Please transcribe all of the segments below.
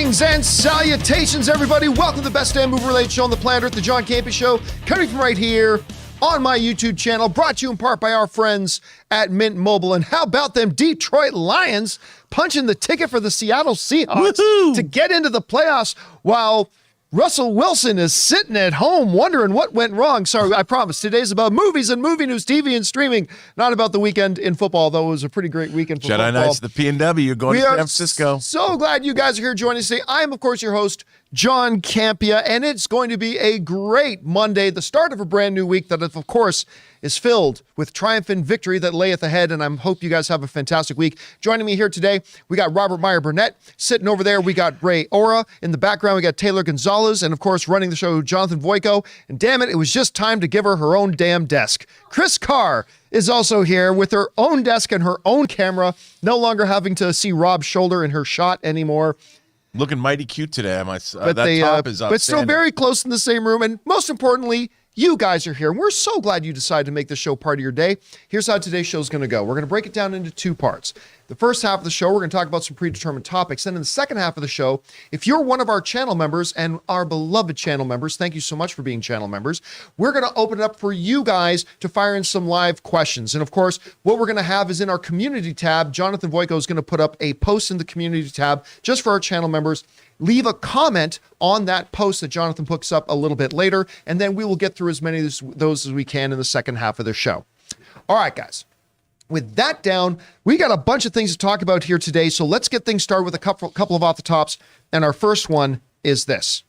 Greetings and salutations, everybody. Welcome to the best damn movie-related show on the planet Earth, the John Campea Show, coming from right here on my YouTube channel, brought to you in part by our friends at Mint Mobile. And how about them Detroit Lions punching the ticket for the Seattle Seahawks to get into the playoffs while Russell Wilson is sitting at home wondering what went wrong. Sorry, I promise. Today's about movies and movie news, TV and streaming, not about the weekend in football, though it was a pretty great weekend for football. Jedi Knights, the P&W, you're going to San Francisco. So glad you guys are here joining us today. I am, of course, your host, John Campea, and it's going to be a great Monday, the start of a brand new week that, of course, is filled with triumph and victory that layeth ahead, and I hope you guys have a fantastic week. Joining me here today, we got Robert Meyer Burnett sitting over there. We got Ray Ora in the background. We got Taylor Gonzalez, and of course, running the show, Jonathan Voico. And damn it was just time to give her own damn desk. Chris Carr is also here with her own desk and her own camera, no longer having to see Rob's shoulder in her shot anymore. Looking mighty cute today. Top is outstanding. But still very close in the same room. And most importantly, you guys are here. And we're so glad you decided to make this show part of your day. Here's how today's show is going to go. We're going to break it down into two parts. The first half of the show, we're going to talk about some predetermined topics. Then in the second half of the show, if you're one of our channel members and our beloved channel members, thank you so much for being channel members, we're going to open it up for you guys to fire in some live questions. And of course, what we're going to have is in our community tab, Jonathan Voico is going to put up a post in the community tab just for our channel members. Leave a comment on that post that Jonathan puts up a little bit later, and then we will get through as many of those as we can in the second half of the show. All right, guys. With that down, we got a bunch of things to talk about here today, so let's get things started with a couple of off the tops, and our first one is this.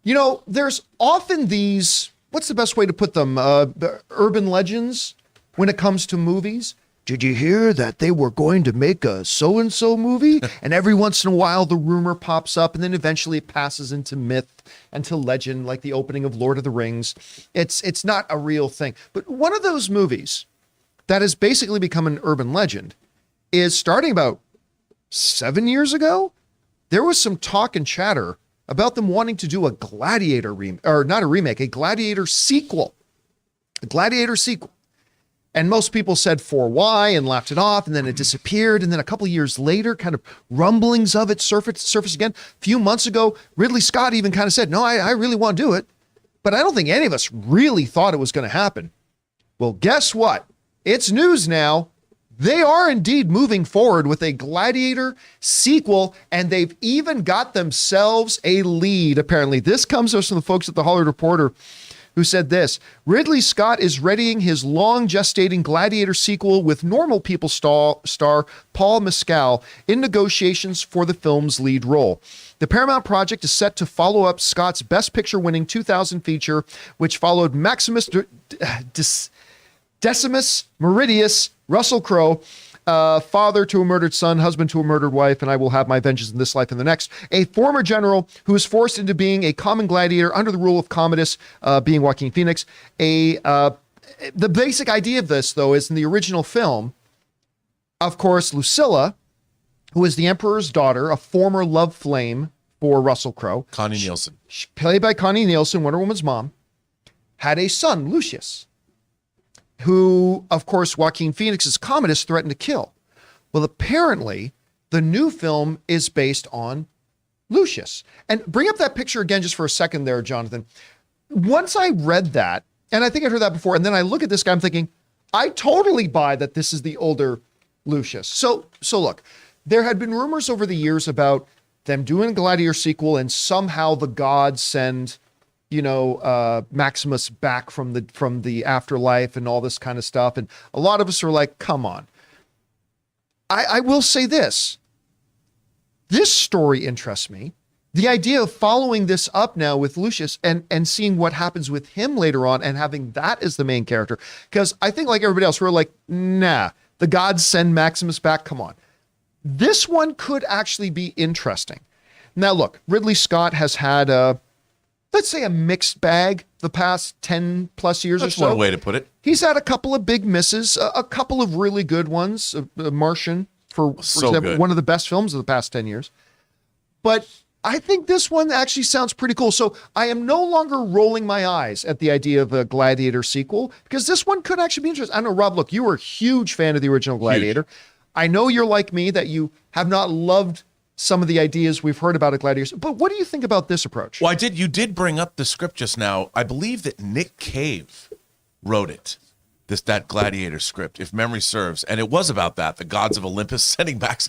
You know, there's often these, what's the best way to put them, urban legends when it comes to movies. Did you hear that they were going to make a so-and-so movie? And every once in a while, the rumor pops up, and then eventually it passes into myth and to legend, like the opening of Lord of the Rings. It's not a real thing. But one of those movies that has basically become an urban legend is starting about 7 years ago. There was some talk and chatter about them wanting to do a Gladiator a Gladiator sequel. A Gladiator sequel. And most people said for why and laughed it off, and then it disappeared. And then a couple of years later, kind of rumblings of it surfaced again. A few months ago, Ridley Scott even kind of said, no, I really want to do it. But I don't think any of us really thought it was going to happen. Well, guess what? It's news now. They are indeed moving forward with a Gladiator sequel, and they've even got themselves a lead, apparently. This comes to us from the folks at the Hollywood Reporter, who said this: Ridley Scott is readying his long gestating Gladiator sequel with normal people star Paul Mescal in negotiations for the film's lead role. The Paramount project is set to follow up Scott's Best Picture winning 2000 feature, which followed Maximus Decimus Meridius Russell Crowe, father to a murdered son, husband to a murdered wife, and I will have my vengeance in this life and the next. A former general who is forced into being a common gladiator under the rule of Commodus, being Joaquin Phoenix. The basic idea of this, though, is in the original film, of course, Lucilla, who is the emperor's daughter, a former love flame for Russell Crowe. Connie Nielsen. Played by Connie Nielsen, Wonder Woman's mom, had a son, Lucius, who, of course, Joaquin Phoenix's Commodus threatened to kill. Well, apparently, the new film is based on Lucius. And bring up that picture again just for a second there, Jonathan. Once I read that, and I think I'd heard that before, and then I look at this guy, I'm thinking, I totally buy that this is the older Lucius. So look, there had been rumors over the years about them doing a Gladiator sequel, and somehow the gods send Maximus back from the afterlife and all this kind of stuff. And a lot of us are like, come on. I will say this. This story interests me. The idea of following this up now with Lucius and seeing what happens with him later on and having that as the main character. Because I think like everybody else, we're like, nah, the gods send Maximus back. Come on. This one could actually be interesting. Now, look, Ridley Scott has had let's say a mixed bag the past 10 plus years or so. That's one way to put it. He's had a couple of big misses, a couple of really good ones. Martian, for example, good. One of the best films of the past 10 years. But I think this one actually sounds pretty cool. So I am no longer rolling my eyes at the idea of a Gladiator sequel, because this one could actually be interesting. I know, Rob, look, you were a huge fan of the original Gladiator. Huge. I know you're like me, that you have not loved some of the ideas we've heard about at Gladiator. But what do you think about this approach? Well, you did bring up the script just now. I believe that Nick Cave wrote it, that Gladiator script, if memory serves. And it was about that, the gods of Olympus sending back.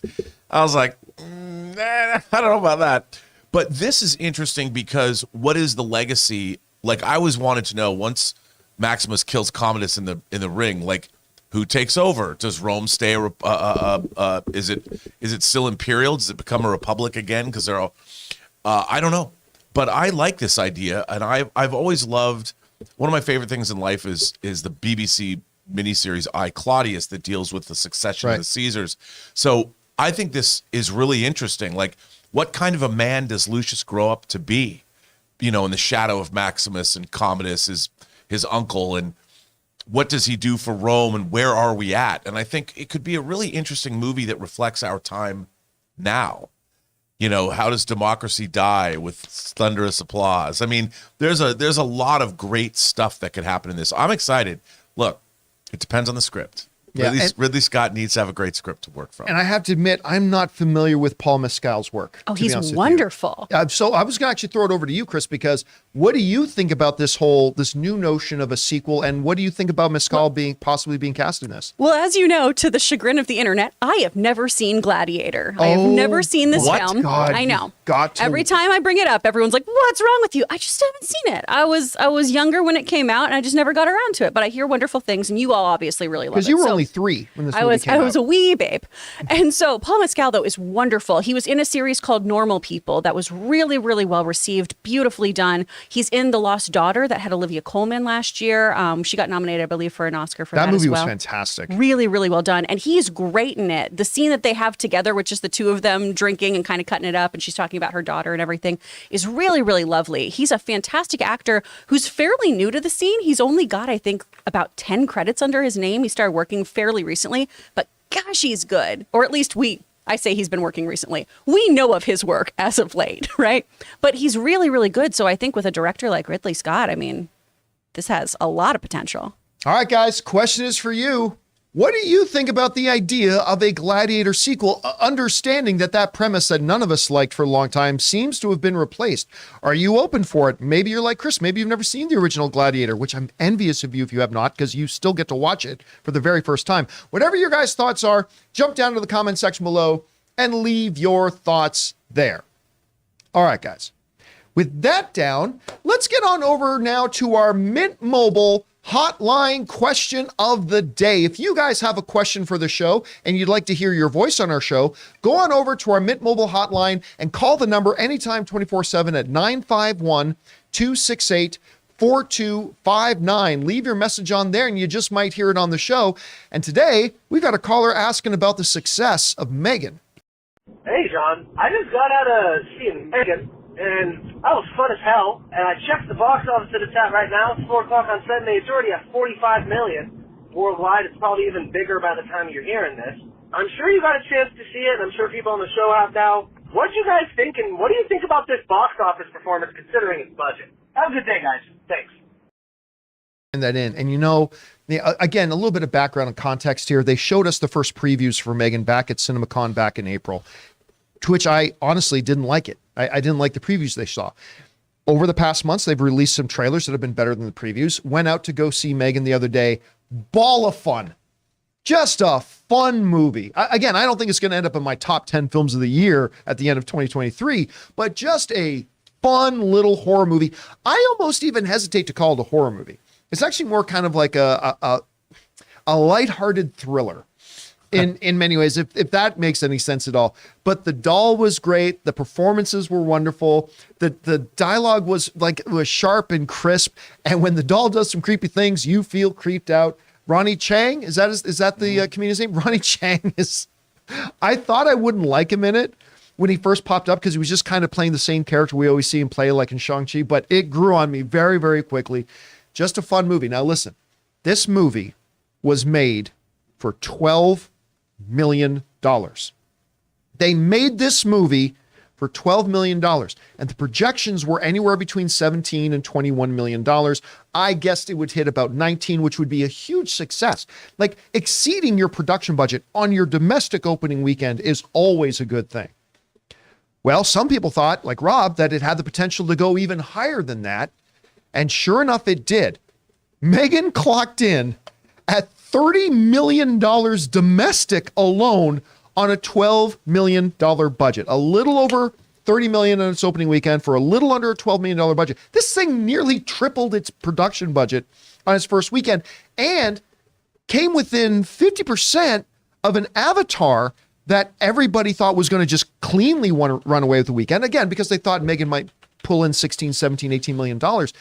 I was like, I don't know about that. But this is interesting because what is the legacy? Like, I always wanted to know, once Maximus kills Commodus in the ring, like, who takes over? Does Rome stay is it still imperial? Does it become a republic again? Because they're all, I don't know. But I like this idea, and I've always loved, one of my favorite things in life is the BBC miniseries I, Claudius, that deals with the succession of the Caesars. So I think this is really interesting. Like, what kind of a man does Lucius grow up to be? You know, in the shadow of Maximus and Commodus, his uncle, and what does he do for Rome, and where are we at? And I think it could be a really interesting movie that reflects our time now. You know, how does democracy die with thunderous applause? I mean, there's a lot of great stuff that could happen in this. I'm excited. Look, it depends on the script. Yeah, Ridley Scott needs to have a great script to work from. And I have to admit, I'm not familiar with Paul Mescal's work. Oh, he's wonderful. So I was going to actually throw it over to you, Chris, because what do you think about this new notion of a sequel, and what do you think about Mescal possibly being cast in this? Well, as you know, to the chagrin of the internet, I have never seen Gladiator. I have never seen this film. God, I know. Every time I bring it up, everyone's like, "What's wrong with you?" I just haven't seen it. I was younger when it came out, and I just never got around to it. But I hear wonderful things, and you all obviously really love it. Because you were only 3 when this movie came out. I was a wee babe. And so Paul Mescal, though, is wonderful. He was in a series called Normal People that was really, really well received, beautifully done. He's in The Lost Daughter that had Olivia Colman last year. She got nominated, I believe, for an Oscar for that as well. That movie was fantastic. Really, really well done. And he's great in it. The scene that they have together, which is the two of them drinking and kind of cutting it up, and she's talking about her daughter and everything, is really, really lovely. He's a fantastic actor who's fairly new to the scene. He's only got, I think, about 10 credits under his name. He started working fairly recently, but gosh, he's good. Or at least I say he's been working recently. We know of his work as of late, right? But he's really, really good. So I think with a director like Ridley Scott, I mean, this has a lot of potential. All right, guys, question is for you. What do you think about the idea of a Gladiator sequel, understanding that premise that none of us liked for a long time seems to have been replaced? Are you open for it? Maybe you're like Chris. Maybe you've never seen the original Gladiator, which I'm envious of you if you have not, because you still get to watch it for the very first time. Whatever your guys' thoughts are, jump down to the comment section below and leave your thoughts there. All right, guys. With that down, let's get on over now to our Mint Mobile hotline question of the day. If you guys have a question for the show and you'd like to hear your voice on our show, go on over to our Mint Mobile hotline and call the number anytime 24/7 at 951-268-4259. Leave your message on there and you just might hear it on the show. And today we've got a caller asking about the success of Megan. Hey, John. I just got out of seeing Megan, and that was fun as hell. And I checked the box office that it's at right now. It's 4 o'clock on Sunday. It's already at $45 million worldwide. It's probably even bigger by the time you're hearing this. I'm sure you got a chance to see it, and I'm sure people on the show have now. What do you guys think, and what do you think about this box office performance considering its budget? Have a good day, guys. Thanks. That in. And you know, again, a little bit of background and context here. They showed us the first previews for Megan back at CinemaCon back in April, to which I honestly didn't like it. I didn't like the previews they saw. Over the past months, they've released some trailers that have been better than the previews. Went out to go see Megan the other day. Ball of fun. Just a fun movie. Again, I don't think it's going to end up in my top 10 films of the year at the end of 2023, but just a fun little horror movie. I almost even hesitate to call it a horror movie. It's actually more kind of like a lighthearted thriller in many ways, if that makes any sense at all. But the doll was great. The performances were wonderful. The dialogue was sharp and crisp. And when the doll does some creepy things, you feel creeped out. Ronnie Chang, is that the comedian's name? Ronnie Chang is, I thought I wouldn't like him in it when he first popped up because he was just kind of playing the same character we always see him play, like in Shang-Chi, but it grew on me very, very quickly. Just a fun movie. Now listen, this movie was made for $12 million. They made this movie for $12 million, and the projections were anywhere between $17 and $21 million. I guessed it would hit about 19, which would be a huge success. Like, exceeding your production budget on your domestic opening weekend is always a good thing. Well, some people thought, like Rob, that it had the potential to go even higher than that. And sure enough, it did. Megan clocked in at $30 million domestic alone on a $12 million budget. A little over $30 million on its opening weekend for a little under a $12 million budget. This thing nearly tripled its production budget on its first weekend and came within 50% of an Avatar that everybody thought was going to just cleanly run away with the weekend. Again, because they thought Megan might pull in 16, 17, 18 million dollars.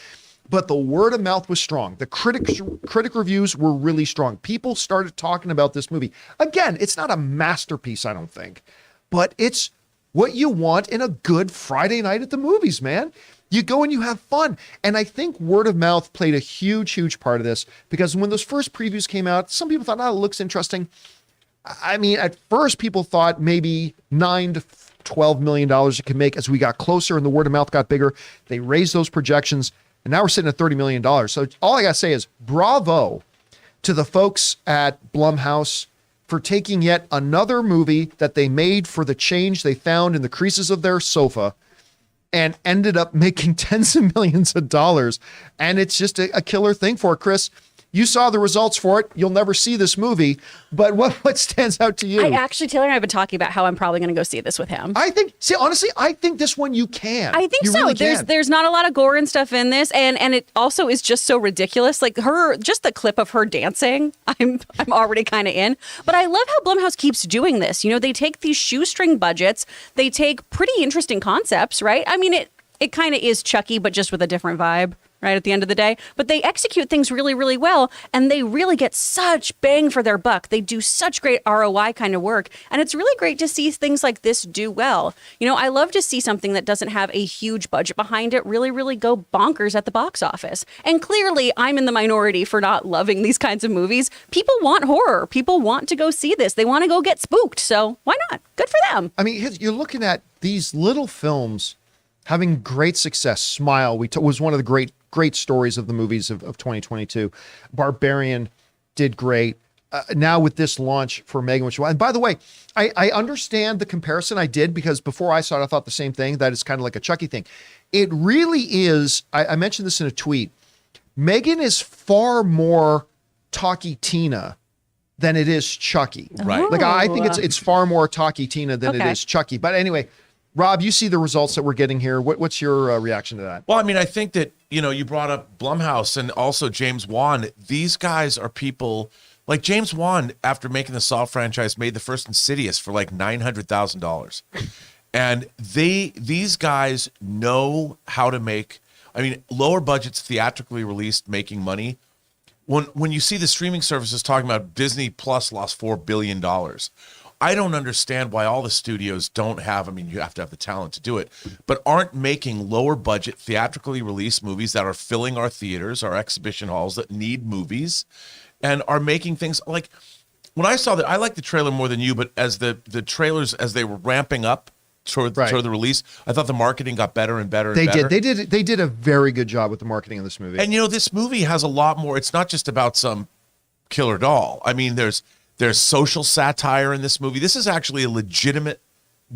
But the word of mouth was strong. The critic reviews were really strong. People started talking about this movie. Again, it's not a masterpiece, I don't think, but it's what you want in a good Friday night at the movies, man. You go and you have fun. And I think word of mouth played a huge, huge part of this, because when those first previews came out, some people thought, oh, it looks interesting. I mean, at first people thought maybe $9 to $12 million it could make. As we got closer and the word of mouth got bigger, they raised those projections, and now we're sitting at $30 million. So all I got to say is bravo to the folks at Blumhouse for taking yet another movie that they made for the change they found in the creases of their sofa and ended up making tens of millions of dollars. And it's just a killer thing for it. Chris, you saw the results for it. You'll never see this movie, but what stands out to you? Taylor and I have been talking about how I'm probably going to go see this with him. Honestly, I think this one you can. I think you so. Really there's not a lot of gore and stuff in this, and it also is just so ridiculous. Like just the clip of her dancing, I'm already kind of in. But I love how Blumhouse keeps doing this. You know, they take these shoestring budgets, they take pretty interesting concepts, right? I mean, it kind of is Chucky, but just with a different vibe. Right at the end of the day, but they execute things really, really well, and they really get such bang for their buck. They do such great ROI kind of work, and it's really great to see things like this do well. You know, I love to see something that doesn't have a huge budget behind it really, really go bonkers at the box office. And clearly, I'm in the minority for not loving these kinds of movies. People want horror. People want to go see this. They want to go get spooked. So why not? Good for them. I mean, you're looking at these little films having great success. Smile was one of the great stories of the movies of 2022. Barbarian did great. Now with this launch for Megan, and by the way, I understand the comparison I did, because before I saw it, I thought the same thing, that it's kind of like a Chucky thing. It really is. I mentioned this in a tweet. Megan is far more Talkie Tina than it is Chucky. Right. Like I think it's far more Talkie Tina than it is Chucky. But anyway, Rob, you see the results that we're getting here. What's your reaction to that? Well, I mean, I think that, you brought up Blumhouse and also James Wan. These guys are people like James Wan, after making the Saw franchise, made the first Insidious for like $900,000. And these guys know how to make, I mean, lower budgets, theatrically released, making money. When you see the streaming services talking about Disney Plus lost $4 billion, I don't understand why all the studios don't have, I mean, you have to have the talent to do it, but aren't making lower budget, theatrically released movies that are filling our theaters, our exhibition halls that need movies, and are making things like, when I saw that, I like the trailer more than you, but as the trailers, as they were ramping up toward the release, I thought the marketing got better and better and better. They did a very good job with the marketing of this movie. And this movie has a lot more. It's not just about some killer doll. I mean, there's social satire in this movie. This is actually a legitimate,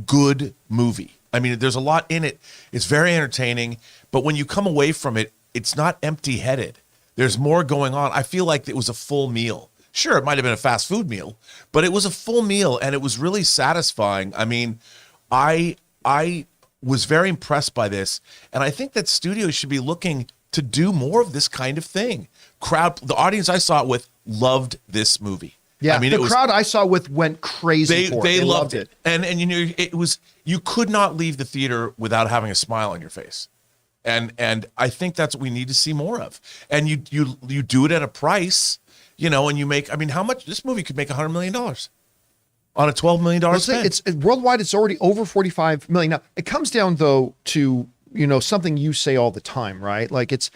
good movie. I mean, there's a lot in it. It's very entertaining, but when you come away from it, it's not empty-headed. There's more going on. I feel like it was a full meal. Sure, it might have been a fast food meal, but it was a full meal, and it was really satisfying. I mean, I was very impressed by this, and I think that studios should be looking to do more of this kind of thing. The audience I saw it with loved this movie. Yeah, I mean, the crowd I saw with went crazy for it. They loved it. And it was, you could not leave the theater without having a smile on your face. And I think that's what we need to see more of. And you do it at a price, and you make, I mean, how much this movie could make $100 million on a $12 million spend. It's worldwide, it's already over 45 million. Now, it comes down though to, something you say all the time, right? Like it's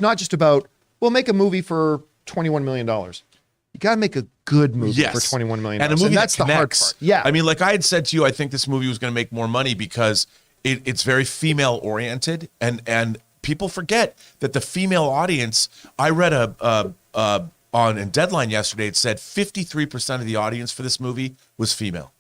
not just about, we'll make a movie for $21 million. You got to make a good movie for $21 million. And a movie that's that connects. The hard part. Yeah. I mean, like I had said to you, I think this movie was going to make more money because it's very female oriented, and people forget that the female audience, I read in Deadline yesterday, it said 53% of the audience for this movie was female.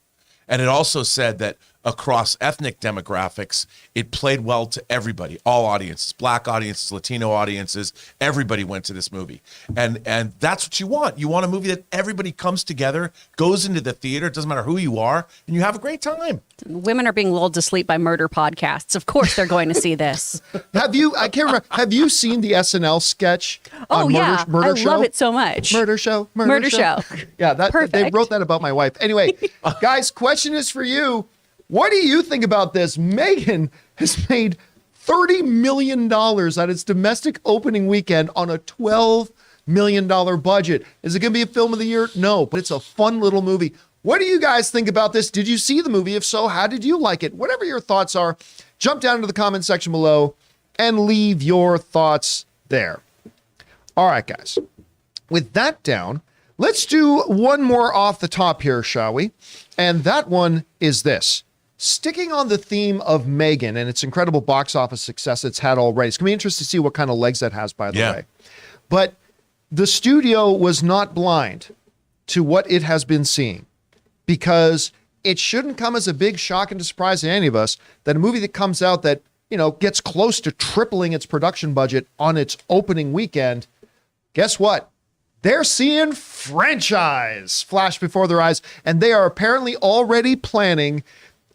And it also said that across ethnic demographics. It played well to everybody, all audiences, Black audiences, Latino audiences. Everybody went to this movie. And that's what you want. You want a movie that everybody comes together, goes into the theater, it doesn't matter who you are, and you have a great time. Women are being lulled to sleep by murder podcasts. Of course they're going to see this. I can't remember. Have you seen the SNL sketch on Murder I Show? love it so much. Murder Show. Yeah, They wrote that about my wife. Anyway, guys, question is for you. What do you think about this? Megan has made $30 million at its domestic opening weekend on a $12 million budget. Is it going to be a film of the year? No, but it's a fun little movie. What do you guys think about this? Did you see the movie? If so, how did you like it? Whatever your thoughts are, jump down into the comment section below and leave your thoughts there. All right, guys. With that down, let's do one more off the top here, shall we? And that one is this. Sticking on the theme of Megan and its incredible box office success it's had already. It's going to be interesting to see what kind of legs that has, by the way. But the studio was not blind to what it has been seeing, because it shouldn't come as a big shock and surprise to any of us that a movie that comes out that, gets close to tripling its production budget on its opening weekend, guess what? They're seeing franchise flash before their eyes, and they are apparently already planning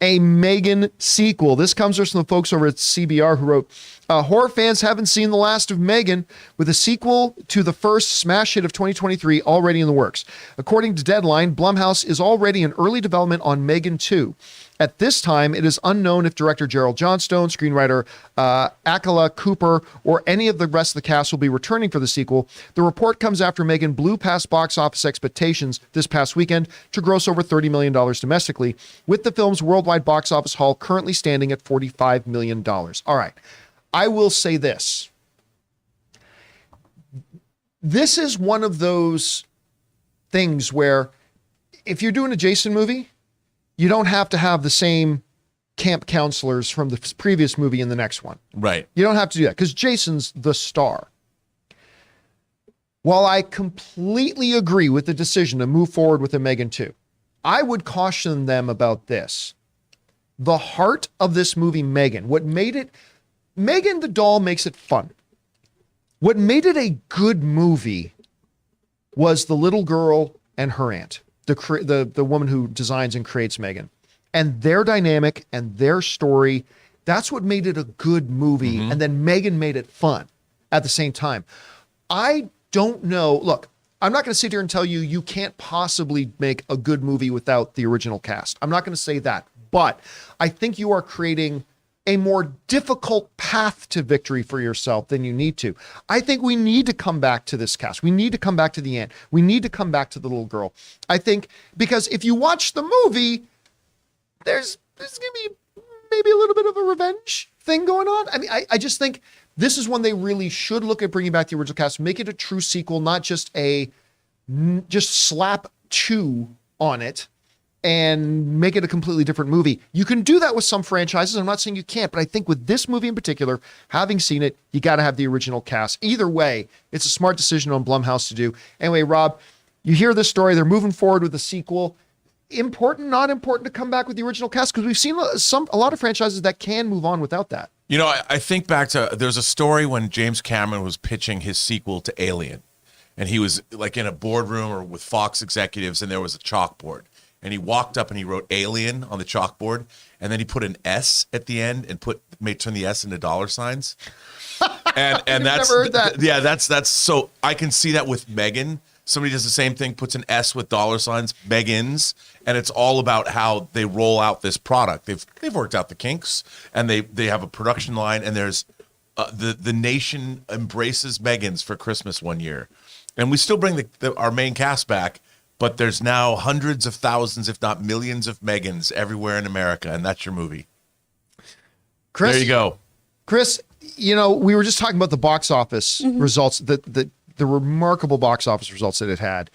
a Megan sequel. This comes from the folks over at CBR who wrote, horror fans haven't seen the last of Megan, with a sequel to the first smash hit of 2023 already in the works. According to Deadline, Blumhouse is already in early development on Megan 2. At this time, it is unknown if director Gerald Johnstone, screenwriter Akala Cooper, or any of the rest of the cast will be returning for the sequel. The report comes after Megan blew past box office expectations this past weekend to gross over $30 million domestically, with the film's worldwide box office haul currently standing at $45 million. All right, I will say this. This is one of those things where if you're doing a Jason movie, you don't have to have the same camp counselors from the previous movie in the next one. Right. You don't have to do that because Jason's the star. While I completely agree with the decision to move forward with a Megan 2, I would caution them about this. The heart of this movie, Megan, what made it, Megan the doll makes it fun. What made it a good movie was the little girl and her aunt. The woman who designs and creates Megan, and their dynamic and their story. That's what made it a good movie. Mm-hmm. And then Megan made it fun at the same time. I don't know. Look, I'm not going to sit here and tell you you can't possibly make a good movie without the original cast. I'm not going to say that, but I think you are creating a more difficult path to victory for yourself than you need to. I think we need to come back to this cast. We need to come back to the aunt. We need to come back to the little girl. I think because if you watch the movie, there's going to be maybe a little bit of a revenge thing going on. I mean, I just think this is when they really should look at bringing back the original cast, make it a true sequel, not just slap 2 on it and make it a completely different movie. You can do that with some franchises. I'm not saying you can't, but I think with this movie in particular, having seen it, you got to have the original cast. Either way, it's a smart decision on Blumhouse to do. Anyway, Rob, you hear this story. They're moving forward with the sequel. Important, not important to come back with the original cast? Because we've seen a lot of franchises that can move on without that. I think back to, there's a story when James Cameron was pitching his sequel to Alien, and he was like in a boardroom or with Fox executives, and there was a chalkboard. And he walked up and he wrote Alien on the chalkboard, and then he put an S at the end and turn the S into dollar signs. And that's never heard that. Yeah, that's so I can see that with Megan. Somebody does the same thing, puts an S with dollar signs, Megans, and it's all about how they roll out this product. They've worked out the kinks, and they have a production line, and there's the nation embraces Megans for Christmas one year, and we still bring our main cast back. But there's now hundreds of thousands, if not millions, of Megans everywhere in America, and that's your movie. Chris, there you go. Chris, we were just talking about the box office results, the remarkable box office results that it had.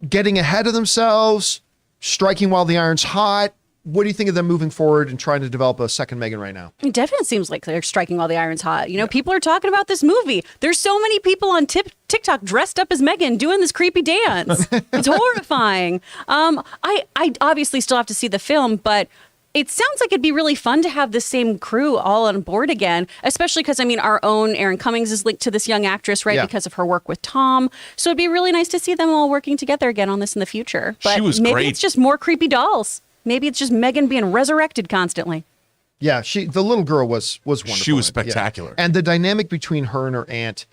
Getting ahead of themselves, striking while the iron's hot. What do you think of them moving forward and trying to develop a second Megan right now? It definitely seems like they're striking while the iron's hot. People are talking about this movie. There's so many people on TikTok dressed up as Megan doing this creepy dance. It's horrifying. I obviously still have to see the film, but It sounds like it'd be really fun to have the same crew all on board again, especially because, I mean, our own Erin Cummings is linked to this young actress, right, because of her work with Tom. So it'd be really nice to see them all working together again on this in the future. But She was maybe great. it's just more creepy dolls. Maybe it's just Megan being resurrected constantly. Yeah, the little girl was wonderful. She was in it, yeah. spectacular. And the dynamic between her and her aunt,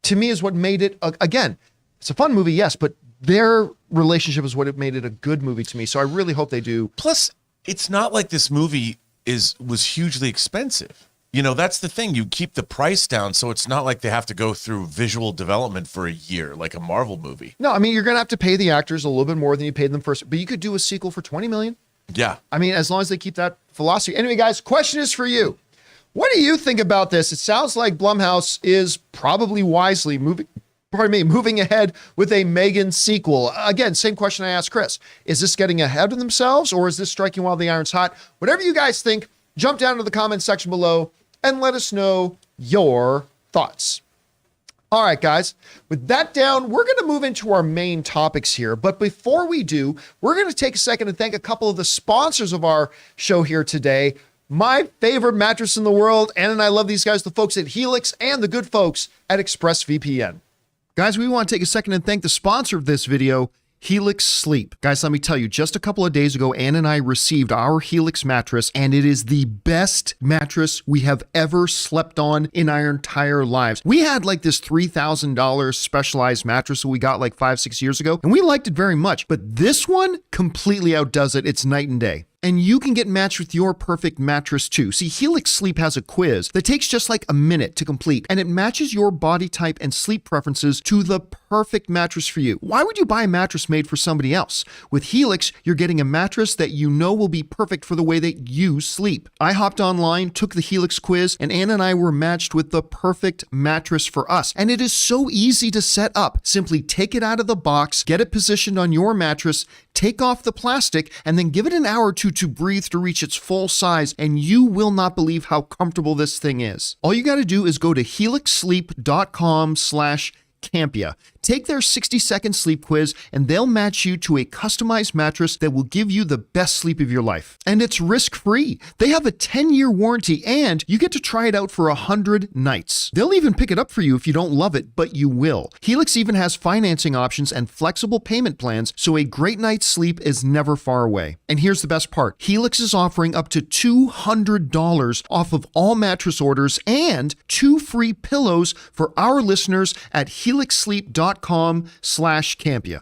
to me, is what made it, again, it's a fun movie, yes, but their relationship is what made it a good movie to me. So I really hope they do. Plus, it's not like this movie was hugely expensive. You know, that's the thing. You keep the price down, so it's not like they have to go through visual development for a year, like a Marvel movie. No, I mean, you're going to have to pay the actors a little bit more than you paid them first, but you could do a sequel for $20 million. Yeah. I mean, as long as they keep that philosophy. Anyway, guys, question is for you. What do you think about this? It sounds like Blumhouse is probably wisely moving ahead with a Megan sequel. Again, same question I asked Chris. Is this getting ahead of themselves, or is this striking while the iron's hot? Whatever you guys think, jump down to the comments section below and let us know your thoughts. All right, guys, with that down, we're going to move into our main topics here. But before we do, we're going to take a second and thank a couple of the sponsors of our show here today. My favorite mattress in the world, Ann and I love these guys, the folks at Helix and the good folks at ExpressVPN. Guys, we want to take a second and thank the sponsor of this video, Helix Sleep. Guys, let me tell you, just a couple of days ago, Ann and I received our Helix mattress, and it is the best mattress we have ever slept on in our entire lives. We had like this $3,000 specialized mattress that we got like 5-6 years ago, and we liked it very much, but this one completely outdoes it. It's night and day. And you can get matched with your perfect mattress too. See, Helix Sleep has a quiz that takes just like a minute to complete, and it matches your body type and sleep preferences to the perfect mattress for you. Why would you buy a mattress made for somebody else? With Helix, you're getting a mattress that you know will be perfect for the way that you sleep. I hopped online, took the Helix quiz, and Ann and I were matched with the perfect mattress for us. And it is so easy to set up. Simply take it out of the box, get it positioned on your mattress, take off the plastic, and then give it an hour or two to breathe to reach its full size, and you will not believe how comfortable this thing is. All you got to do is go to helixsleep.com/Campea. Take their 60-second sleep quiz, and they'll match you to a customized mattress that will give you the best sleep of your life. And it's risk-free. They have a 10-year warranty, and you get to try it out for 100 nights. They'll even pick it up for you if you don't love it, but you will. Helix even has financing options and flexible payment plans, so a great night's sleep is never far away. And here's the best part. Helix is offering up to $200 off of all mattress orders and 2 free pillows for our listeners at helixsleep.com/Campea.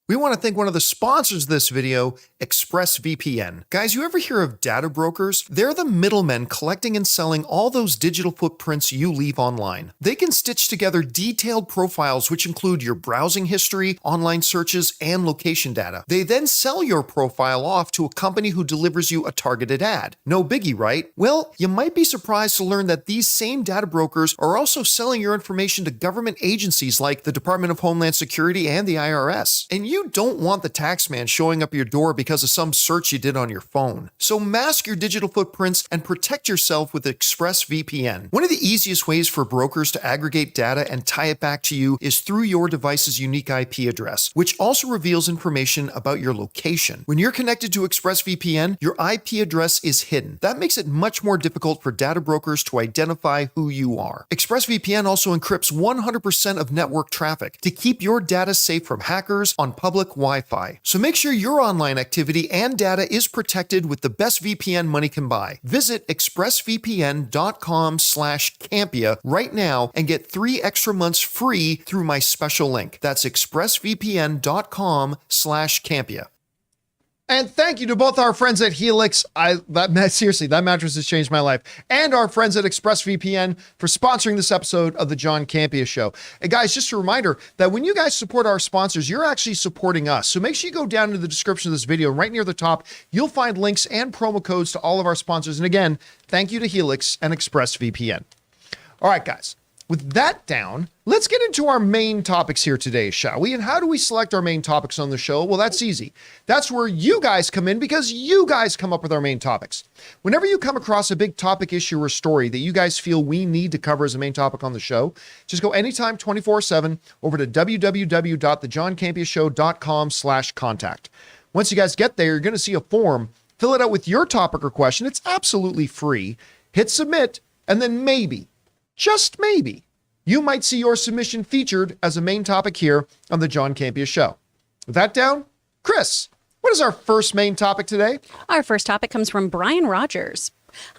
We want to thank one of the sponsors of this video, ExpressVPN. Guys, you ever hear of data brokers? They're the middlemen collecting and selling all those digital footprints you leave online. They can stitch together detailed profiles which include your browsing history, online searches, and location data. They then sell your profile off to a company who delivers you a targeted ad. No biggie, right? Well, you might be surprised to learn that these same data brokers are also selling your information to government agencies like the Department of Homeland Security and the IRS. And you don't want the taxman showing up your door because of some search you did on your phone. So mask your digital footprints and protect yourself with ExpressVPN. One of the easiest ways for brokers to aggregate data and tie it back to you is through your device's unique IP address, which also reveals information about your location. When you're connected to ExpressVPN, your IP address is hidden. That makes it much more difficult for data brokers to identify who you are. ExpressVPN also encrypts 100% of network traffic to keep your data safe from hackers on public Wi-Fi. So make sure your online activity and data is protected with the best VPN money can buy. Visit expressvpn.com/Campea right now and get 3 extra months free through my special link. That's expressvpn.com/Campea. And thank you to both our friends at Helix. Seriously, that mattress has changed my life. And our friends at ExpressVPN for sponsoring this episode of the John Campea Show. And guys, just a reminder that when you guys support our sponsors, you're actually supporting us. So make sure you go down to the description of this video. Right near the top, you'll find links and promo codes to all of our sponsors. And again, thank you to Helix and ExpressVPN. All right, guys. With that down, let's get into our main topics here today, shall we? And how do we select our main topics on the show? Well, that's easy. That's where you guys come in because you guys come up with our main topics. Whenever you come across a big topic, issue, or story that you guys feel we need to cover as a main topic on the show, just go anytime 24/7 over to www.thejohncampeashow.com/contact. Once you guys get there, you're going to see a form Fill it out with your topic or question. It's absolutely free. Hit submit, and then maybe, just maybe, you might see your submission featured as a main topic here on the John Campea Show. With that down, Chris, what is our first main topic today? Our first topic comes from Brian Rogers.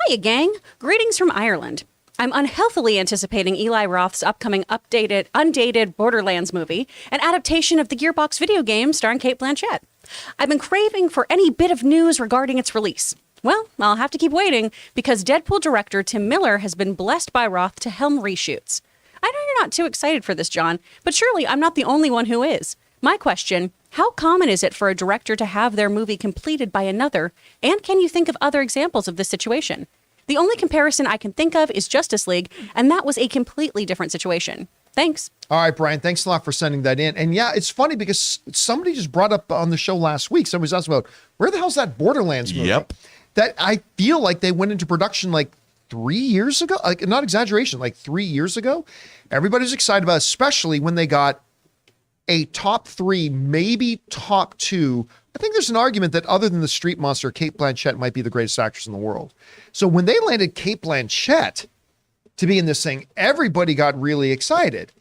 Hiya, gang. Greetings from Ireland. I'm unhealthily anticipating Eli Roth's upcoming undated Borderlands movie, an adaptation of the Gearbox video game starring Cate Blanchett. I've been craving for any bit of news regarding its release. Well, I'll have to keep waiting because Deadpool director Tim Miller has been blessed by Roth to helm reshoots. I know you're not too excited for this, John, but surely I'm not the only one who is. My question, how common is it for a director to have their movie completed by another, and can you think of other examples of this situation? The only comparison I can think of is Justice League, and that was a completely different situation. Thanks. All right, Brian, thanks a lot for sending that in. And yeah, it's funny because somebody just brought up on the show last week, somebody was asking about, where the hell's that Borderlands movie? Yep. That I feel like they went into production like 3 years ago, like not exaggeration, like 3 years ago. Everybody's excited about it, especially when they got a top 3, maybe top 2. I think there's an argument that other than the street monster, Cate Blanchett might be the greatest actress in the world. So when they landed Cate Blanchett to be in this thing, everybody got really excited.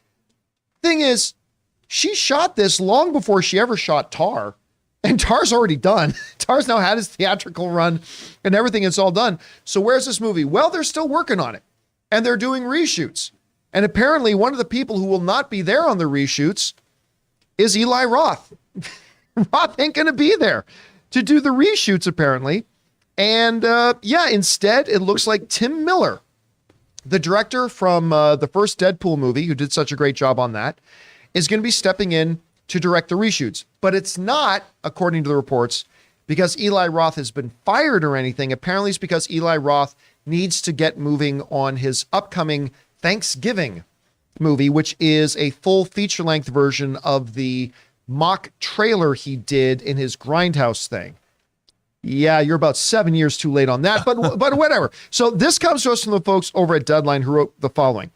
Thing is, she shot this long before she ever shot Tar. And Tar's already done. Tar's now had his theatrical run and everything. It's all done. So where's this movie? Well, they're still working on it. And they're doing reshoots. And apparently one of the people who will not be there on the reshoots is Eli Roth. Roth ain't going to be there to do the reshoots, apparently. And instead, it looks like Tim Miller, the director from the first Deadpool movie, who did such a great job on that, is going to be stepping in to direct the reshoots. But it's not, according to the reports, because Eli Roth has been fired or anything. Apparently it's because Eli Roth needs to get moving on his upcoming Thanksgiving movie, which is a full feature-length version of the mock trailer he did in his Grindhouse thing. Yeah, you're about 7 years too late on that, but whatever. So this comes to us from the folks over at Deadline who wrote the following.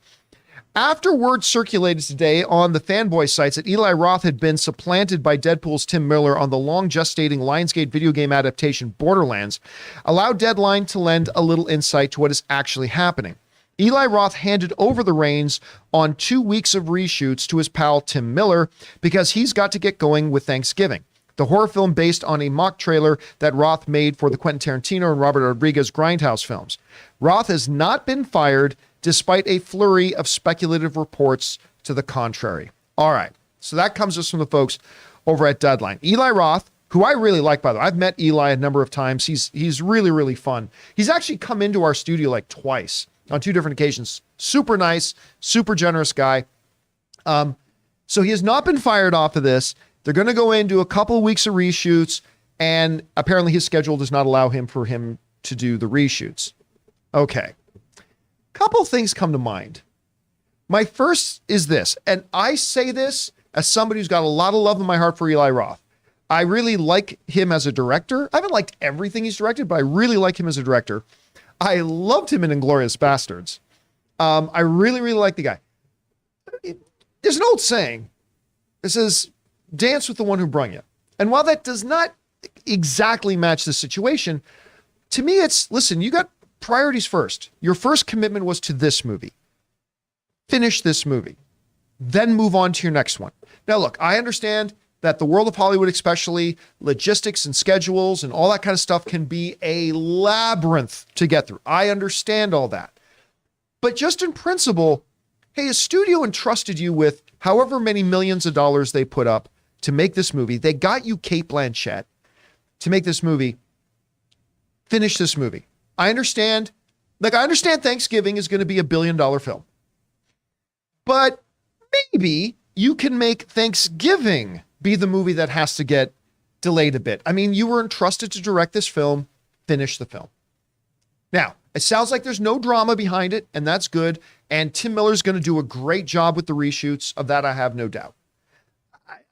After word circulated today on the fanboy sites that Eli Roth had been supplanted by Deadpool's Tim Miller on the long gestating Lionsgate video game adaptation Borderlands, allowed Deadline to lend a little insight to what is actually happening. Eli Roth handed over the reins on 2 weeks of reshoots to his pal Tim Miller because he's got to get going with Thanksgiving, the horror film based on a mock trailer that Roth made for the Quentin Tarantino and Robert Rodriguez Grindhouse films. Roth has not been fired despite a flurry of speculative reports to the contrary. All right, so that comes us from the folks over at Deadline. Eli Roth, who I really like, by the way. I've met Eli a number of times. He's really, really fun. He's actually come into our studio like twice on 2 different occasions. Super nice, super generous guy. So he has not been fired off of this. They're going to go into a couple of weeks of reshoots, and apparently his schedule does not allow him to do the reshoots. Okay. Couple things come to mind. My first is this, and I say this as somebody who's got a lot of love in my heart for Eli Roth. I really like him as a director. I haven't liked everything he's directed, but I really like him as a director. I loved him in Inglourious Bastards. I really, really like the guy. There's an old saying that says, dance with the one who brung you. And while that does not exactly match the situation, to me it's, listen, you got priorities first. Your first commitment was to this movie. Finish this movie. Then move on to your next one. Now, look, I understand that the world of Hollywood, especially logistics and schedules and all that kind of stuff, can be a labyrinth to get through. I understand all that. But just in principle, hey, a studio entrusted you with however many millions of dollars they put up to make this movie. They got you Cate Blanchett to make this movie. Finish this movie. I understand Thanksgiving is going to be $1 billion film. But maybe you can make Thanksgiving be the movie that has to get delayed a bit. I mean, you were entrusted to direct this film, finish the film. Now, it sounds like there's no drama behind it, and that's good. And Tim Miller's going to do a great job with the reshoots. Of that, I have no doubt.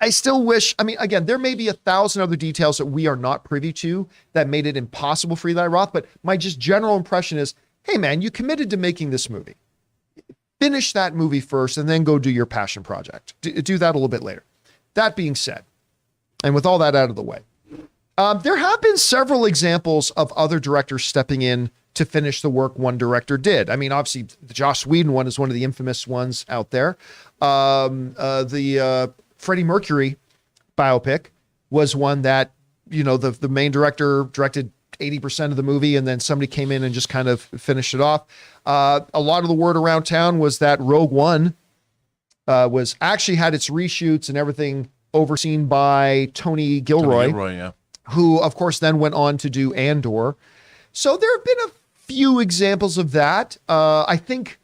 I still wish, I mean, again, there may be 1,000 other details that we are not privy to that made it impossible for Eli Roth, but my just general impression is, hey man, you committed to making this movie. Finish that movie first and then go do your passion project. Do that a little bit later. That being said, and with all that out of the way, There have been several examples of other directors stepping in to finish the work one director did. I mean, obviously, the Joss Whedon one is one of the infamous ones out there. The Freddie Mercury biopic was one that, the main director directed 80% of the movie, and then somebody came in and just kind of finished it off. A lot of the word around town was that Rogue One was actually had its reshoots and everything overseen by Tony Gilroy, who, of course, then went on to do Andor. So there have been a few examples of that. I think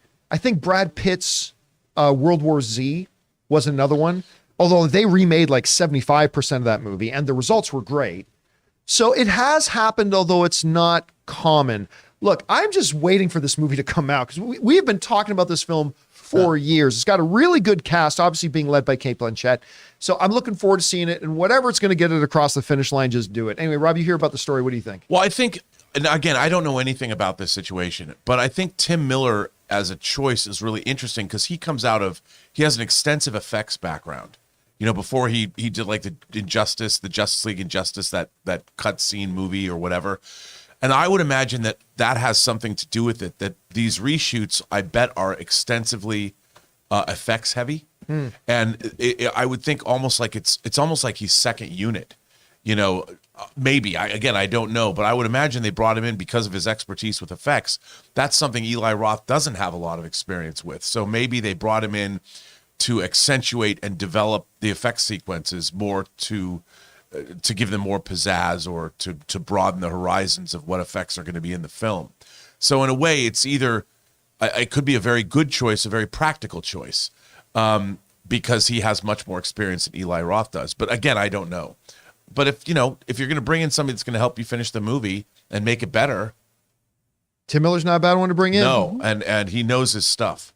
Brad Pitt's World War Z was another one, although they remade like 75% of that movie, and the results were great. So it has happened, although it's not common. Look, I'm just waiting for this movie to come out because we have been talking about this film for years. It's got a really good cast, obviously being led by Cate Blanchett. So I'm looking forward to seeing it, and whatever it's going to get it across the finish line, just do it. Anyway, Rob, you hear about the story. What do you think? Well, I think, and again, I don't know anything about this situation, but I think Tim Miller as a choice is really interesting because he has an extensive effects background. Before he did like the Justice League Injustice, that cut scene movie or whatever. And I would imagine that has something to do with it, that these reshoots, I bet, are extensively effects heavy. And I would think almost like it's almost like he's second unit, maybe. I don't know, but I would imagine they brought him in because of his expertise with effects. That's something Eli Roth doesn't have a lot of experience with. So maybe they brought him in to accentuate and develop the effects sequences more to give them more pizzazz or to broaden the horizons of what effects are going to be in the film. So in a way, it's either it could be a very good choice, a very practical choice, because he has much more experience than Eli Roth does. But again, I don't know. But if you're going to bring in somebody that's going to help you finish the movie and make it better, Tim Miller's not a bad one to bring in. No, and he knows his stuff.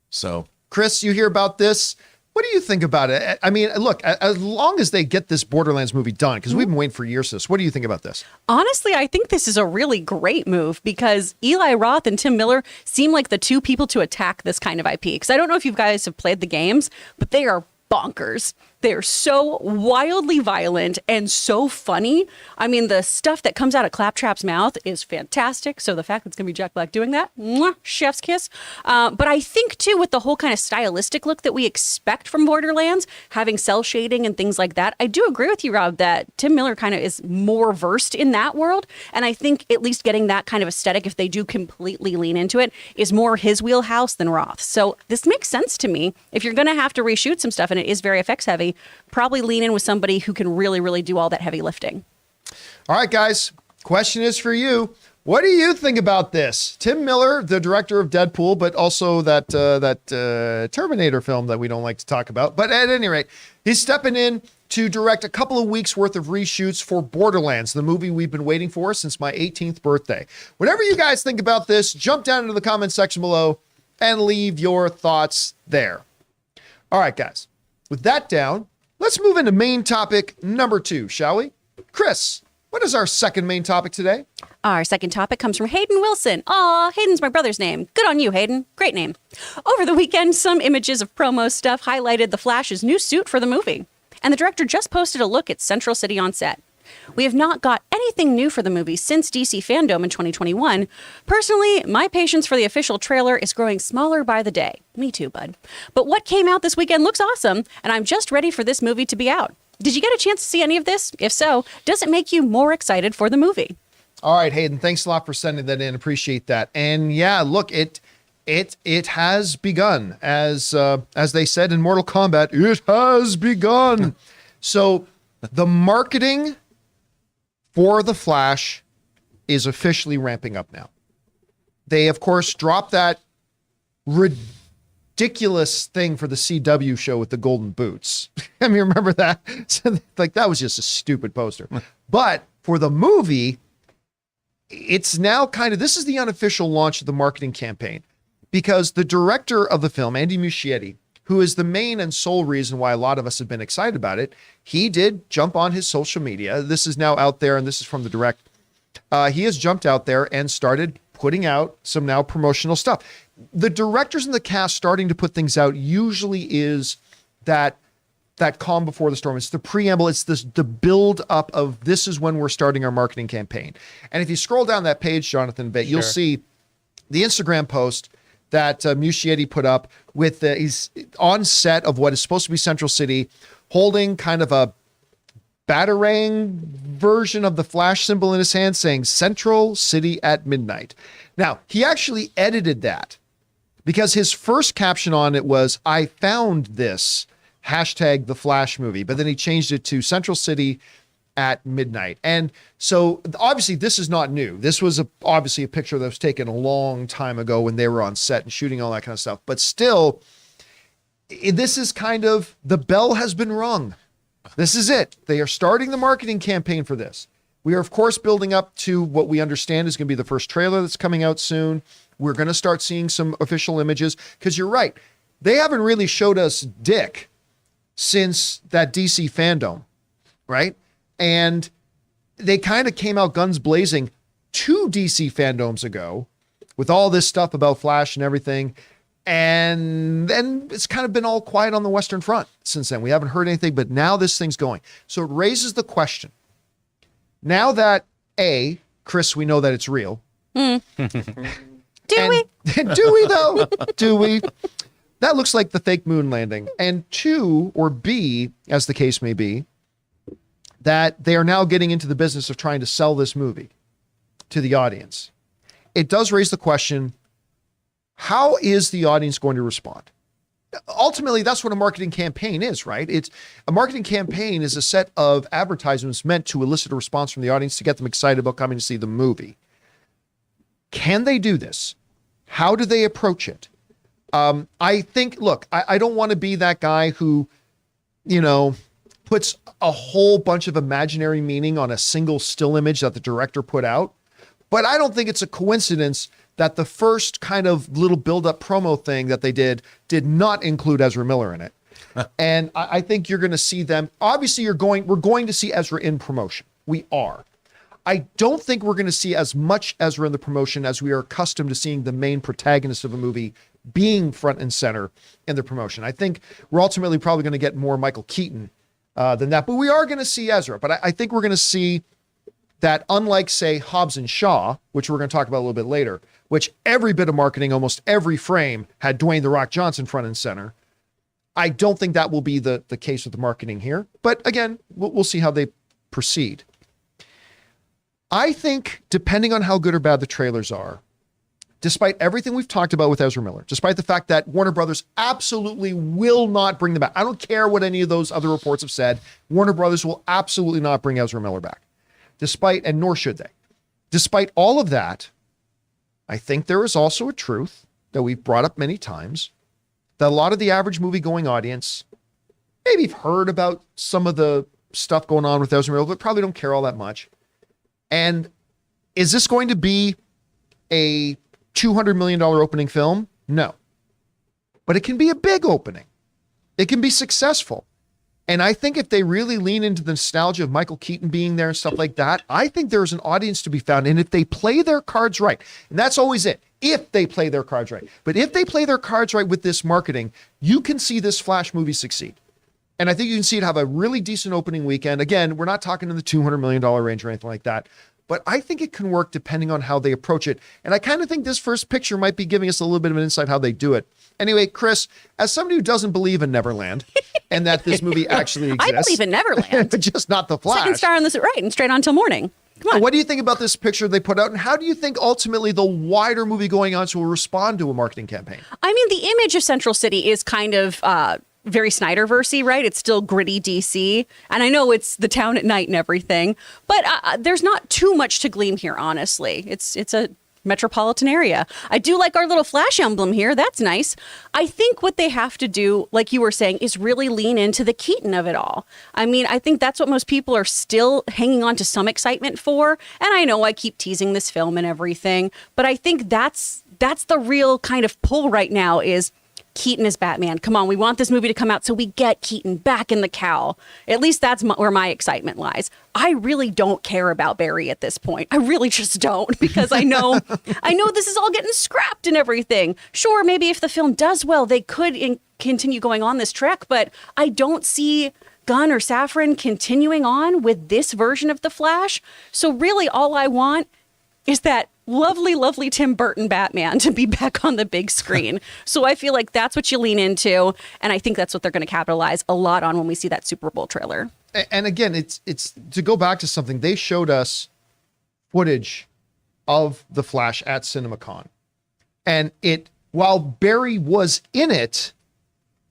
So, Chris, you hear about this? What do you think about it? I mean, look, as long as they get this Borderlands movie done, because we've been waiting for years for this, what do you think about this? Honestly, I think this is a really great move because Eli Roth and Tim Miller seem like the two people to attack this kind of IP. Because I don't know if you guys have played the games, but they are bonkers. They're so wildly violent and so funny. I mean, the stuff that comes out of Claptrap's mouth is fantastic. So the fact that it's going to be Jack Black doing that, mwah, chef's kiss. But I think, too, with the whole kind of stylistic look that we expect from Borderlands, having cell shading and things like that, I do agree with you, Rob, that Tim Miller kind of is more versed in that world. And I think at least getting that kind of aesthetic, if they do completely lean into it, is more his wheelhouse than Roth. So this makes sense to me. If you're going to have to reshoot some stuff, and it is very effects heavy, probably lean in with somebody who can really, really do all that heavy lifting. All right, guys, question is for you. What do you think about this? Tim Miller, the director of Deadpool, but also that Terminator film that we don't like to talk about. But at any rate, he's stepping in to direct a couple of weeks worth of reshoots for Borderlands, the movie we've been waiting for since my 18th birthday. Whatever you guys think about this, jump down into the comment section below and leave your thoughts there. All right, guys, with that down, let's move into main topic number 2, shall we? Chris, what is our second main topic today? Our second topic comes from Hayden Wilson. Aw, Hayden's my brother's name. Good on you, Hayden. Great name. Over the weekend, some images of promo stuff highlighted the Flash's new suit for the movie. And the director just posted a look at Central City on set. We have not got anything new for the movie since DC Fandom in 2021. Personally, my patience for the official trailer is growing smaller by the day. Me too, bud. But what came out this weekend looks awesome, and I'm just ready for this movie to be out. Did you get a chance to see any of this? If so, does it make you more excited for the movie? All right, Hayden, thanks a lot for sending that in. Appreciate that. And yeah, look, it has begun. As they said in Mortal Kombat, it has begun. So the marketing for The Flash is officially ramping up now. They, of course, dropped that ridiculous thing for the CW show with the golden boots. I mean, remember that? Like, that was just a stupid poster. But for the movie, it's now this is the unofficial launch of the marketing campaign, because the director of the film, Andy Muschietti, who is the main and sole reason why a lot of us have been excited about it, he did jump on his social media. This is now out there, and this is from the direct. He has jumped out there and started putting out some now promotional stuff. The directors and the cast starting to put things out usually is that that calm before the storm. It's the preamble. It's the build up of this is when we're starting our marketing campaign. And if you scroll down that page, Jonathan, a bit, you'll see the Instagram post that Muschietti put up with he's on set of what is supposed to be Central City, holding kind of a batarang version of the flash symbol in his hand, saying Central City at midnight. Now, he actually edited that because his first caption on it was, I found this, hashtag the Flash movie, but then he changed it to Central City at midnight. And so obviously this is not new. This was obviously a picture that was taken a long time ago when they were on set and shooting all that kind of stuff. But still, this is kind of, the bell has been rung. This is it. They are starting the marketing campaign for this. We are, of course, building up to what we understand is going to be the first trailer that's coming out soon. We're going to start seeing some official images because you're right. They haven't really showed us Dick since that DC fandom, right? And they kind of came out guns blazing 2 DC fandoms ago with all this stuff about Flash and everything. And then it's kind of been all quiet on the Western Front since then. We haven't heard anything, but now this thing's going. So it raises the question. Now that, Chris, we know that it's real. Do we? Do we, though? Do we? That looks like the fake moon landing. And 2, or B, as the case may be, that they are now getting into the business of trying to sell this movie to the audience. It does raise the question, how is the audience going to respond? Ultimately, that's what a marketing campaign is, right? It's a marketing campaign is a set of advertisements meant to elicit a response from the audience to get them excited about coming to see the movie. Can they do this? How do they approach it? I think, look, I don't want to be that guy who, puts a whole bunch of imaginary meaning on a single still image that the director put out. But I don't think it's a coincidence that the first kind of little build-up promo thing that they did not include Ezra Miller in it. And I think you're going to see them. Obviously, we're going to see Ezra in promotion. We are. I don't think we're going to see as much Ezra in the promotion as we are accustomed to seeing the main protagonist of a movie being front and center in the promotion. I think we're ultimately probably going to get more Michael Keaton than that, but we are going to see Ezra. But I think we're going to see that, unlike, say, Hobbs and Shaw, which we're going to talk about a little bit later, which every bit of marketing, almost every frame, had Dwayne "The Rock" Johnson front and center. I don't think that will be the case with the marketing here. But again, we'll see how they proceed. I think, depending on how good or bad the trailers are, despite everything we've talked about with Ezra Miller, despite the fact that Warner Brothers absolutely will not bring them back. I don't care what any of those other reports have said. Warner Brothers will absolutely not bring Ezra Miller back. And nor should they. Despite all of that, I think there is also a truth that we've brought up many times, that a lot of the average movie-going audience maybe have heard about some of the stuff going on with Ezra Miller, but probably don't care all that much. And is this going to be a $200 million opening film? No. But it can be a big opening. It can be successful. And I think if they really lean into the nostalgia of Michael Keaton being there and stuff like that, I think there's an audience to be found. And if they play their cards right, and that's always it, if they play their cards right. But if they play their cards right with this marketing, you can see this Flash movie succeed. And I think you can see it have a really decent opening weekend. Again, we're not talking in the $200 million range or anything like that. But I think it can work depending on how they approach it. And I kind of think this first picture might be giving us a little bit of an insight how they do it. Anyway, Chris, as somebody who doesn't believe in Neverland and that this movie actually exists. I believe in Neverland. But just not the Flash. Second star on this, right, and straight on till morning. Come on. What do you think about this picture they put out? And how do you think ultimately the wider movie-going audience will respond to a marketing campaign? I mean, the image of Central City is kind of very Snyderverse-y, right? It's still gritty DC. And I know it's the town at night and everything, but there's not too much to glean here, honestly. It's a metropolitan area. I do like our little Flash emblem here. That's nice. I think what they have to do, like you were saying, is really lean into the Keaton of it all. I mean, I think that's what most people are still hanging on to some excitement for. And I know I keep teasing this film and everything, but I think that's the real kind of pull right now is Keaton as Batman. Come on, we want this movie to come out so we get Keaton back in the cowl. At least that's where my excitement lies. I really don't care about Barry at this point. I really just don't, because I know this is all getting scrapped and everything. Sure, maybe if the film does well, they could continue going on this trek, but I don't see Gunn or Safran continuing on with this version of The Flash. So really all I want is that lovely, lovely Tim Burton Batman to be back on the big screen. So I feel like that's what you lean into, and I think that's what they're going to capitalize a lot on when we see that Super Bowl trailer. And again, it's to go back to something, they showed us footage of The Flash at CinemaCon. And while Barry was in it,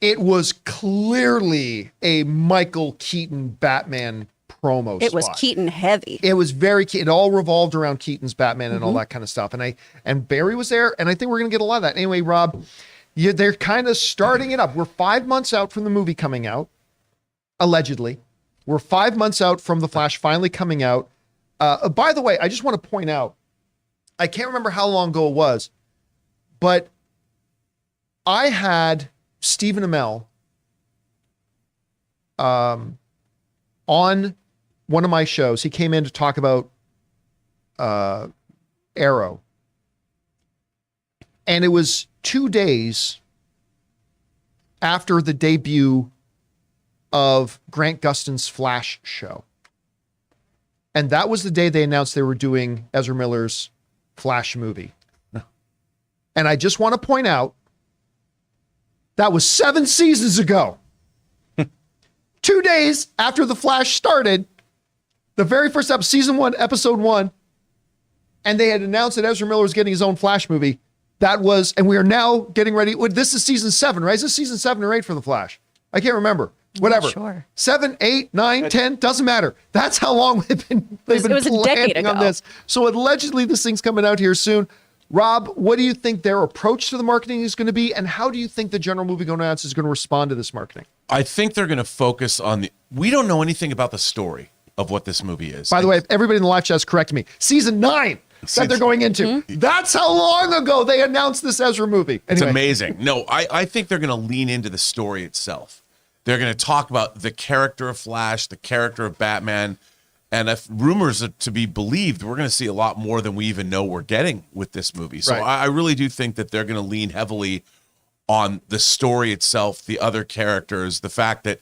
it was clearly a Michael Keaton Batman promo It was spot. Keaton heavy. It was very It all revolved around Keaton's Batman and all that kind of stuff. And Barry was there, and I think we're going to get a lot of that. Anyway, Rob, they're kind of starting it up. We're 5 months out from the movie coming out, allegedly. We're 5 months out from The Flash finally coming out. By the way, I just want to point out, I can't remember how long ago it was, but I had Stephen Amell on one of my shows. He came in to talk about Arrow. And it was 2 days after the debut of Grant Gustin's Flash show. And that was the day they announced they were doing Ezra Miller's Flash movie. And I just want to point out, that was 7 seasons ago. 2 days after The Flash started, the very first episode, season 1, episode 1, and they had announced that Ezra Miller was getting his own Flash movie. That was, and we are now getting ready. This is season 7, right? Is this season 7 or 8 for The Flash? I can't remember. Whatever. Sure. 7, 8, 9, 10, doesn't matter. That's how long they've been planning on this. So allegedly this thing's coming out here soon. Rob, what do you think their approach to the marketing is going to be? And how do you think the general movie going out is going to respond to this marketing? I think they're going to focus on we don't know anything about the story of what this movie is. By the way, everybody in the live chat has corrected me. Season 9 that they're going into. Mm-hmm. That's how long ago they announced this Ezra movie. Anyway. It's amazing. No, I think they're going to lean into the story itself. They're going to talk about the character of Flash, the character of Batman. And if rumors are to be believed, we're going to see a lot more than we even know we're getting with this movie. So right. I really do think that they're going to lean heavily on the story itself, the other characters, the fact that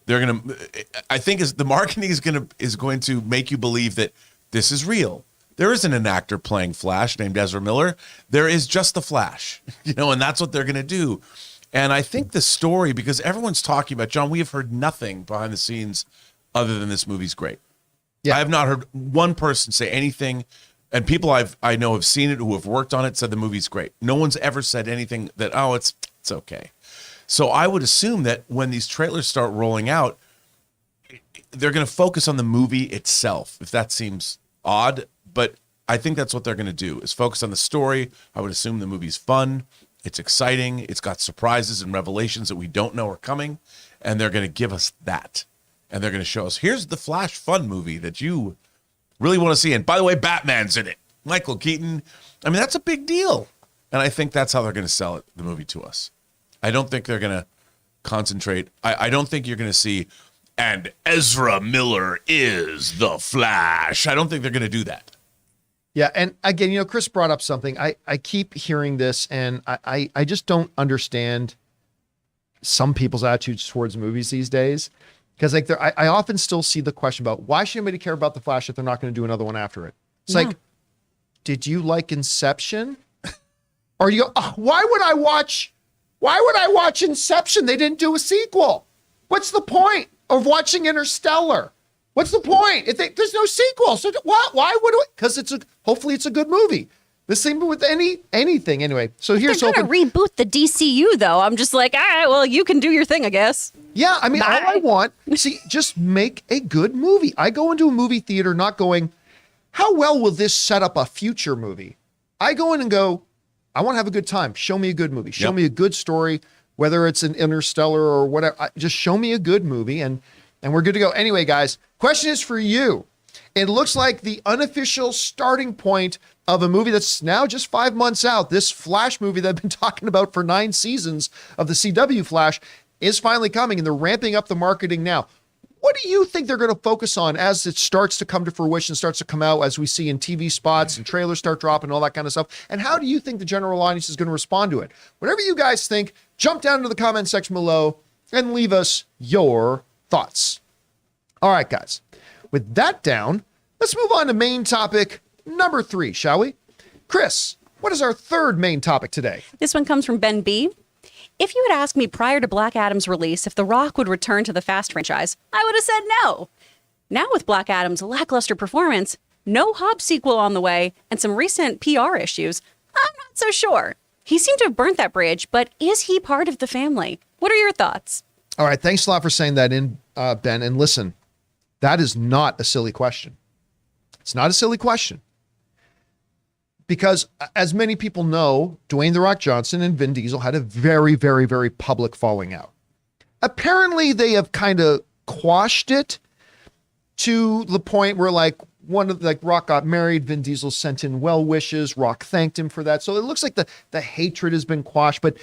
they're going to, I think the marketing is going to make you believe that this is real. There isn't an actor playing Flash named Ezra Miller. There is just the Flash, and that's what they're going to do. And I think the story, because everyone's talking about, John, we have heard nothing behind the scenes other than this movie's great. Yeah. I have not heard one person say anything, and people I know have seen it, who have worked on it, said the movie's great. No one's ever said anything that, oh, it's okay. So I would assume that when these trailers start rolling out, they're going to focus on the movie itself, if that seems odd. But I think that's what they're going to do, is focus on the story. I would assume the movie's fun. It's exciting. It's got surprises and revelations that we don't know are coming, and they're going to give us that. And they're going to show us, here's the Flash fun movie that you really want to see. And by the way, Batman's in it. Michael Keaton. I mean, that's a big deal. And I think that's how they're going to sell the movie to us. I don't think they're going to concentrate. I don't think you're going to see, and Ezra Miller is the Flash. I don't think they're going to do that. Yeah, and again, Chris brought up something. I keep hearing this, and I just don't understand some people's attitudes towards movies these days. Because I often still see the question about, why should anybody care about The Flash if they're not going to do another one after it? It's like, did you like Inception? Or you go, oh, why would I watch Inception? They didn't do a sequel. What's the point of watching Interstellar? What's the point? There's no sequel. So why would it? Because hopefully it's a good movie. The same with anything. Anyway, so here's they're going to reboot the DCU, though. I'm just like, all right, well, you can do your thing, I guess. Yeah, I mean, all I want, just make a good movie. I go into a movie theater not going, how well will this set up a future movie? I go in and go, I want to have a good time. Show me a good movie. Show me a good story, whether it's an Interstellar or whatever. Just show me a good movie, and we're good to go. Anyway, guys, question is for you. It looks like the unofficial starting point of a movie that's now just 5 months out. This Flash movie that I've been talking about for 9 seasons of the CW Flash is finally coming, and they're ramping up the marketing now. What do you think they're going to focus on as it starts to come to fruition, starts to come out, as we see in TV spots and trailers start dropping, all that kind of stuff? And how do you think the general audience is going to respond to it? Whatever you guys think, jump down into the comment section below and leave us your thoughts. All right, guys. With that down, let's move on to main topic number 3, shall we? Chris, what is our third main topic today? This one comes from Ben B. If you had asked me prior to Black Adam's release if The Rock would return to the Fast franchise, I would have said no. Now with Black Adam's lackluster performance, no Hobbs sequel on the way, and some recent PR issues, I'm not so sure. He seemed to have burnt that bridge, but is he part of the family? What are your thoughts? All right, thanks a lot for saying that in, Ben. And listen, that is not a silly question. It's not a silly question. Because as many people know, Dwayne "The Rock" Johnson and Vin Diesel had a very, very, very public falling out. Apparently, they have kind of quashed it to the point where, like, Rock got married, Vin Diesel sent in well wishes, Rock thanked him for that. So it looks like the hatred has been quashed, but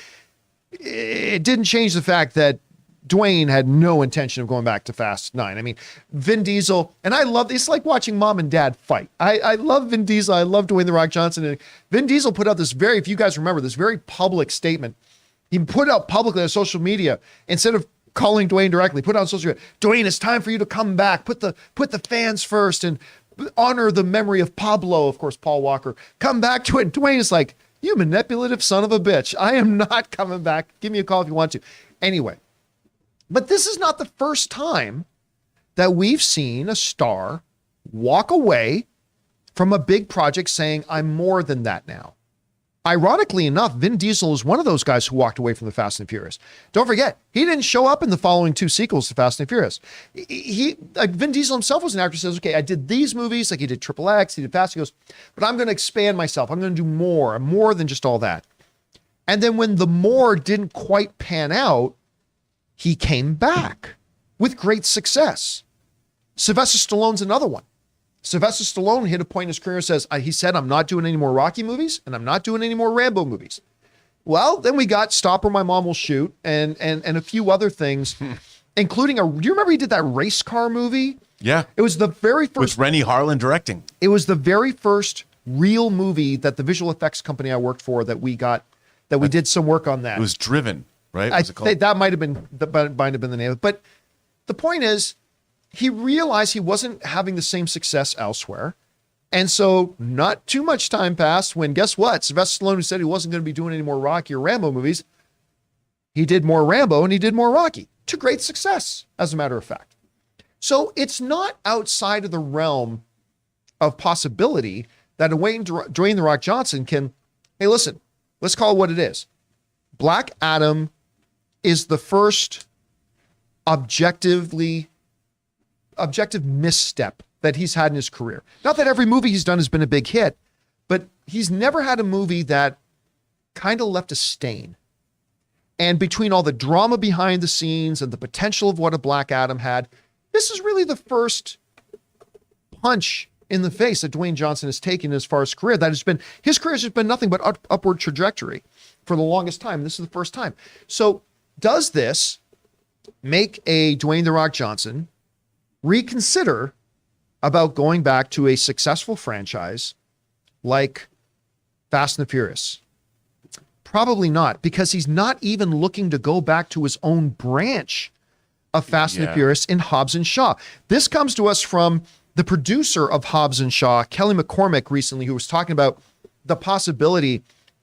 it didn't change the fact that Dwayne had no intention of going back to Fast 9. I mean, Vin Diesel, and I love, it's like watching mom and dad fight. I love Vin Diesel. I love Dwayne "The Rock" Johnson. And Vin Diesel put out this if you guys remember, this very public statement. He put out publicly on social media, instead of calling Dwayne directly, put out on social media, Dwayne, it's time for you to come back. Put the fans first and honor the memory of Pablo, of course, Paul Walker. Come back to it. Dwayne is like, you manipulative son of a bitch. I am not coming back. Give me a call if you want to. Anyway. But this is not the first time that we've seen a star walk away from a big project saying, I'm more than that now. Ironically enough, Vin Diesel is one of those guys who walked away from the Fast and Furious. Don't forget, he didn't show up in the following 2 sequels to Fast and Furious. Vin Diesel himself was an actor who says, okay, I did these movies, like he did Triple X, he did Fast, he goes, but I'm going to expand myself. I'm going to do more than just all that. And then when the more didn't quite pan out, he came back with great success. Sylvester Stallone's another one. Sylvester Stallone hit a point in his career, he said, I'm not doing any more Rocky movies and I'm not doing any more Rambo movies. Well, then we got Stop or My Mom Will Shoot and a few other things, including do you remember he did that race car movie? Yeah. It was the very first. With Rennie Harlan directing. It was the very first real movie that the visual effects company I worked for we did some work on that. It was Driven. Right? I think that might have been the name of it. But the point is, he realized he wasn't having the same success elsewhere. And so not too much time passed when, guess what? Sylvester Stallone, who said he wasn't going to be doing any more Rocky or Rambo movies, he did more Rambo and he did more Rocky to great success, as a matter of fact. So it's not outside of the realm of possibility that Dwayne "The Rock" Johnson can, hey, listen, let's call it what it is. Black Adam is the first objective misstep that he's had in his career. Not that every movie he's done has been a big hit, but he's never had a movie that kind of left a stain. And between all the drama behind the scenes and the potential of what a Black Adam had, this is really the first punch in the face that Dwayne Johnson has taken as far as career. His career has just been nothing but upward trajectory for the longest time. This is the first time. So does this make a Dwayne "The Rock" Johnson reconsider about going back to a successful franchise like Fast and the Furious? Probably not, because he's not even looking to go back to his own branch of Fast and the Furious in Hobbs and Shaw. This comes to us from the producer of Hobbs and Shaw, Kelly McCormick, recently, who was talking about the possibility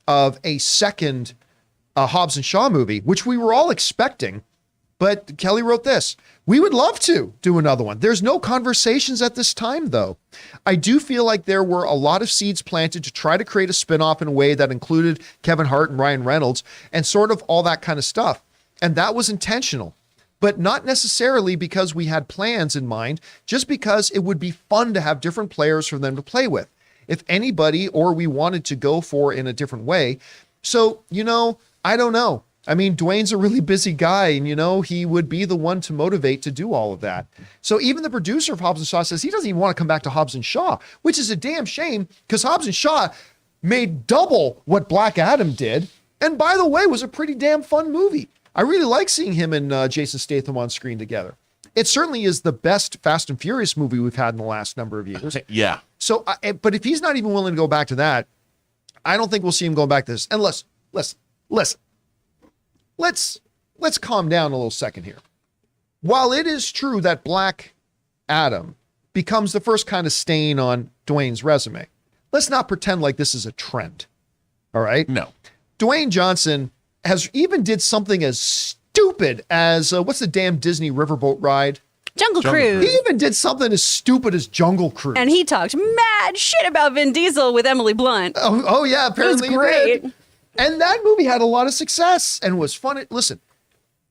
of a second Hobbs and Shaw movie, which we were all expecting. But Kelly wrote this: we would love to do another one. There's no conversations at this time, though. I do feel like there were a lot of seeds planted to try to create a spinoff in a way that included Kevin Hart and Ryan Reynolds and sort of all that kind of stuff. And that was intentional, but not necessarily because we had plans in mind, just because it would be fun to have different players for them to play with, if anybody, or we wanted to go for in a different way. So, I don't know. I mean, Dwayne's a really busy guy, and he would be the one to motivate to do all of that. So even the producer of Hobbs and Shaw says he doesn't even want to come back to Hobbs and Shaw, which is a damn shame because Hobbs and Shaw made double what Black Adam did, and by the way, was a pretty damn fun movie. I really like seeing him and Jason Statham on screen together. It certainly is the best Fast and Furious movie we've had in the last number of years. Yeah. So, but if he's not even willing to go back to that, I don't think we'll see him going back to this. And listen. Let's calm down a little second here. While it is true that Black Adam becomes the first kind of stain on Dwayne's resume, let's not pretend like this is a trend. All right? No. Dwayne Johnson has even did something as stupid as what's the damn Disney riverboat ride? Jungle Cruise. He even did something as stupid as Jungle Cruise. And he talked mad shit about Vin Diesel with Emily Blunt. Oh yeah, apparently it was great. He did. And that movie had a lot of success and was fun. Listen,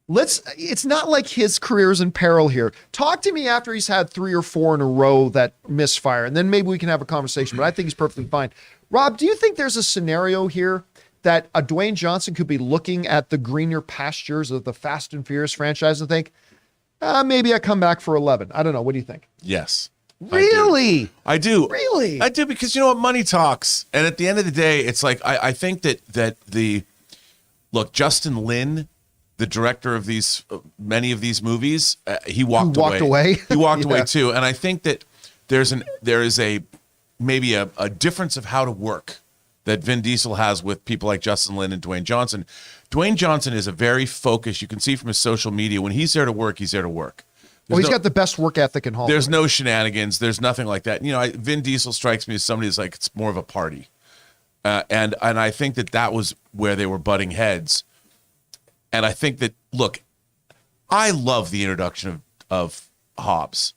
it's not like his career is in peril here. Talk to me after he's had 3 or 4 in a row that misfire, and then maybe we can have a conversation, but I think he's perfectly fine. Rob, do you think there's a scenario here that a Dwayne Johnson could be looking at the greener pastures of the Fast and Furious franchise and think, maybe I come back for 11? I don't know. What do you think? Yes. Really? I do. Really? I do, because you know what? Money talks. And at the end of the day, it's like, I think that Justin Lin, the director of many of these movies, he walked away. He walked away too. And I think that there is maybe a difference of how to work that Vin Diesel has with people like Justin Lin and Dwayne Johnson. Dwayne Johnson is a very focused, you can see from his social media, when he's there to work, he's there to work. He's got the best work ethic in Hollywood. There's no shenanigans. There's nothing like that. Vin Diesel strikes me as somebody who's like, it's more of a party. And I think that was where they were butting heads. And I think that, look, I love the introduction of Hobbs.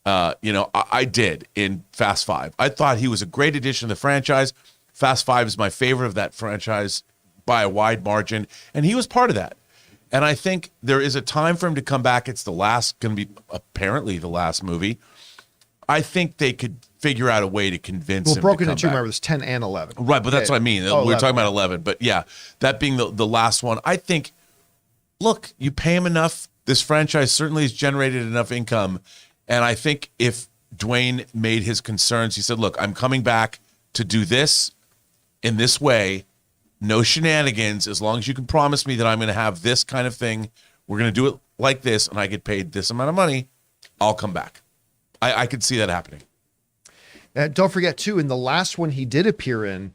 I did in Fast 5. I thought he was a great addition to the franchise. Fast 5 is my favorite of that franchise by a wide margin. And he was part of that. And I think there is a time for him to come back. It's going to be apparently the last movie. I think they could figure out a way to convince him. Well, broken into two, remember, there's 10 and 11. Right, but that's what I mean. We're talking about 11. But yeah, that being the last one, I think, look, you pay him enough. This franchise certainly has generated enough income. And I think if Dwayne made his concerns, he said, look, I'm coming back to do this in this way. No shenanigans. As long as you can promise me that I'm going to have this kind of thing, we're going to do it like this, and I get paid this amount of money, I'll come back. I could see that happening. Don't forget, too, in the last one he did appear in,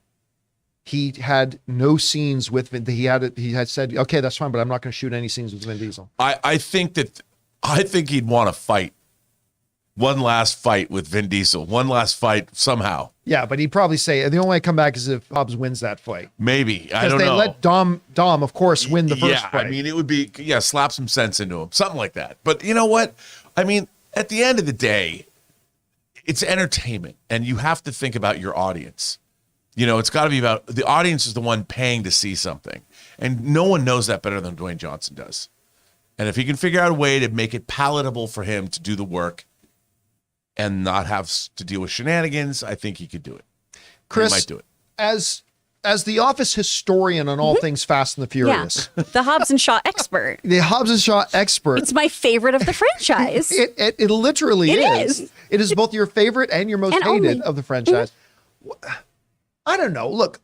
he had no scenes with Vin. He had said, okay, that's fine, but I'm not going to shoot any scenes with Vin Diesel. I think he'd want to fight. One last fight with Vin Diesel. One last fight somehow. Yeah, but he'd probably say the only way I come back is if Hobbs wins that fight. Maybe. I don't know. Because they let Dom, of course, win the first fight. I mean, it would be, slap some sense into him. Something like that. But you know what? I mean, at the end of the day, it's entertainment. And you have to think about your audience. It's got to be about, the audience is the one paying to see something. And no one knows that better than Dwayne Johnson does. And if he can figure out a way to make it palatable for him to do the work, and not have to deal with shenanigans, I think he could do it. Chris, he might do it. As the Office historian on all things Fast and the Furious. Yeah. The Hobbs and Shaw expert. The Hobbs and Shaw expert. It's my favorite of the franchise. It literally is. Is. It is both your favorite and your most hated of the franchise. I don't know. Look,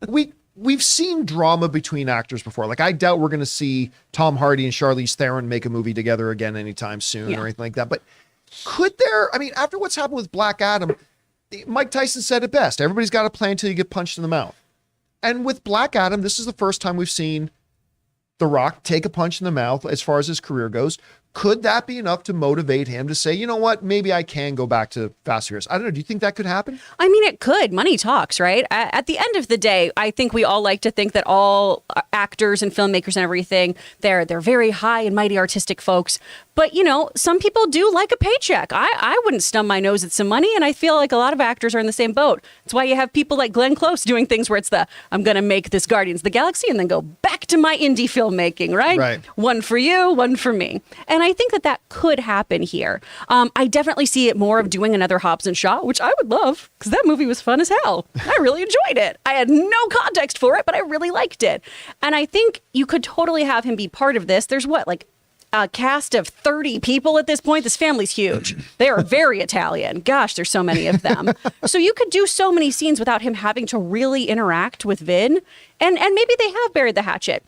we've seen drama between actors before. Like, I doubt we're going to see Tom Hardy and Charlize Theron make a movie together again anytime soon or anything like that. But could there, after what's happened with Black Adam, Mike Tyson said it best. Everybody's got a plan until you get punched in the mouth. And with Black Adam, this is the first time we've seen The Rock take a punch in the mouth as far as his career goes. Could that be enough to motivate him to say, you know what, maybe I can go back to Fast and Furious? I don't know. Do you think that could happen? I mean, it could. Money talks, right? At the end of the day, I think we all like to think that all actors and filmmakers and everything, they're very high and mighty artistic folks. But, some people do like a paycheck. I wouldn't stub my nose at some money, and I feel like a lot of actors are in the same boat. That's why you have people like Glenn Close doing things where it's I'm going to make this Guardians of the Galaxy and then go back to my indie filmmaking, right? Right. One for you, one for me. And And I think that could happen here. I definitely see it more of doing another Hobbs and Shaw, which I would love because that movie was fun as hell. I really enjoyed it. I had no context for it, but I really liked it. And I think you could totally have him be part of this. There's a cast of 30 people at this point. This family's huge. They are very Italian. Gosh, there's so many of them. So you could do so many scenes without him having to really interact with Vin. And maybe they have buried the hatchet.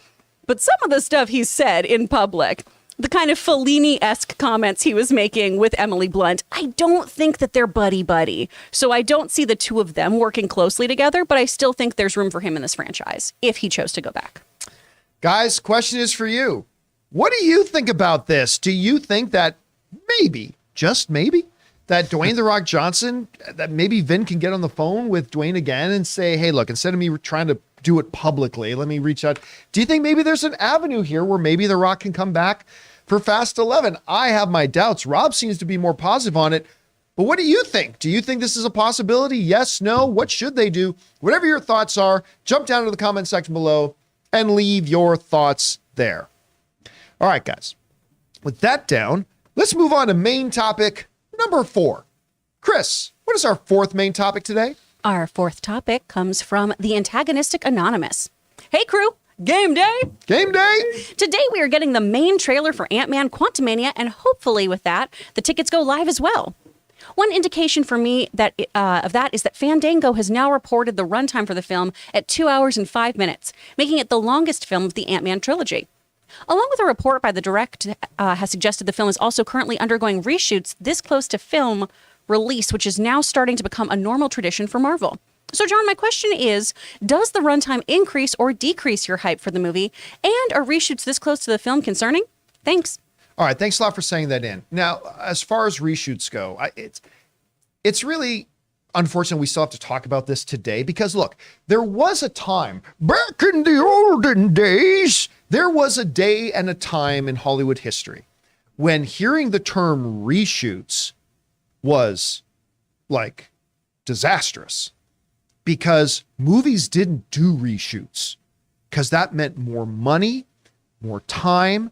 But some of the stuff he's said in public, the kind of Fellini-esque comments he was making with Emily Blunt, I don't think that they're buddy-buddy. So I don't see the two of them working closely together, but I still think there's room for him in this franchise if he chose to go back. Guys, question is for you. What do you think about this? Do you think that maybe, just maybe, that Dwayne "The Rock" Johnson, that maybe Vin can get on the phone with Dwayne again and say, hey, look, instead of me trying to do it publicly, let me reach out. Do you think maybe there's an avenue here where maybe The Rock can come back for Fast 11? I have my doubts. Rob seems to be more positive on it. But what do you think? Do you think this is a possibility? Yes, no? What should they do? Whatever your thoughts are, jump down to the comment section below and leave your thoughts there. All right, guys, with that down, let's move on to main topic number 4. Chris, what is our fourth main topic today? Our fourth topic comes from the antagonistic Anonymous. Hey, crew, game day. Game day. Today, we are getting the main trailer for Ant-Man Quantumania, and hopefully with that, the tickets go live as well. One indication for me of that is that Fandango has now reported the runtime for the film at 2 hours and 5 minutes, making it the longest film of the Ant-Man trilogy. Along with a report by the Direct has suggested the film is also currently undergoing reshoots this close to film release, which is now starting to become a normal tradition for Marvel. So, John, my question is, does the runtime increase or decrease your hype for the movie? And are reshoots this close to the film concerning? Thanks. All right, thanks a lot for saying that in. Now, as far as reshoots go, it's really unfortunate we still have to talk about this today because, look, there was a time back in the olden days, there was a day and a time in Hollywood history when hearing the term reshoots was like disastrous because movies didn't do reshoots because that meant more money, more time,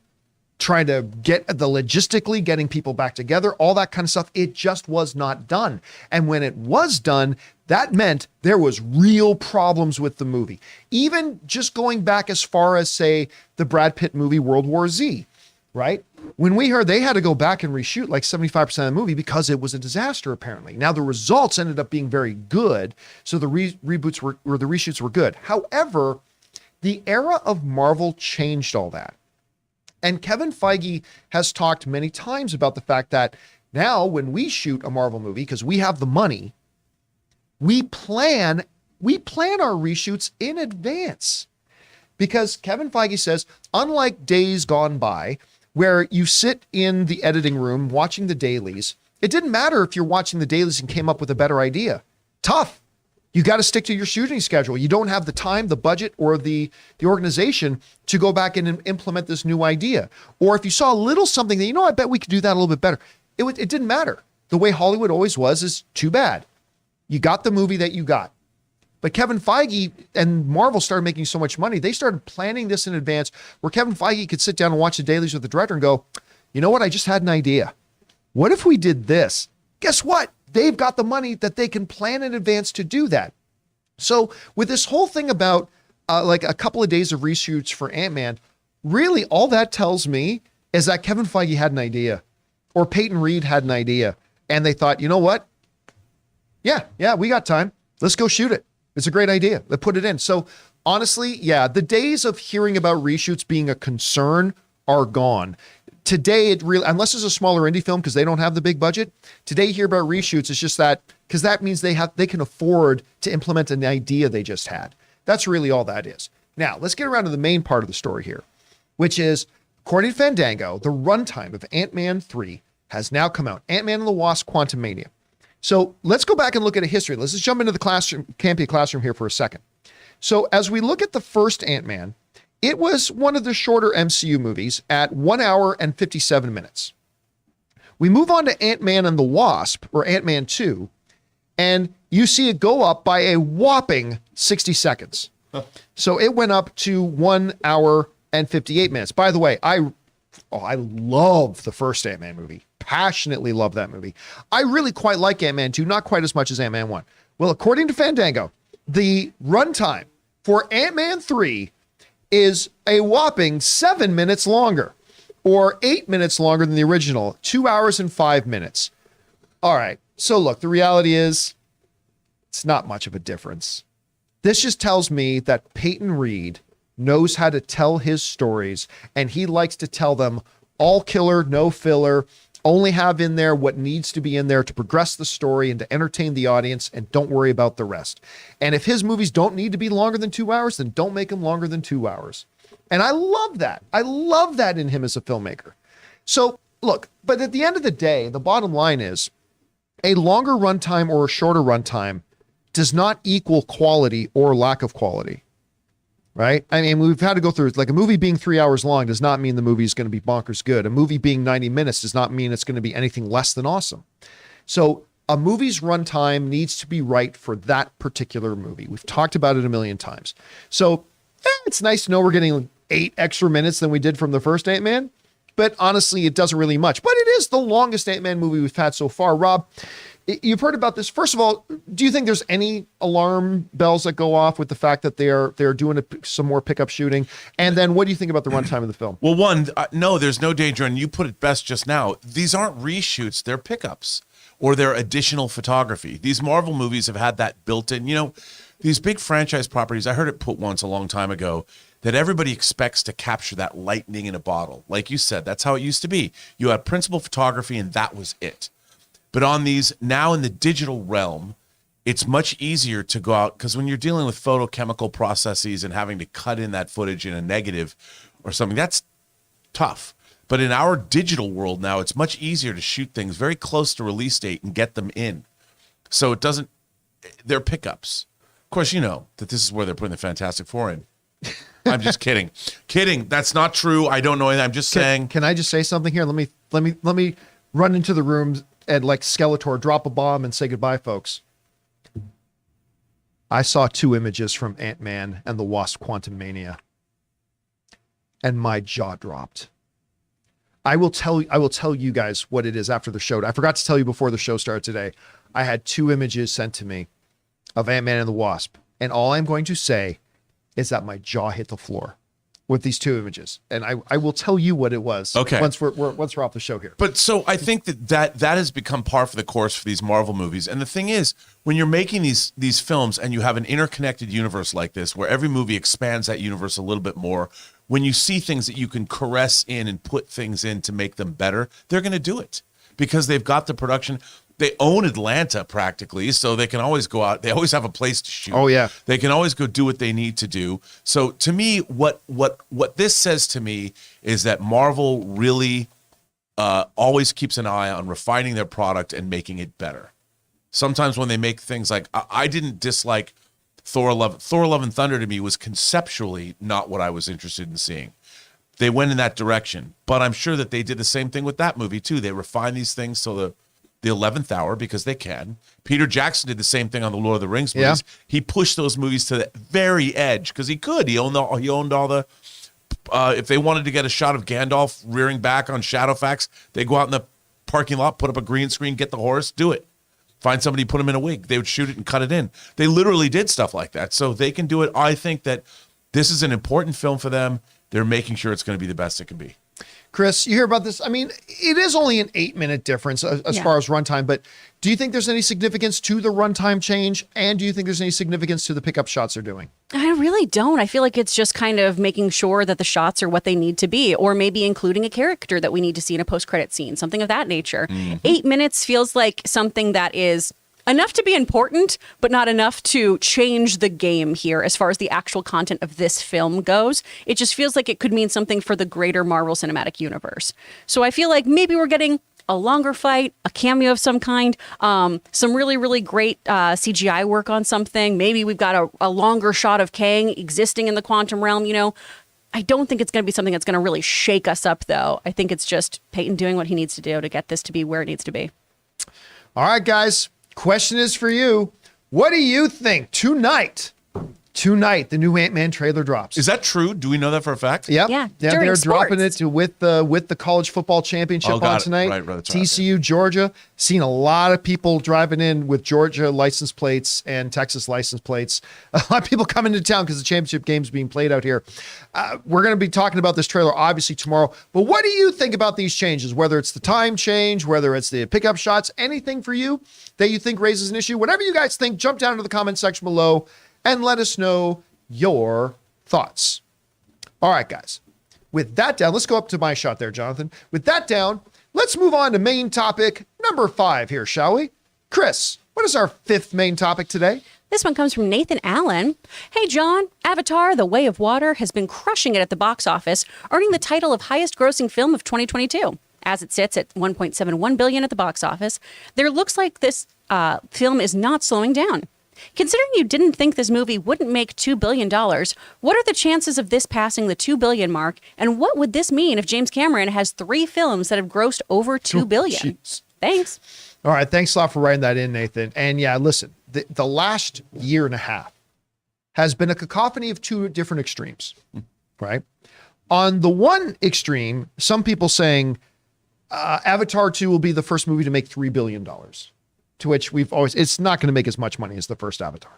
trying to get the logistically getting people back together, all that kind of stuff. It just was not done. And when it was done, that meant there was real problems with the movie. Even just going back as far as, say, the Brad Pitt movie World War Z, right? When we heard they had to go back and reshoot like 75% of the movie because it was a disaster, apparently. Now, the results ended up being very good. So the reboots were, or the reshoots were good. However, the era of Marvel changed all that. And Kevin Feige has talked many times about the fact that now when we shoot a Marvel movie, because we have the money, we plan our reshoots in advance. Because Kevin Feige says, unlike days gone by, where you sit in the editing room watching the dailies, it didn't matter if you're watching the dailies and came up with a better idea. Tough. You got to stick to your shooting schedule. You don't have the time, the budget, or the organization to go back and implement this new idea. Or if you saw a little something that, I bet we could do that a little bit better. It didn't matter. The way Hollywood always was is too bad. You got the movie that you got. But Kevin Feige and Marvel started making so much money. They started planning this in advance where Kevin Feige could sit down and watch the dailies with the director and go, you know what? I just had an idea. What if we did this? Guess what? They've got the money that they can plan in advance to do that. So with this whole thing about like a couple of days of reshoots for Ant-Man, really all that tells me is that Kevin Feige had an idea or Peyton Reed had an idea and they thought, you know what? Yeah, we got time. Let's go shoot it. It's a great idea. Let's put it in. So honestly, yeah, the days of hearing about reshoots being a concern are gone. Today, it really, unless it's a smaller indie film because they don't have the big budget, today you hear about reshoots, it's just that because that means they can afford to implement an idea they just had. That's really all that is. Now, let's get around to the main part of the story here, which is, according to Fandango, the runtime of Ant-Man 3 has now come out. Ant-Man and the Wasp: Quantumania. So let's go back and look at a history. Let's just jump into the Campea classroom here for a second. So as we look at the first Ant-Man, it was one of the shorter MCU movies at 1 hour and 57 minutes. We move on to Ant-Man and the Wasp, or Ant-Man 2, and you see it go up by a whopping 60 seconds. So it went up to 1 hour and 58 minutes. By the way, I I love the first Ant-Man movie. Passionately love that movie. I really quite like Ant-Man 2, not quite as much as Ant-Man 1. Well, according to Fandango, the runtime for Ant-Man 3 is a whopping 7 minutes longer, or 8 minutes longer than the original, 2 hours and 5 minutes. All right, so look, the reality is it's not much of a difference. This just tells me that Peyton Reed knows how to tell his stories, and he likes to tell them all killer, no filler, only have in there what needs to be in there to progress the story and to entertain the audience, and don't worry about the rest. And if his movies don't need to be longer than 2 hours, then don't make them longer than 2 hours. And I love that. I love that in him as a filmmaker. So look, but at the end of the day, the bottom line is a longer runtime or a shorter runtime does not equal quality or lack of quality. Right? I mean, we've had to go through it. Like, a movie being 3 hours long does not mean the movie is going to be bonkers good. A movie being 90 minutes does not mean it's going to be anything less than awesome. So a movie's runtime needs to be right for that particular movie. We've talked about it a million times. So it's nice to know we're getting 8 extra minutes than we did from the first Ant-Man, but honestly, it doesn't really much. But it is the longest Ant-Man movie we've had so far. Rob, you've heard about this. First of all, do you think there's any alarm bells that go off with the fact that they're doing some more pickup shooting? And then what do you think about the runtime of the film? Well, one, no, there's no danger. And you put it best just now. These aren't reshoots. They're pickups or they're additional photography. These Marvel movies have had that built in. You know, these big franchise properties, I heard it put once a long time ago, that everybody expects to capture that lightning in a bottle. Like you said, that's how it used to be. You had principal photography and that was it. But on these, now in the digital realm, it's much easier to go out, because when you're dealing with photochemical processes and having to cut in that footage in a negative or something, that's tough. But in our digital world now, it's much easier to shoot things very close to release date and get them in. So it doesn't, they're pickups. Of course, you know that this is where they're putting the Fantastic Four in. I'm just kidding. Kidding. That's not true. I don't know anything. I'm just saying. Can I just say something here? Let me run into the room and like Skeletor, drop a bomb and say goodbye, folks. I saw 2 images from Ant-Man and the Wasp: Quantumania, and my jaw dropped. I will tell you guys what it is after the show. I forgot to tell you before the show started today. I had 2 images sent to me of Ant-Man and the Wasp, and all I'm going to say is that my jaw hit the floor with these 2 images, and I will tell you what it was. Okay. Once we're off the show here. But so I think that has become par for the course for these Marvel movies. And the thing is, when you're making these films and you have an interconnected universe like this, where every movie expands that universe a little bit more, when you see things that you can caress in and put things in to make them better, they're going to do it because they've got the production. They own Atlanta practically, so they can always go out. They always have a place to shoot. Oh yeah, they can always go do what they need to do. So to me, what this says to me is that Marvel really always keeps an eye on refining their product and making it better. Sometimes when they make things like I didn't dislike Thor: Love and Thunder, to me was conceptually not what I was interested in seeing. They went in that direction, but I'm sure that they did the same thing with that movie too. They refined these things so the 11th hour because they can. Peter Jackson did the same thing on the Lord of the Rings movies. Yeah. He pushed those movies to the very edge because he could. He owned all the. If they wanted to get a shot of Gandalf rearing back on Shadowfax, they go out in the parking lot, put up a green screen, get the horse, do it. Find somebody, put him in a wig. They would shoot it and cut it in. They literally did stuff like that, so they can do it. I think that this is an important film for them. They're making sure it's going to be the best it can be. Chris, you hear about this? I mean, it is only an 8-minute difference as far as runtime, but do you think there's any significance to the runtime change? And do you think there's any significance to the pickup shots they're doing? I really don't. I feel like it's just kind of making sure that the shots are what they need to be, or maybe including a character that we need to see in a post-credit scene, something of that nature. 8 minutes feels like something that is enough to be important, but not enough to change the game here as far as the actual content of this film goes. It just feels like it could mean something for the greater Marvel Cinematic Universe. So I feel like maybe we're getting a longer fight, a cameo of some kind, some really, really great CGI work on something. Maybe we've got a longer shot of Kang existing in the quantum realm, you know. I don't think it's going to be something that's going to really shake us up, though. I think it's just Peyton doing what he needs to do to get this to be where it needs to be. All right, guys. Question is for you. What do you think tonight Tonight, the new Ant-Man trailer drops. Is that true? Do we know that for a fact? Yep. Yeah, They're during dropping sports. it with the college football championship got on it. tonight. Right, that's right. TCU, Georgia. Seen a lot of people driving in with Georgia license plates and Texas license plates. A lot of people coming into town because the championship game's being played out here. We're going to be talking about this trailer obviously tomorrow. But what do you think about these changes? Whether it's the time change, whether it's the pickup shots, anything for you that you think raises an issue? Whatever you guys think, jump down to the comment section below and let us know your thoughts. All right, guys. With that down, let's go up to my shot there, Jonathan. With that down, let's move on to main topic number 5 here, shall we? Chris, what is our 5th main topic today? This one comes from Nathan Allen. Hey, John, Avatar: The Way of Water has been crushing it at the box office, earning the title of highest grossing film of 2022. As it sits at $1.71 billion at the box office, there looks like this film is not slowing down. Considering you didn't think this movie wouldn't make $2 billion, what are the chances of this passing the $2 billion mark? And what would this mean if James Cameron has 3 films that have grossed over $2 billion? Jeez. Thanks. All right. Thanks a lot for writing that in, Nathan. And yeah, listen, the last year and a half has been a cacophony of 2 different extremes, right? On the one extreme, some people saying Avatar 2 will be the first movie to make $3 billion. To which it's not going to make as much money as the first Avatar.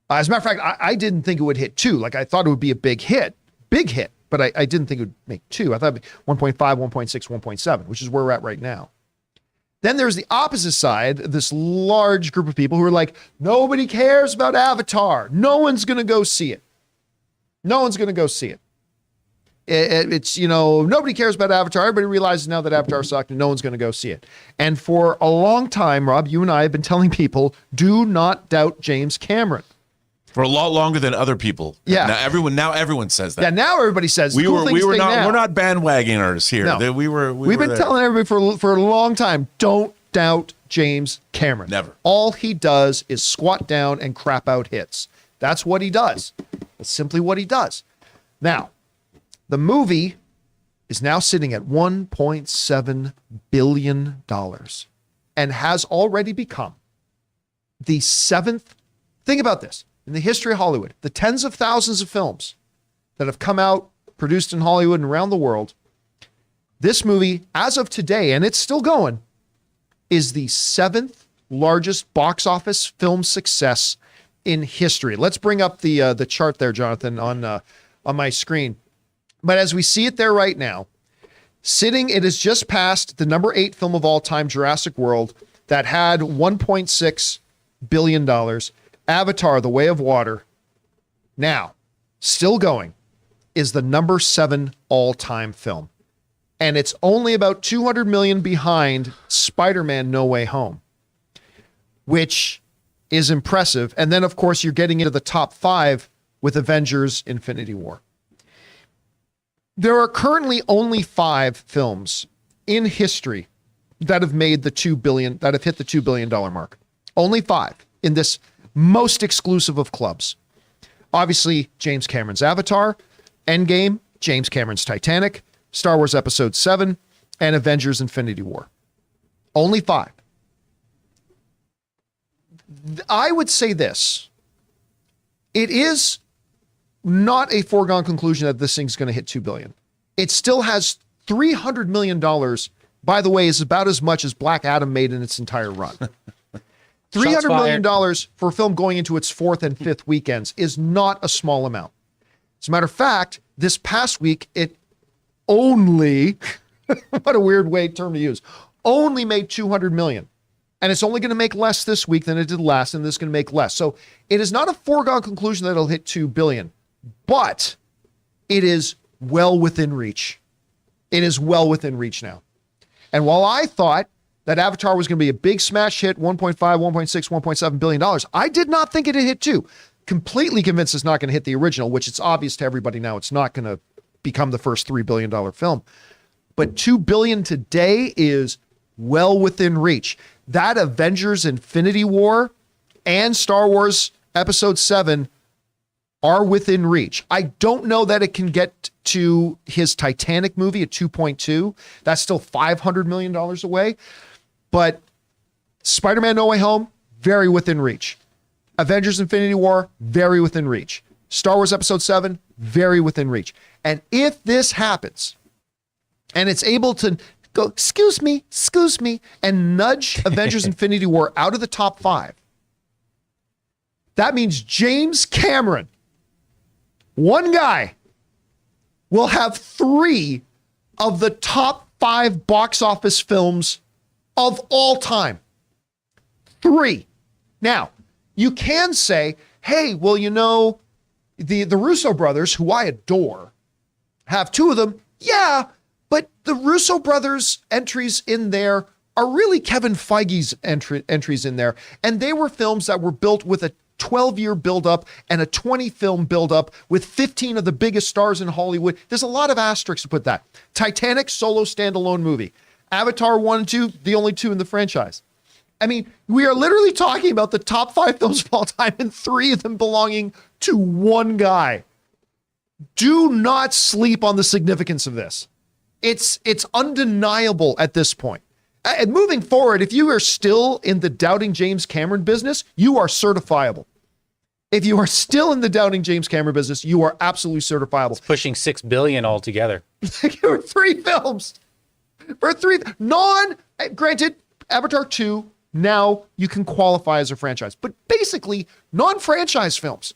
As a matter of fact, I didn't think it would hit 2. Like I thought it would be a big hit, but I didn't think it would make 2. I thought it'd be 1.5, 1.6, 1.7, which is where we're at right now. Then there's the opposite side, this large group of people who are like, nobody cares about Avatar. No one's going to go see it. No one's going to go see it. It's, nobody cares about Avatar. Everybody realizes now that Avatar sucked and no one's going to go see it. And for a long time, Rob, you and I have been telling people, do not doubt James Cameron. For a lot longer than other people. Yeah. Now everyone says that. Yeah, now everybody says we're not bandwagoners here. No. We've been telling everybody for a long time, don't doubt James Cameron. Never. All he does is squat down and crap out hits. That's what he does. That's simply what he does. Now, the movie is now sitting at $1.7 billion and has already become the 7th. Think about this. In the history of Hollywood, the tens of thousands of films that have come out, produced in Hollywood and around the world, this movie, as of today, and it's still going, is the 7th largest box office film success in history. Let's bring up the chart there, Jonathan, on my screen. But as we see it there right now, it has just passed the number 8 film of all time, Jurassic World, that had $1.6 billion. Avatar: The Way of Water, now still going, is the number 7 all-time film. And it's only about $200 million behind Spider-Man: No Way Home, which is impressive. And then, of course, you're getting into the top 5 with Avengers: Infinity War. There are currently only 5 films in history that have made the $2 billion, that have hit the $2 billion mark. Only 5 in this most exclusive of clubs. Obviously, James Cameron's Avatar, Endgame, James Cameron's Titanic, Star Wars Episode 7, and Avengers: Infinity War. Only 5. I would say this. It is not a foregone conclusion that this thing's going to hit $2 billion. It still has $300 million, by the way, is about as much as Black Adam made in its entire run. $300 million for a film going into its 4th and 5th weekends is not a small amount. As a matter of fact, this past week, it only, what a weird term to use, only made $200 million. And it's only going to make less this week than it did last, and this is going to make less. So it is not a foregone conclusion that it'll hit $2 billion, but it is well within reach. It is well within reach now. And while I thought that Avatar was going to be a big smash hit, 1.5, 1.6, $1.7 billion, I did not think it'd hit 2. Completely convinced it's not going to hit the original, which it's obvious to everybody now it's not going to become the first $3 billion film. But $2 billion today is well within reach. That Avengers: Infinity War and Star Wars Episode 7 are within reach. I don't know that it can get to his Titanic movie at 2.2. That's still $500 million away. But Spider-Man: No Way Home, very within reach. Avengers Infinity War, very within reach. Star Wars Episode 7, very within reach. And if this happens, and it's able to go, excuse me, and nudge Avengers Infinity War out of the top 5, that means James Cameron, one guy, will have 3 of the top 5 box office films of all time. 3. Now, you can say, hey, well, you know, the Russo brothers, who I adore, have 2 of them. Yeah, but the Russo brothers' entries in there are really Kevin Feige's entries in there. And they were films that were built with a 12-year buildup and a 20-film buildup with 15 of the biggest stars in Hollywood. There's a lot of asterisks to put that. Titanic, solo standalone movie. Avatar 1 and 2, the only 2 in the franchise. I mean, we are literally talking about the top 5 films of all time and 3 of them belonging to one guy. Do not sleep on the significance of this. It's undeniable at this point. And moving forward, if you are still in the doubting James Cameron business, you are certifiable. If you are still in the doubting James Cameron business, you are absolutely certifiable. It's pushing $6 billion altogether. For 3 films. For 3, granted, Avatar 2, now you can qualify as a franchise. But basically, non-franchise films.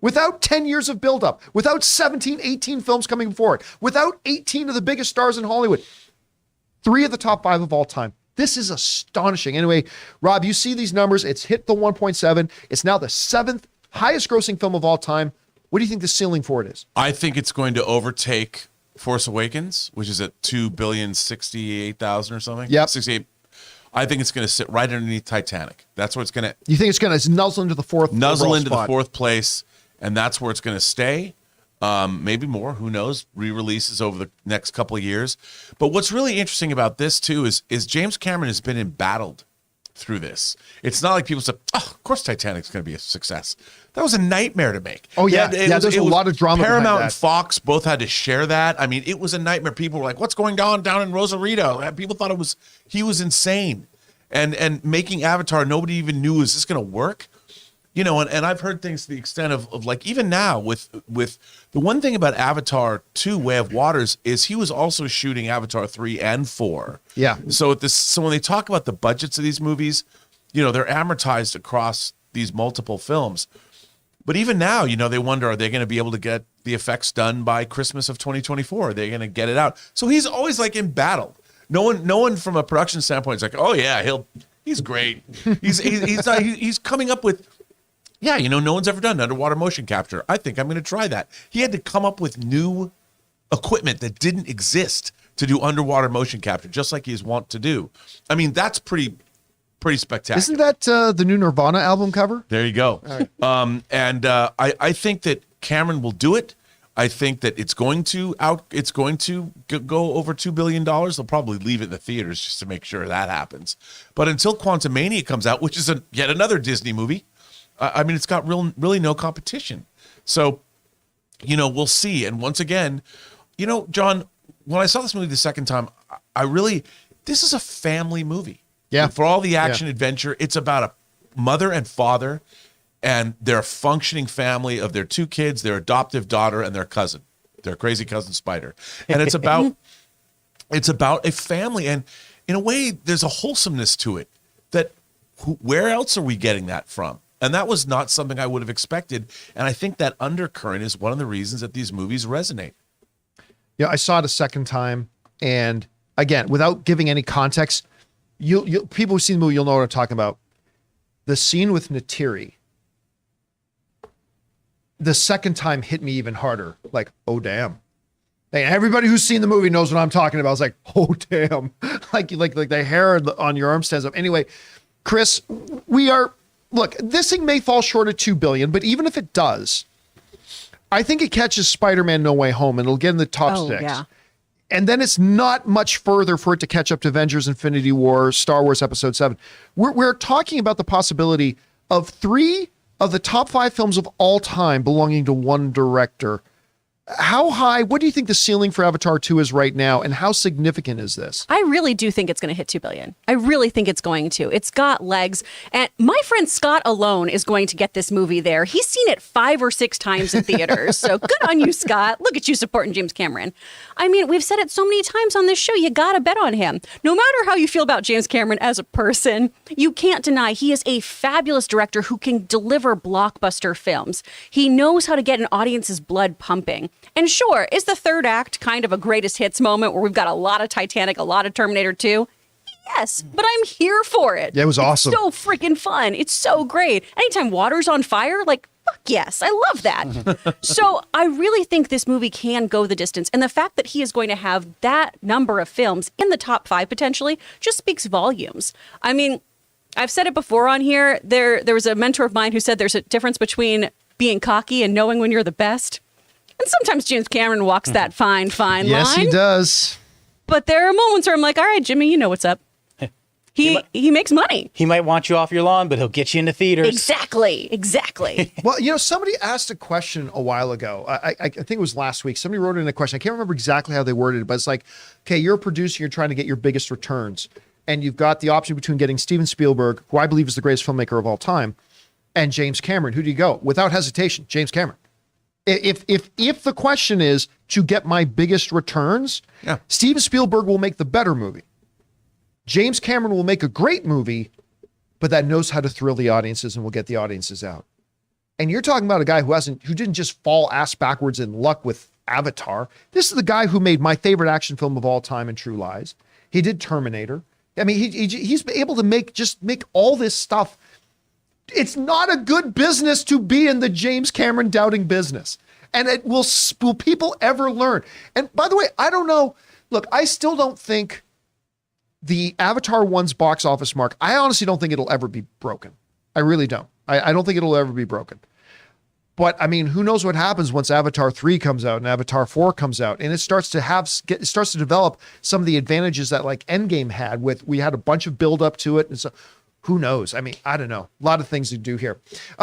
Without 10 years of buildup, without 17, 18 films coming forward, without 18 of the biggest stars in Hollywood. 3 of the top 5 of all time. This is astonishing. Anyway, Rob, you see these numbers. It's hit the 1.7. It's now the 7th highest grossing film of all time. What do you think the ceiling for it is? I think it's going to overtake Force Awakens, which is at 2,068,000 or something. Yep. 68. I think it's going to sit right underneath Titanic. That's where it's going to. You think it's going to nuzzle into the 4th? Nuzzle into spot. the 4th place, and that's where it's going to stay. Maybe more, who knows, re-releases over the next couple of years. But what's really interesting about this too is James Cameron has been embattled through this. It's not like people said, oh, of course Titanic's going to be a success. That was a nightmare to make. Oh yeah, there's a lot of drama. Paramount and Fox both had to share that. I mean, it was a nightmare. People were like, what's going on down in Rosarito? And people thought he was insane. And making Avatar, nobody even knew, is this going to work? You know, and I've heard things to the extent of like, even now with the one thing about Avatar 2 Way of Waters is he was also shooting Avatar 3 and 4. Yeah. So when they talk about the budgets of these movies, you know, they're amortized across these multiple films. But even now, you know, they wonder, are they going to be able to get the effects done by Christmas of 2024? Are they going to get it out? So he's always like in battle. No one from a production standpoint is like, oh yeah, he's great. He's coming up with, yeah, you know, no one's ever done underwater motion capture. I think I'm going to try that. He had to come up with new equipment that didn't exist to do underwater motion capture, just like he's wont to do. I mean, that's pretty spectacular. Isn't that the new Nirvana album cover? There you go. Right. I think that Cameron will do it. I think that it's going to go over $2 billion. They'll probably leave it in the theaters just to make sure that happens. But until Quantumania comes out, which is yet another Disney movie, I mean, it's got really no competition. So, you know, we'll see. And once again, you know, John, when I saw this movie the second time, this is a family movie. Yeah. For all the action adventure, it's about a mother and father and their functioning family of their 2 kids, their adoptive daughter, and their cousin, their crazy cousin Spider. And it's about a family. And in a way, there's a wholesomeness to it that where else are we getting that from? And that was not something I would have expected. And I think that undercurrent is one of the reasons that these movies resonate. Yeah, I saw it a second time. And again, without giving any context, you people who see the movie, you'll know what I'm talking about. The scene with Neytiri, the second time hit me even harder. Like, oh, damn. Hey, everybody who's seen the movie knows what I'm talking about. I was like, oh, damn. like the hair on your arm stands up. Anyway, Chris, look, this thing may fall short of $2 billion, but even if it does, I think it catches Spider-Man No Way Home and it'll get in the top 6. Yeah. And then it's not much further for it to catch up to Avengers Infinity War, Star Wars Episode 7. We're talking about the possibility of 3 of the top 5 films of all time belonging to one director. How high, what do you think the ceiling for Avatar 2 is right now, and how significant is this? I really do think it's going to hit 2 billion. I really think it's going to. It's got legs. And my friend Scott alone is going to get this movie there. He's seen it 5 or 6 times in theaters. So good on you, Scott. Look at you supporting James Cameron. I mean, we've said it so many times on this show. You got to bet on him. No matter how you feel about James Cameron as a person, you can't deny he is a fabulous director who can deliver blockbuster films. He knows how to get an audience's blood pumping. And sure, is the third act kind of a greatest hits moment where we've got a lot of Titanic, a lot of Terminator 2? Yes, but I'm here for it. Yeah, it was awesome. It's so freaking fun. It's so great. Anytime water's on fire, like, fuck yes, I love that. So I really think this movie can go the distance. And the fact that he is going to have that number of films in the top 5 potentially just speaks volumes. I mean, I've said it before on here. There was a mentor of mine who said there's a difference between being cocky and knowing when you're the best. And sometimes James Cameron walks that fine line. Yes, he does. But there are moments where I'm like, all right, Jimmy, you know what's up. He makes money. He might want you off your lawn, but he'll get you into theaters. Exactly. Well, somebody asked a question a while ago. I think it was last week. Somebody wrote in a question. I can't remember exactly how they worded it, but it's like, okay, you're a producer. You're trying to get your biggest returns. And you've got the option between getting Steven Spielberg, who I believe is the greatest filmmaker of all time, and James Cameron. Who do you go? Without hesitation, James Cameron. If the question is to get my biggest returns, Steven Spielberg will make the better movie. James Cameron will make a great movie, but that knows how to thrill the audiences and will get the audiences out. And you're talking about a guy who didn't just fall ass backwards in luck with Avatar. This is the guy who made my favorite action film of all time in True Lies. He did Terminator. I mean, he's able to make all this stuff. It's not a good business to be in the James Cameron doubting business. And will people ever learn? And by the way, I don't know. Look, I still don't think the Avatar 1's box office mark, I honestly don't think it'll ever be broken. I really don't. I don't think it'll ever be broken. But I mean, who knows what happens once Avatar 3 comes out and Avatar 4 comes out, and it starts to develop some of the advantages that like Endgame had we had a bunch of build up to it. And so who knows? I mean, I don't know. A lot of things to do here.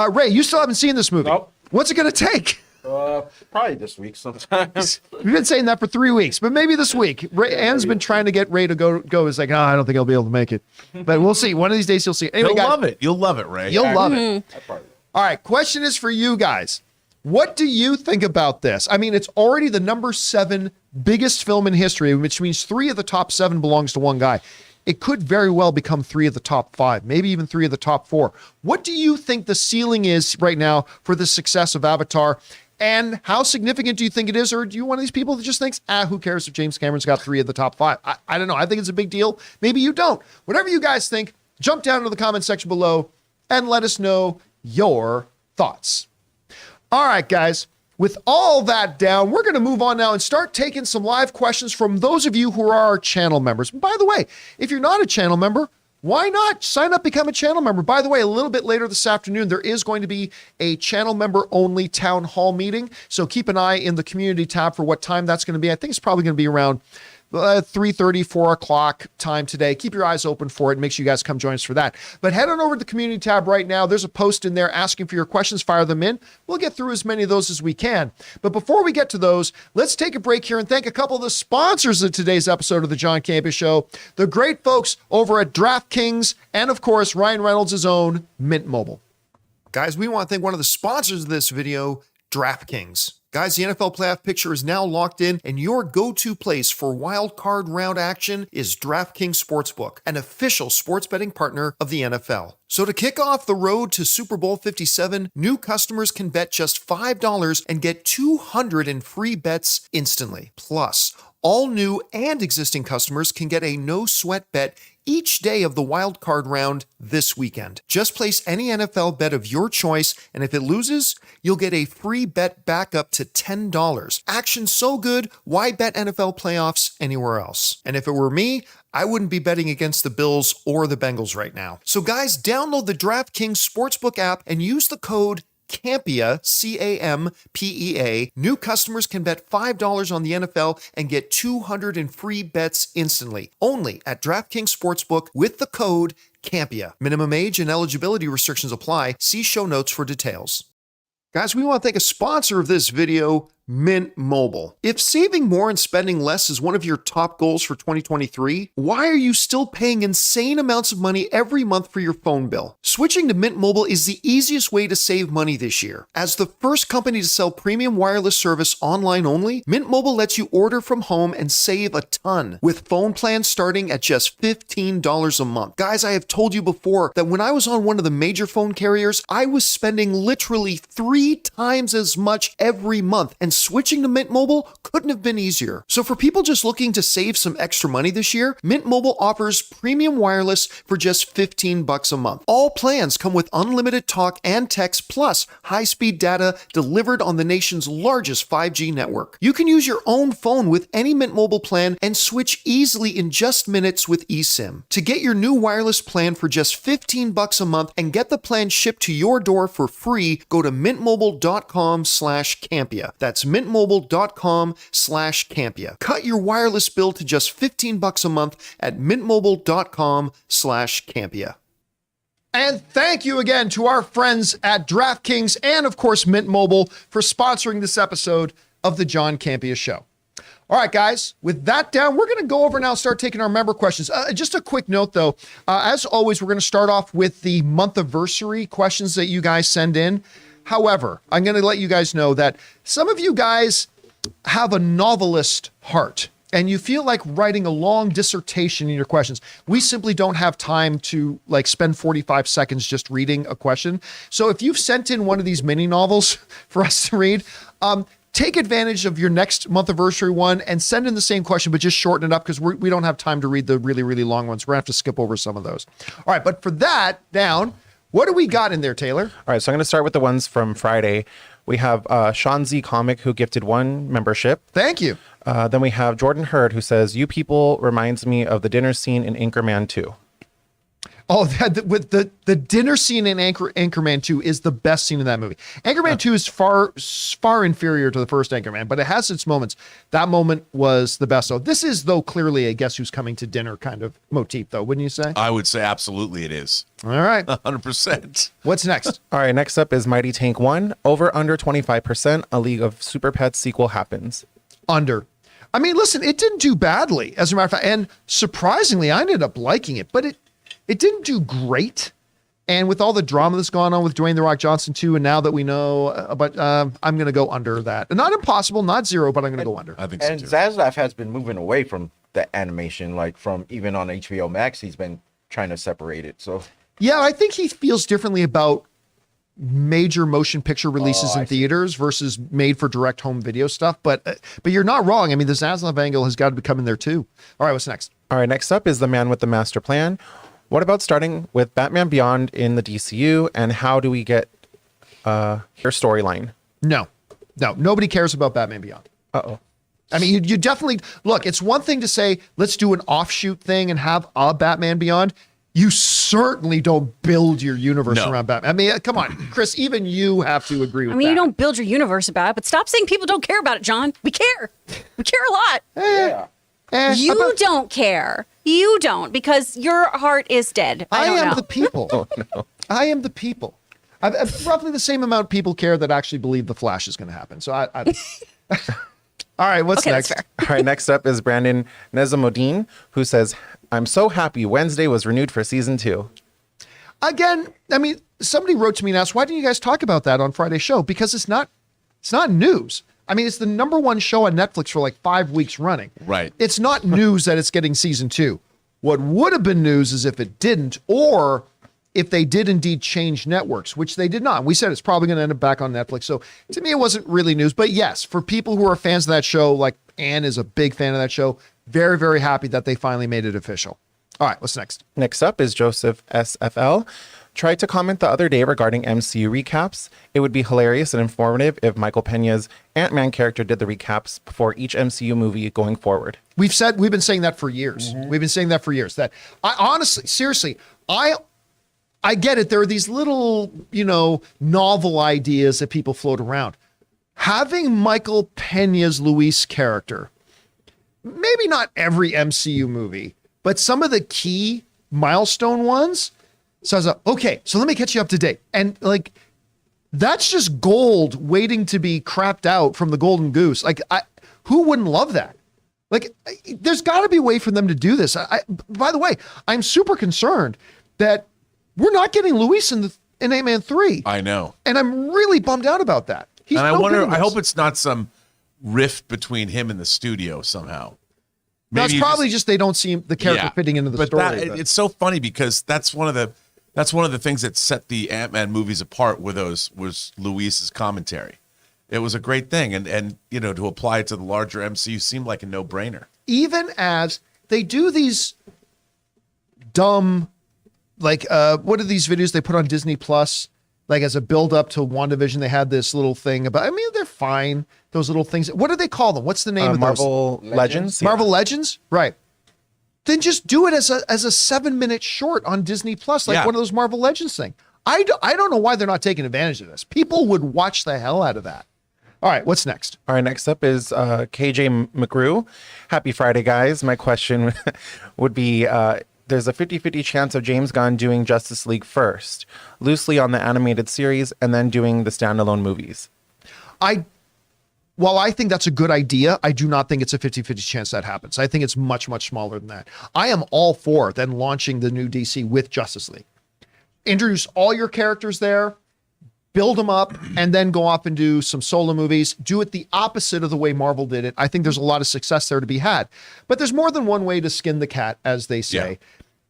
Ray, you still haven't seen this movie. Nope. What's it going to take? Probably this week sometime. We've been saying that for 3 weeks, but maybe this week. Ann's been trying to get Ray to go. It's like, I don't think I'll be able to make it. But we'll see. One of these days you'll see. Anyway, You'll guys, love it. You'll love it, Ray. You'll love it. Mm-hmm. All right. Question is for you guys. What do you think about this? I mean, it's already the number 7 biggest film in history, which means 3 of the top 7 belongs to one guy. It could very well become 3 of the top 5, maybe even 3 of the top 4. What do you think the ceiling is right now for the success of Avatar? And how significant do you think it is? Or are you one of these people that just thinks, who cares if James Cameron's got 3 of the top 5? I don't know. I think it's a big deal. Maybe you don't. Whatever you guys think, jump down into the comment section below and let us know your thoughts. All right, guys. With all that down, we're going to move on now and start taking some live questions from those of you who are our channel members. By the way, if you're not a channel member, why not sign up, become a channel member? By the way, a little bit later this afternoon, there is going to be a channel member only town hall meeting. So keep an eye in the community tab for what time that's going to be. I think it's probably going to be around 3:30, 4 o'clock time today. Keep your eyes open for it. Make sure you guys come join us for that. But head on over to the community tab right now. There's a post in there asking for your questions. Fire them in. We'll get through as many of those as we can. But before we get to those, let's take a break here and thank a couple of the sponsors of today's episode of the John Campea Show. The great folks over at DraftKings and, of course, Ryan Reynolds' own Mint Mobile. Guys, we want to thank one of the sponsors of this video, DraftKings. Guys, the NFL playoff picture is now locked in, and your go-to place for wild card round action is DraftKings Sportsbook, an official sports betting partner of the NFL. So to kick off the road to Super Bowl 57, new customers can bet just $5 and get 200 in free bets instantly. Plus, all new and existing customers can get a no-sweat bet each day of the wild card round this weekend. Just place any NFL bet of your choice, and if it loses, you'll get a free bet back up to $10. Action so good, why bet NFL playoffs anywhere else? And if it were me, I wouldn't be betting against the Bills or the Bengals right now. So guys, download the DraftKings Sportsbook app and use the code Campea, C-A-M-P-E-A. New customers can bet $5 on the NFL and get 200 in free bets instantly. Only at DraftKings Sportsbook with the code Campea. Minimum age and eligibility restrictions apply. See show notes for details. Guys, we want to thank a sponsor of this video, Mint Mobile. If saving more and spending less is one of your top goals for 2023, why are you still paying insane amounts of money every month for your phone bill? Switching to Mint Mobile is the easiest way to save money this year. As the first company to sell premium wireless service online only, Mint Mobile lets you order from home and save a ton, with phone plans starting at just $15 a month. Guys, I have told you before that when I was on one of the major phone carriers, I was spending literally 3 times as much every month, and switching to Mint Mobile couldn't have been easier. So for people just looking to save some extra money this year, Mint Mobile offers premium wireless for just $15 a month. All plans come with unlimited talk and text plus high-speed data delivered on the nation's largest 5G network. You can use your own phone with any Mint Mobile plan and switch easily in just minutes with eSIM. To get your new wireless plan for just $15 a month and get the plan shipped to your door for free, go to mintmobile.com/Campea. That's mintmobile.com/Campea. Cut your wireless bill to just $15 a month at mintmobile.com/Campea. And thank you again to our friends at DraftKings and, of course, Mint Mobile for sponsoring this episode of the John Campea Show. All right, guys, with that down, we're going to go over now and start taking our member questions. Just a quick note, though. As always, we're going to start off with the month-anniversary questions that you guys send in. However, I'm going to let you guys know that some of you guys have a novelist heart and you feel like writing a long dissertation in your questions. We simply don't have time to spend 45 seconds just reading a question. So if you've sent in one of these mini novels for us to read, take advantage of your next month anniversary one and send in the same question, but just shorten it up because we don't have time to read the really, really long ones. We're going to have to skip over some of those. All right, but for that down, what do we got in there, Taylor? All right, so I'm going to start with the ones from Friday. We have Sean Z Comic, who gifted 1 membership. Thank you. Then we have Jordan Hurd, who says, "You people reminds me of the dinner scene in Anchorman 2. Oh, with the dinner scene in Anchorman 2 is the best scene in that movie. Anchorman 2 is far inferior to the first Anchorman, but it has its moments. That moment was the best. So this is, though, clearly a Guess Who's Coming to Dinner kind of motif, though, wouldn't you say? I would say absolutely it is. All right. 100%. What's next? All right, next up is Mighty Tank 1. Over under 25%, a League of Super Pets sequel happens. Under. I mean, listen, it didn't do badly, as a matter of fact. And surprisingly, I ended up liking it, but it didn't do great. And with all the drama that's gone on with Dwayne "The Rock" Johnson too, and now that we know, I'm going to go under that. Not impossible, not 0, but I'm going to go under. I think so And too. Zaslav has been moving away from the animation, from even on HBO Max, he's been trying to separate it. So Yeah, I think he feels differently about major motion picture releases in theaters versus made for direct home video stuff. But you're not wrong. I mean, the Zaslav angle has got to be coming there too. All right, what's next? All right, next up is The Man with the Master Plan. What about starting with Batman Beyond in the DCU, and how do we get your storyline? No, nobody cares about Batman Beyond. Uh-oh. I mean, you definitely, look, it's one thing to say, let's do an offshoot thing and have a Batman Beyond. You certainly don't build your universe around Batman. I mean, come on, Chris, even you have to agree with that. You don't build your universe about it, but stop saying people don't care about it, John. We care. We care a lot. yeah. You don't care. You don't, because your heart is dead. I don't am know. the people. Oh, no. I am the people. I've roughly the same amount of people care that actually believe the Flash is going to happen. So I All right, what's next? That's fair. All right, next up is Brandon Nezamodine, who says, "I'm so happy Wednesday was renewed for season 2. Again, I mean, somebody wrote to me and asked, why didn't you guys talk about that on Friday's show? Because it's not news. I mean, it's the #1 show on Netflix for 5 weeks running. Right. It's not news that it's getting season 2. What would have been news is if it didn't, or if they did indeed change networks, which they did not. We said it's probably going to end up back on Netflix. So to me, it wasn't really news. But yes, for people who are fans of that show, like Anne is a big fan of that show, very, very happy that they finally made it official. All right, what's next? Next up is Joseph SFL. Tried to comment the other day regarding MCU recaps. It would be hilarious and informative if Michael Pena's Ant-Man character did the recaps before each MCU movie going forward. We've been saying that for years. We've been saying that for years. That I honestly, seriously, I get it. There are these little, novel ideas that people float around. Having Michael Pena's Luis character, maybe not every MCU movie, but some of the key milestone ones. So I was like, okay, so let me catch you up to date. And That's just gold waiting to be crapped out from the golden goose. Like, who wouldn't love that? Like, there's got to be a way for them to do this. By the way, I'm super concerned that we're not getting Luis in Ant-Man 3. I know. And I'm really bummed out about that. He's and I no wonder, good in I this. hope it's not some rift between him and the studio somehow. That's you probably just they don't see the character fitting into the but story. It's so funny because that's one of the things that set the Ant-Man movies apart was Luis's commentary. It was a great thing, and you know, to apply it to the larger MCU seemed like a no-brainer. Even as they do these dumb, like what are these videos they put on Disney Plus? Like as a build up to WandaVision, they had this little thing about. I mean, they're fine. Those little things. What do they call them? What's the name of Marvel those? Legends. Marvel Legends, right? Then just do it as a 7-minute short on Disney Plus, like one of those Marvel Legends thing. I don't know why they're not taking advantage of this. People would watch the hell out of that. All right, what's next? All right, next up is KJ McGrew. Happy Friday, guys. My question would be, there's a 50-50 chance of James Gunn doing Justice League first, loosely on the animated series, and then doing the standalone movies. While I think that's a good idea, I do not think it's a 50-50 chance that happens. I think it's much, much smaller than that. I am all for then launching the new DC with Justice League. Introduce all your characters there, build them up, and then go off and do some solo movies. Do it the opposite of the way Marvel did it. I think there's a lot of success there to be had. But there's more than one way to skin the cat, as they say.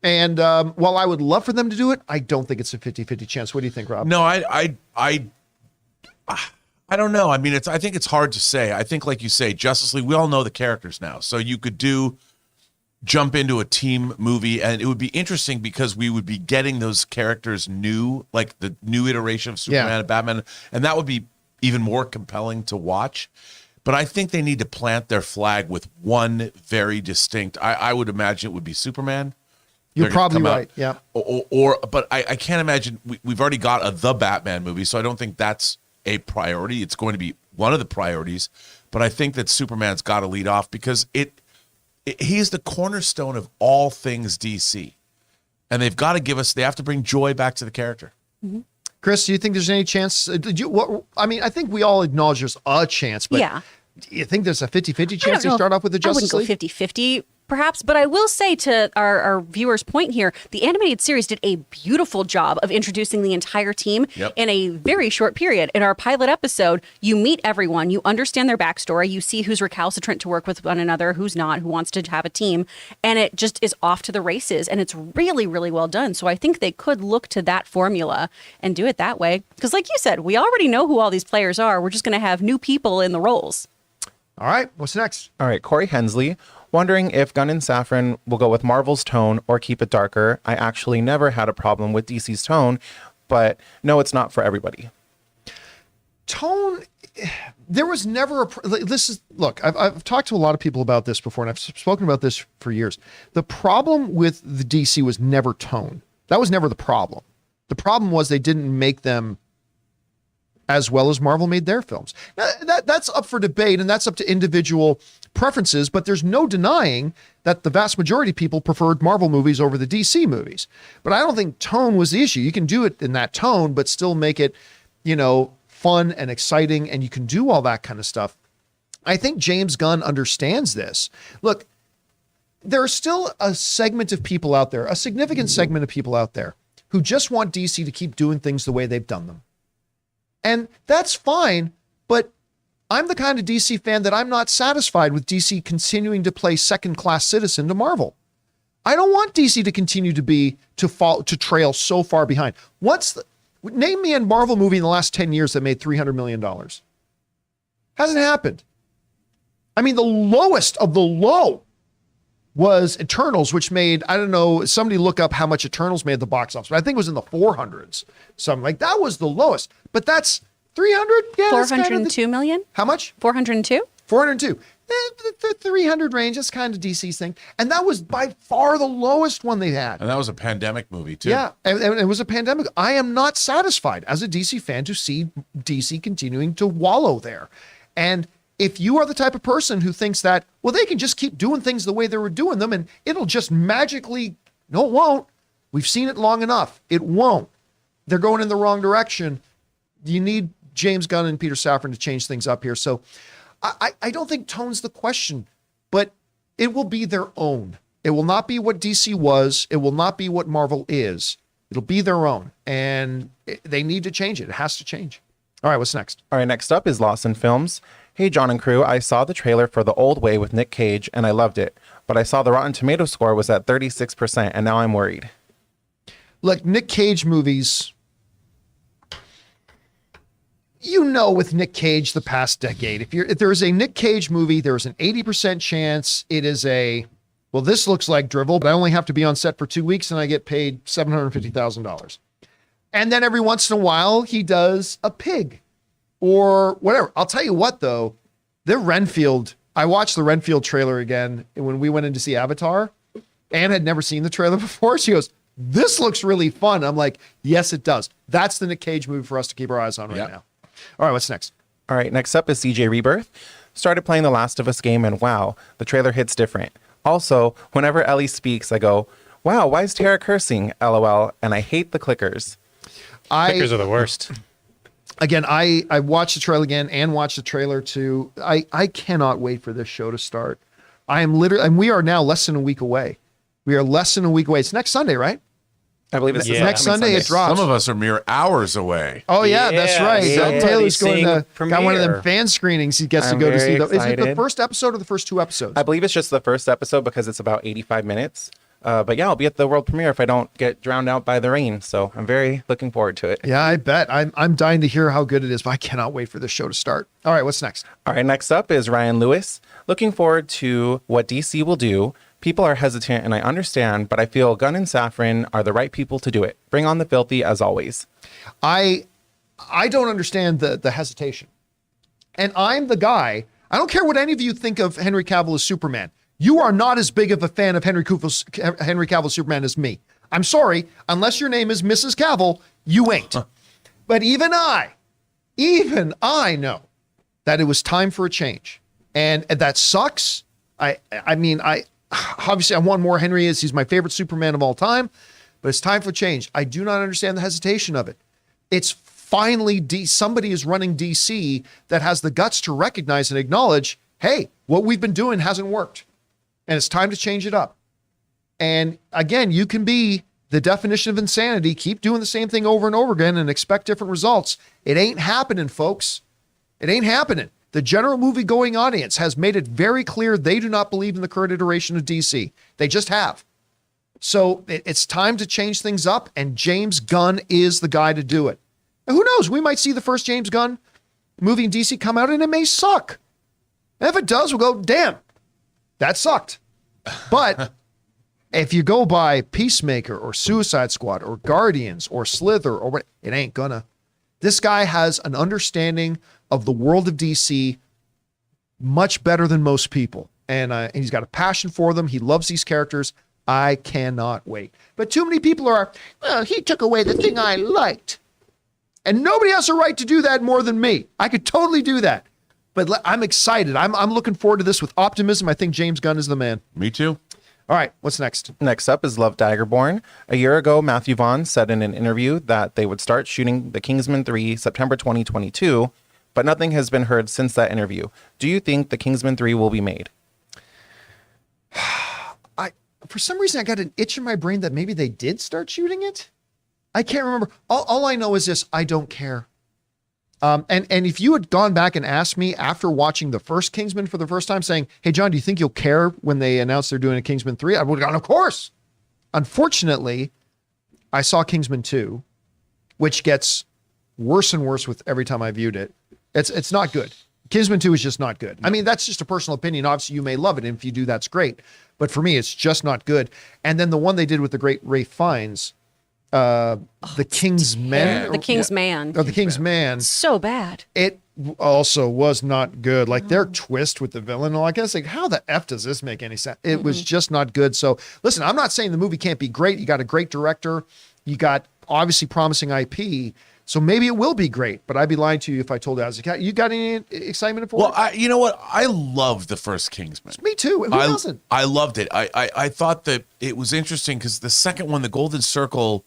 Yeah. And while I would love for them to do it, I don't think it's a 50-50 chance. What do you think, Rob? No, I don't know. I mean, I think it's hard to say. I think, like you say, Justice League, we all know the characters now. So you could jump into a team movie, and it would be interesting because we would be getting those characters new, like the new iteration of Superman and Batman, and that would be even more compelling to watch. But I think they need to plant their flag with one very distinct, I would imagine it would be Superman. You're probably right, yeah. But I can't imagine, we've already got the Batman movie, so I don't think that's a priority. It's going to be one of the priorities, but I think that Superman's got to lead off because he's the cornerstone of all things DC, and they've got to they have to bring joy back to the character. Mm-hmm. Chris, do you think there's any chance? I mean, I think we all acknowledge there's a chance, but do you think there's a 50-50 chance they start off with the Justice League? I wouldn't go 50-50. Perhaps, but I will say to our viewers' point here, the animated series did a beautiful job of introducing the entire team in a very short period. In our pilot episode, you meet everyone, you understand their backstory, you see who's recalcitrant to work with one another, who's not, who wants to have a team, and it just is off to the races, and it's really, really well done. So I think they could look to that formula and do it that way. Because like you said, we already know who all these players are. We're just going to have new people in the roles. All right, what's next? All right, Corey Hensley. Wondering if Gunn and Safran will go with Marvel's tone or keep it darker. I actually never had a problem with DC's tone, but no, it's not for everybody. Tone, there was never look, I've talked to a lot of people about this before, and I've spoken about this for years. The problem with the DC was never tone. That was never the problem. The problem was they didn't make them as well as Marvel made their films. Now, that's up for debate, and that's up to individual preferences, but there's no denying that the vast majority of people preferred Marvel movies over the DC movies. But I don't think tone was the issue. You can do it in that tone, but still make it, fun and exciting, and you can do all that kind of stuff. I think James Gunn understands this. Look, there's still a segment of people out there, a significant segment of people out there, who just want DC to keep doing things the way they've done them. And that's fine, but I'm the kind of DC fan that I'm not satisfied with DC continuing to play second-class citizen to Marvel. I don't want DC to continue to trail so far behind. Name me a Marvel movie in the last 10 years that made $300 million. Hasn't happened. I mean, the lowest of the low was Eternals, which made, I don't know, somebody look up how much Eternals made at the box office, but I think it was in the 400s. Something like that was the lowest. But that's 300? Yeah, 402 million? How much? 402? 402. The 300 range, that's kind of DC's thing. And that was by far the lowest one they had. And that was a pandemic movie, too. Yeah, and it was a pandemic. I am not satisfied as a DC fan to see DC continuing to wallow there. And if you are the type of person who thinks that, well, they can just keep doing things the way they were doing them and it'll just magically, no, it won't. We've seen it long enough. It won't. They're going in the wrong direction. you need James Gunn and Peter Safran to change things up here. So I don't think tone's the question, but it will be their own. It will not be what DC was. It will not be what Marvel is. It'll be their own, and they need to change it. It has to change. All right, what's next? All right, next up is Lawson Films. Hey, John and crew, I saw the trailer for The Old Way with Nick Cage, and I loved it. But I saw the Rotten Tomato score was at 36%, and now I'm worried. Look, Nick Cage movies, with Nick Cage the past decade, if there is a Nick Cage movie, there's an 80% chance it is this looks like drivel, but I only have to be on set for 2 weeks and I get paid $750,000. And then every once in a while, he does a pig or whatever. I'll tell you what, though, I watched the Renfield trailer again when we went in to see Avatar. Anne had never seen the trailer before. She goes, this looks really fun. I'm like, yes, it does. That's the Nick Cage movie for us to keep our eyes on right now. All right, what's next? All right, next up is CJ Rebirth. Started playing the Last of Us game, and wow, the trailer hits different. Also, whenever Ellie speaks, I go, wow, why is Tara cursing? LOL, and I hate the clickers. Clickers are the worst. Again, I watched the trailer again and watched the trailer too. I cannot wait for this show to start. And we are now less than a week away. We are less than a week away. It's next Sunday, right? I believe it's next Sunday. It drops. Some of us are mere hours away. Oh yeah, that's right. Yeah. Taylor's going to got premiere. one of them fan screenings. He gets to I'm go to see. very Is it the excited. first episode or the first 2 episodes? I believe it's just the first episode because it's about 85 minutes. But yeah, I'll be at the world premiere if I don't get drowned out by the rain. So I'm very looking forward to it. Yeah, I bet. I'm dying to hear how good it is, but I cannot wait for this show to start. All right, what's next? All right, next up is Ryan Lewis. Looking forward to what DC will do. People are hesitant, and I understand, but I feel Gunn and Safran are the right people to do it. Bring on the filthy, as always. I don't understand the hesitation. And I'm the guy, I don't care what any of you think of Henry Cavill as Superman. You are not as big of a fan of Henry Cavill's Superman as me. I'm sorry, unless your name is Mrs. Cavill, you ain't. But even I know that it was time for a change. And that sucks. Obviously I want more Henry as he's my favorite Superman of all time, but it's time for change. I do not understand the hesitation of it. It's finally somebody is running DC that has the guts to recognize and acknowledge, hey, what we've been doing hasn't worked. And it's time to change it up. And again, you can be the definition of insanity, keep doing the same thing over and over again and expect different results. It ain't happening, folks. It ain't happening. The general movie-going audience has made it very clear they do not believe in the current iteration of DC. They just have. So it's time to change things up, and James Gunn is the guy to do it. And who knows? We might see the first James Gunn movie in DC come out, and it may suck. And if it does, we'll go, damn, that sucked. But if you go by Peacemaker or Suicide Squad or Guardians or Slither or what, it ain't gonna. This guy has an understanding of the world of DC much better than most people. And he's got a passion for them. He loves these characters. I cannot wait. But too many people are, well, he took away the thing I liked. And nobody has a right to do that more than me. I could totally do that. But I'm excited. I'm looking forward to this with optimism. I think James Gunn is the man. Me too. All right, what's next? Next up is Love Daggerborn. A year ago, Matthew Vaughn said in an interview that they would start shooting The Kingsman 3 September 2022, but nothing has been heard since that interview. Do you think The Kingsman 3 will be made? For some reason, I got an itch in my brain that maybe they did start shooting it. I can't remember. All I know is this: I don't care. And if you had gone back and asked me after watching the first Kingsman for the first time, saying, "Hey, John, do you think you'll care when they announce they're doing a Kingsman 3?" I would have gone, "Of course." Unfortunately, I saw Kingsman 2, which gets worse and worse with every time I viewed it. It's not good. Kingsman 2 is just not good. I mean, that's just a personal opinion. Obviously, you may love it, and if you do, that's great. But for me, it's just not good. And then the one they did with the great Ralph Fiennes, The King's Men. The King's Man. Or The King's Man. So bad. It also was not good. Like their twist with the villain, I guess, like, how the F does this make any sense? It was just not good. So listen, I'm not saying the movie can't be great. You got a great director. You got obviously promising IP. So maybe it will be great, but I'd be lying to you if I told you I was a cat. You got any excitement for it? Well, you know what? I loved the first Kingsman. Me too. Who doesn't? I loved it. I thought that it was interesting because the second one, The Golden Circle,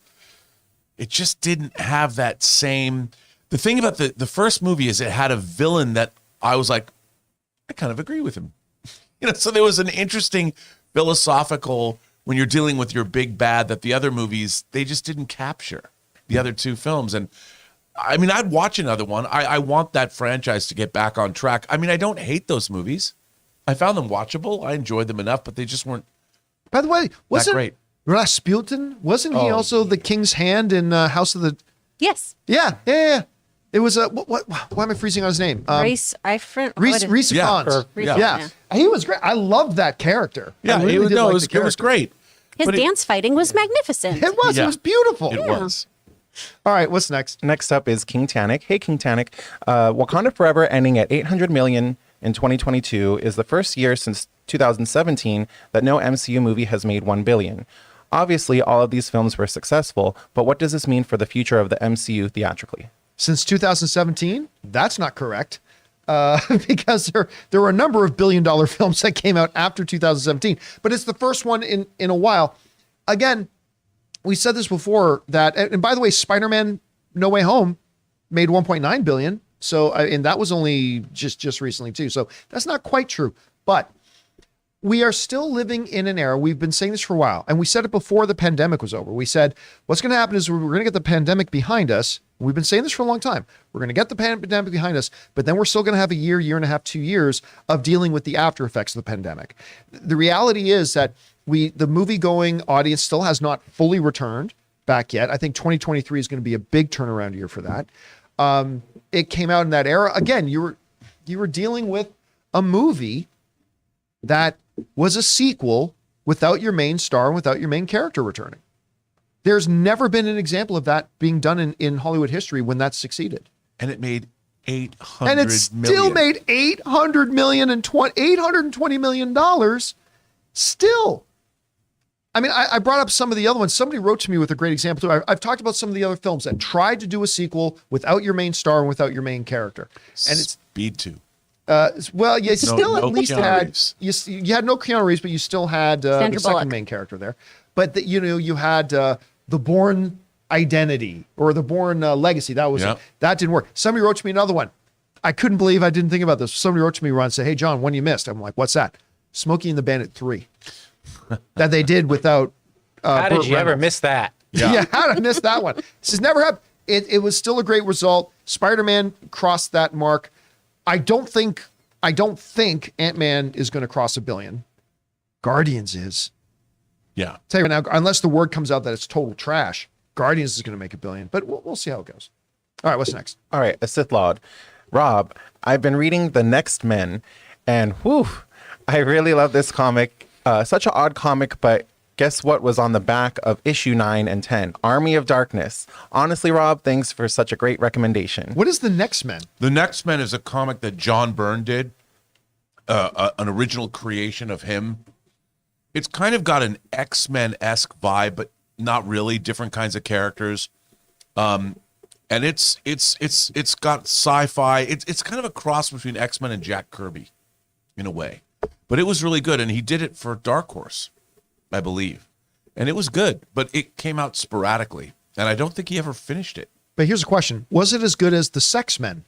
it just didn't have that same. The thing about the first movie is it had a villain that I was like, I kind of agree with him. So there was an interesting philosophical, when you're dealing with your big bad, that the other movies, they just didn't capture, the other two films. And I mean, I'd watch another one. I want that franchise to get back on track. I mean, I don't hate those movies. I found them watchable. I enjoyed them enough, but they just weren't. By the way, wasn't great. Rasputin? Wasn't he also the king's hand in House of the? Yes. Yeah. It was what? Why am I freezing on his name? Reese Yeah. Ifans. Yeah, he was great. I loved that character. Yeah, I really did like the it was character. great. His But it- dance fighting was magnificent. It was. Yeah. It was beautiful. It was. All right, what's next? Next up is King Tannic. Hey, King Tannic. Wakanda Forever ending at 800 million in 2022 is the first year since 2017 that no MCU movie has made 1 billion. Obviously, all of these films were successful, but what does this mean for the future of the MCU theatrically? Since 2017, that's not correct. Because there were a number of billion-dollar films that came out after 2017, but it's the first one in a while. Again, we said this before that, and by the way, Spider-Man No Way Home made 1.9 billion. So, and that was only just recently too. So that's not quite true, but we are still living in an era. We've been saying this for a while, and we said it before the pandemic was over. We said, what's going to happen is we're going to get the pandemic behind us. We've been saying this for a long time. We're going to get the pandemic behind us, but then we're still going to have a year and a half, 2 years of dealing with the after effects of the pandemic. The reality is that the movie-going audience still has not fully returned back yet. I think 2023 is going to be a big turnaround year for that. It came out in that era. Again, you were dealing with a movie that was a sequel without your main star and without your main character returning. There's never been an example of that being done in Hollywood history when that's succeeded. And it made 800 And it still made $800 million and $820 million still. I mean, I brought up some of the other ones. Somebody wrote to me with a great example too. I've talked about some of the other films that tried to do a sequel without your main star and without your main character. And it's Speed 2. well, you still at no least Keanu had Reeves. you had no Keanu Reeves, but you still had the Sandra second Bullock. main character there. But you had the Bourne Identity or the Bourne Legacy. That didn't work. Somebody wrote to me another one. I couldn't believe I didn't think about this. Somebody wrote to me, Ron, and said, "Hey John, one you missed." I'm like, "What's that?" Smokey and the Bandit 3 that they did without. How did Burt you ever Reynolds. miss that? Yeah, how did I miss that one? This has never happened. It was still a great result. Spider-Man crossed that mark. I don't think Ant-Man is going to cross $1 billion. Guardians is. Yeah. Tell you right now, unless the word comes out that it's total trash, Guardians is going to make $1 billion. But we'll see how it goes. All right, what's next? All right, a Sith Lord. Rob, I've been reading The Next Men, and whew, I really love this comic. Such an odd comic, but guess what was on the back of issue 9 and 10? Army of Darkness. Honestly, Rob, thanks for such a great recommendation. What is The Next Men? The Next Men is a comic that John Byrne did, an original creation of him. It's kind of got an X-Men-esque vibe, but not really. Different kinds of characters, and it's got sci-fi. It's kind of a cross between X-Men and Jack Kirby, in a way. But it was really good, and he did it for Dark Horse, I believe, and it was good. But it came out sporadically, and I don't think he ever finished it. But here's a question: was it as good as the Sex Men?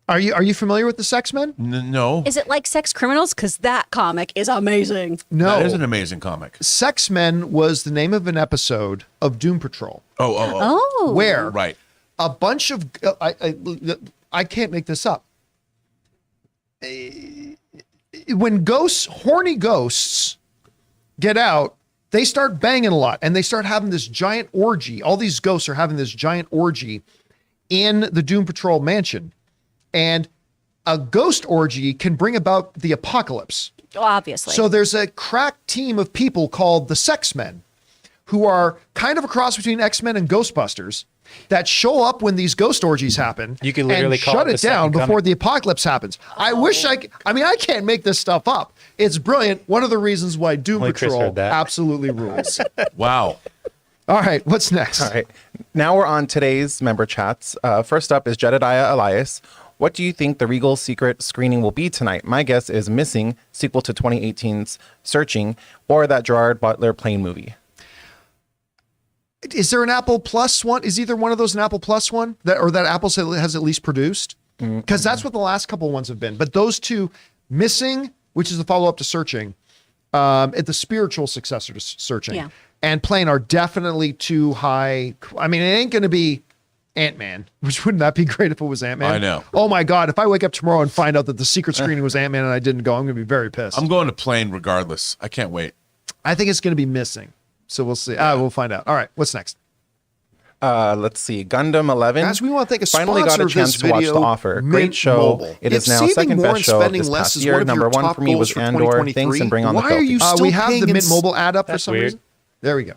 Are you familiar with the Sex Men? No, Is it like Sex Criminals? Because that comic is amazing. No. that is an amazing comic. Sex Men was the name of an episode of Doom Patrol. Oh. Where Right. a bunch of I can't make this up. When horny ghosts get out, they start banging a lot and they start having this giant orgy. All these ghosts are having this giant orgy in the Doom Patrol mansion. And a ghost orgy can bring about the apocalypse. Obviously. So there's a crack team of people called the Sex Men who are kind of a cross between X-Men and Ghostbusters that show up when these ghost orgies happen. You can literally and call shut it it the second down before coming. the apocalypse happens. I wish I can't make this stuff up. It's brilliant. One of the reasons why Doom Only Chris Patrol heard that. absolutely rules. Wow. All right, what's next? All right. Now we're on today's member chats. First up is Jedediah Elias. What do you think the Regal Secret screening will be tonight? My guess is Missing, sequel to 2018's Searching, or that Gerard Butler plane movie. Is there an Apple Plus one? Is either one of those an Apple Plus one that Apple has at least produced? Because that's what the last couple ones have been. But those two, Missing, which is the follow-up to Searching, the spiritual successor to Searching, and Plane are definitely too high. I mean, it ain't going to be Ant-Man, which wouldn't that be great if it was Ant-Man? I know. Oh my God, if I wake up tomorrow and find out that the secret screening was Ant-Man and I didn't go, I'm going to be very pissed. I'm going to Plane regardless. I can't wait. I think it's going to be Missing. So we'll see. We'll find out. All right, what's next? Let's see. Gundam 11. Guys, we want to thank a finally got a chance to watch The Offer. Great show. Mobile. It is now second best show of this past year. Number one for me was Andor. Thanks and bring on the Why filthy. are you still we have the Mint Mobile ad up for That's some weird. reason? There we go.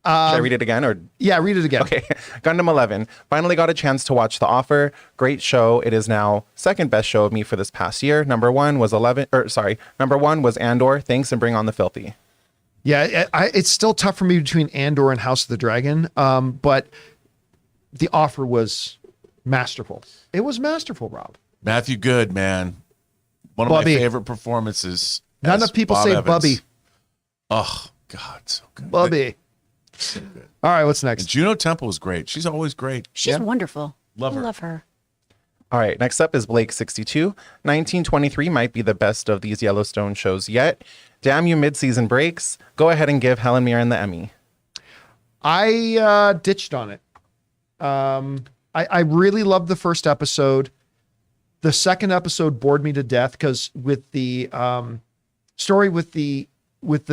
Should I read it again or? Yeah, read it again. Okay. Gundam 11. Finally got a chance to watch The Offer. Great show. It is now second best show of me for this past year. Number one was Andor. Thanks and bring on the filthy. Yeah, it's still tough for me between Andor and House of the Dragon, but The Offer was masterful. It was masterful, Rob. Matthew Good, man. One of Bubby. my favorite performances. Not as enough people Bob say Evans. Bubby. Oh, God, so good. Bubby. All right, what's And next? Juno Temple was great. She's always great. She's wonderful. Love her. I love her. All right, next up is Blake 62. 1923 might be the best of these Yellowstone shows yet. Damn you mid-season breaks. Go ahead and give Helen Mirren the Emmy. I ditched on it. I really loved the first episode. The second episode bored me to death because with the story with the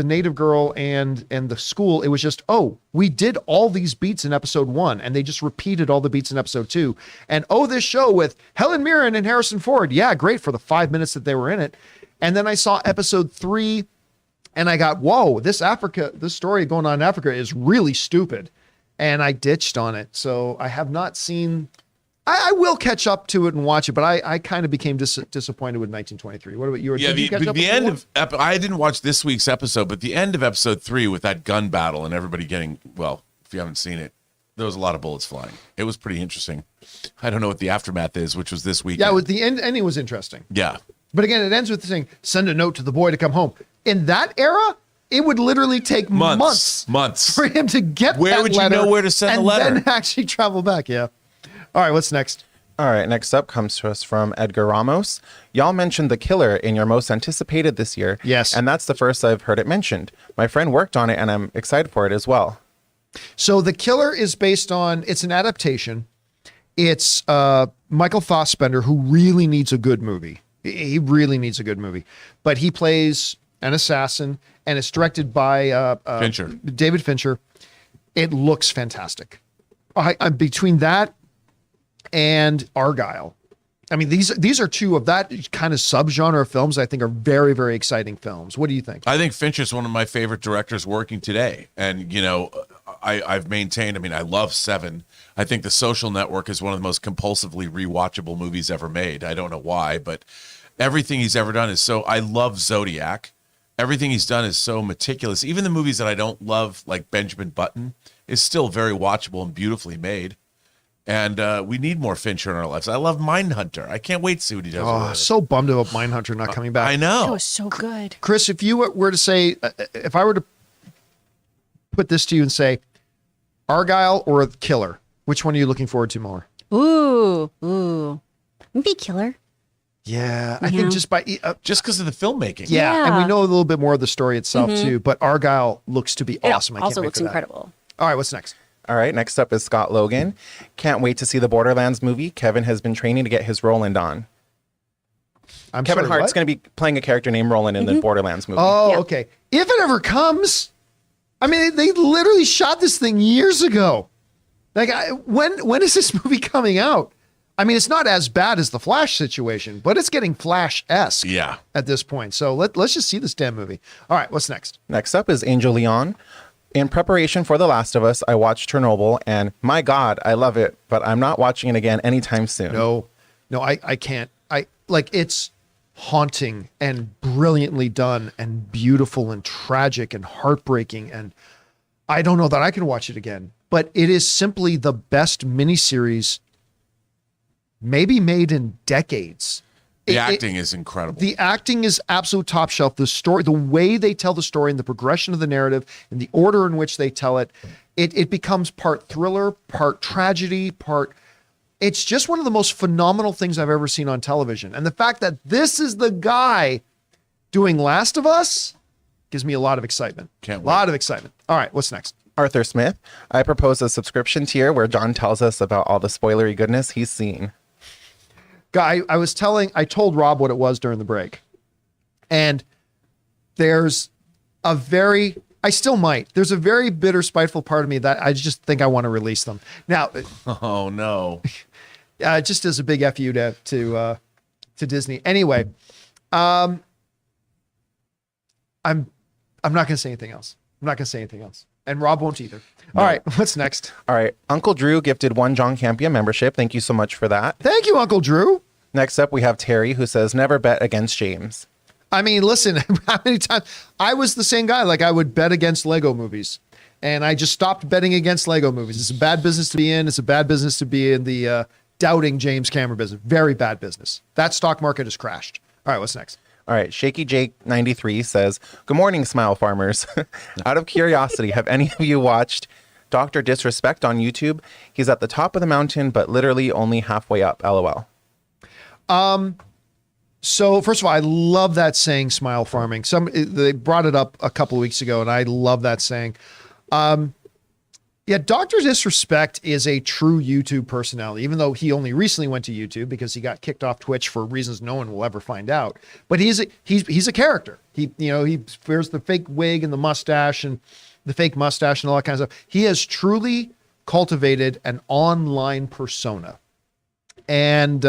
native girl and the school, it was just, oh, we did all these beats in episode 1 and they just repeated all the beats in episode 2. And this show with Helen Mirren and Harrison Ford. Yeah, great for the 5 minutes that they were in it. And then I saw episode 3 and I got, whoa, this story going on in Africa is really stupid. And I ditched on it. So I have not seen, I will catch up to it and watch it, but I kind of became disappointed with 1923. What about you? Yeah, the end of I didn't watch this week's episode, but the end of episode 3 with that gun battle and everybody getting, well, if you haven't seen it, there was a lot of bullets flying. It was pretty interesting. I don't know what the aftermath is, which was this week. Yeah, with the ending was interesting. Yeah. But again, it ends with saying, send a note to the boy to come home. In that era, it would literally take months for him to get Where that would you letter know where to send the letter? and then actually travel back. Yeah. All right, what's next? All right, next up comes to us from Edgar Ramos. Y'all mentioned The Killer in your most anticipated this year. Yes. And that's the first I've heard it mentioned. My friend worked on it and I'm excited for it as well. So The Killer is based on, it's an adaptation. It's Michael Fassbender, who really needs a good movie. He really needs a good movie. But he plays an assassin, and it's directed by Fincher. David Fincher. It looks fantastic. Between that and Argyle, I mean, these are two of that kind of subgenre of films I think are very, very exciting films. What do you think? I think Fincher's one of my favorite directors working today. And, you know, I've maintained, I mean, I love Seven. I think The Social Network is one of the most compulsively rewatchable movies ever made. I don't know why, but everything he's ever done is so, I love Zodiac. Everything he's done is so meticulous. Even the movies that I don't love, like Benjamin Button, is still very watchable and beautifully made. And we need more Fincher in our lives. I love Mindhunter. I can't wait to see what he does. Oh, with it. so bummed about Mindhunter not coming back. I know. That was so good. Chris, if you were to say, if I were to put this to you and say, Argyle or The Killer, which one are you looking forward to more? Ooh. Maybe Killer. Yeah, I think just Just because of the filmmaking. yeah, and we Yeah. know a little bit more of the story itself too. But Argyle looks to be It awesome. I can't also wait looks for that. incredible. All right, what's next? All right, next up is Scott Logan. Can't wait to see the Borderlands movie. Kevin has been training to get his Roland on. Kevin Hart's going to be playing a character named Roland in the Borderlands movie. Oh, Yeah. okay. If it ever comes, I mean, they literally shot this thing years ago. Like, when is this movie coming out? I mean, it's not as bad as the Flash situation, but it's getting Flash-esque Yeah. at this point. So let's just see this damn movie. All right, what's next? Next up is Angel Leon. In preparation for The Last of Us, I watched Chernobyl, and my God, I love it, but I'm not watching it again anytime soon. No, I can't. It's haunting and brilliantly done and beautiful and tragic and heartbreaking. And I don't know that I can watch it again, but it is simply the best miniseries maybe made in decades. The acting is incredible. The acting is absolute top shelf. The story, the way they tell the story and the progression of the narrative and the order in which they tell it, it becomes part thriller, part tragedy, it's just one of the most phenomenal things I've ever seen on television. And the fact that this is the guy doing Last of Us gives me a lot of excitement. Can't wait. A lot of excitement. All right, what's next? Arthur Smith, I propose a subscription tier where John tells us about all the spoilery goodness he's seen. Guy, I told Rob what it was during the break. And there's a very bitter, spiteful part of me that I just think I want to release them. Now, Oh no. just as a big FU to Disney. Anyway, I'm not going to say anything else. And Rob won't either. All right, what's next? All right. Uncle Drew gifted 1 John Campea membership. Thank you so much for that. Thank you, Uncle Drew. Next up, we have Terry, who says, never bet against James. I mean, listen, how many times I was the same guy. Like I would bet against Lego movies, and I just stopped betting against Lego movies. It's a bad business to be in. It's a bad business to be in the doubting James Cameron business. Very bad business. That stock market has crashed. All right, what's next? All right. Shaky Jake 93 says, good morning, Smile Farmers. Out of curiosity, have any of you watched Dr. Disrespect on YouTube? He's at the top of the mountain, but literally only halfway up. LOL. So first of all, I love that saying, smile farming. They brought it up a couple of weeks ago, and I love that saying. Yeah, Dr. Disrespect is a true YouTube personality, even though he only recently went to YouTube because he got kicked off Twitch for reasons no one will ever find out. But he's a character. He wears the fake wig and the mustache and the fake mustache and all that kind of stuff. He has truly cultivated an online persona. And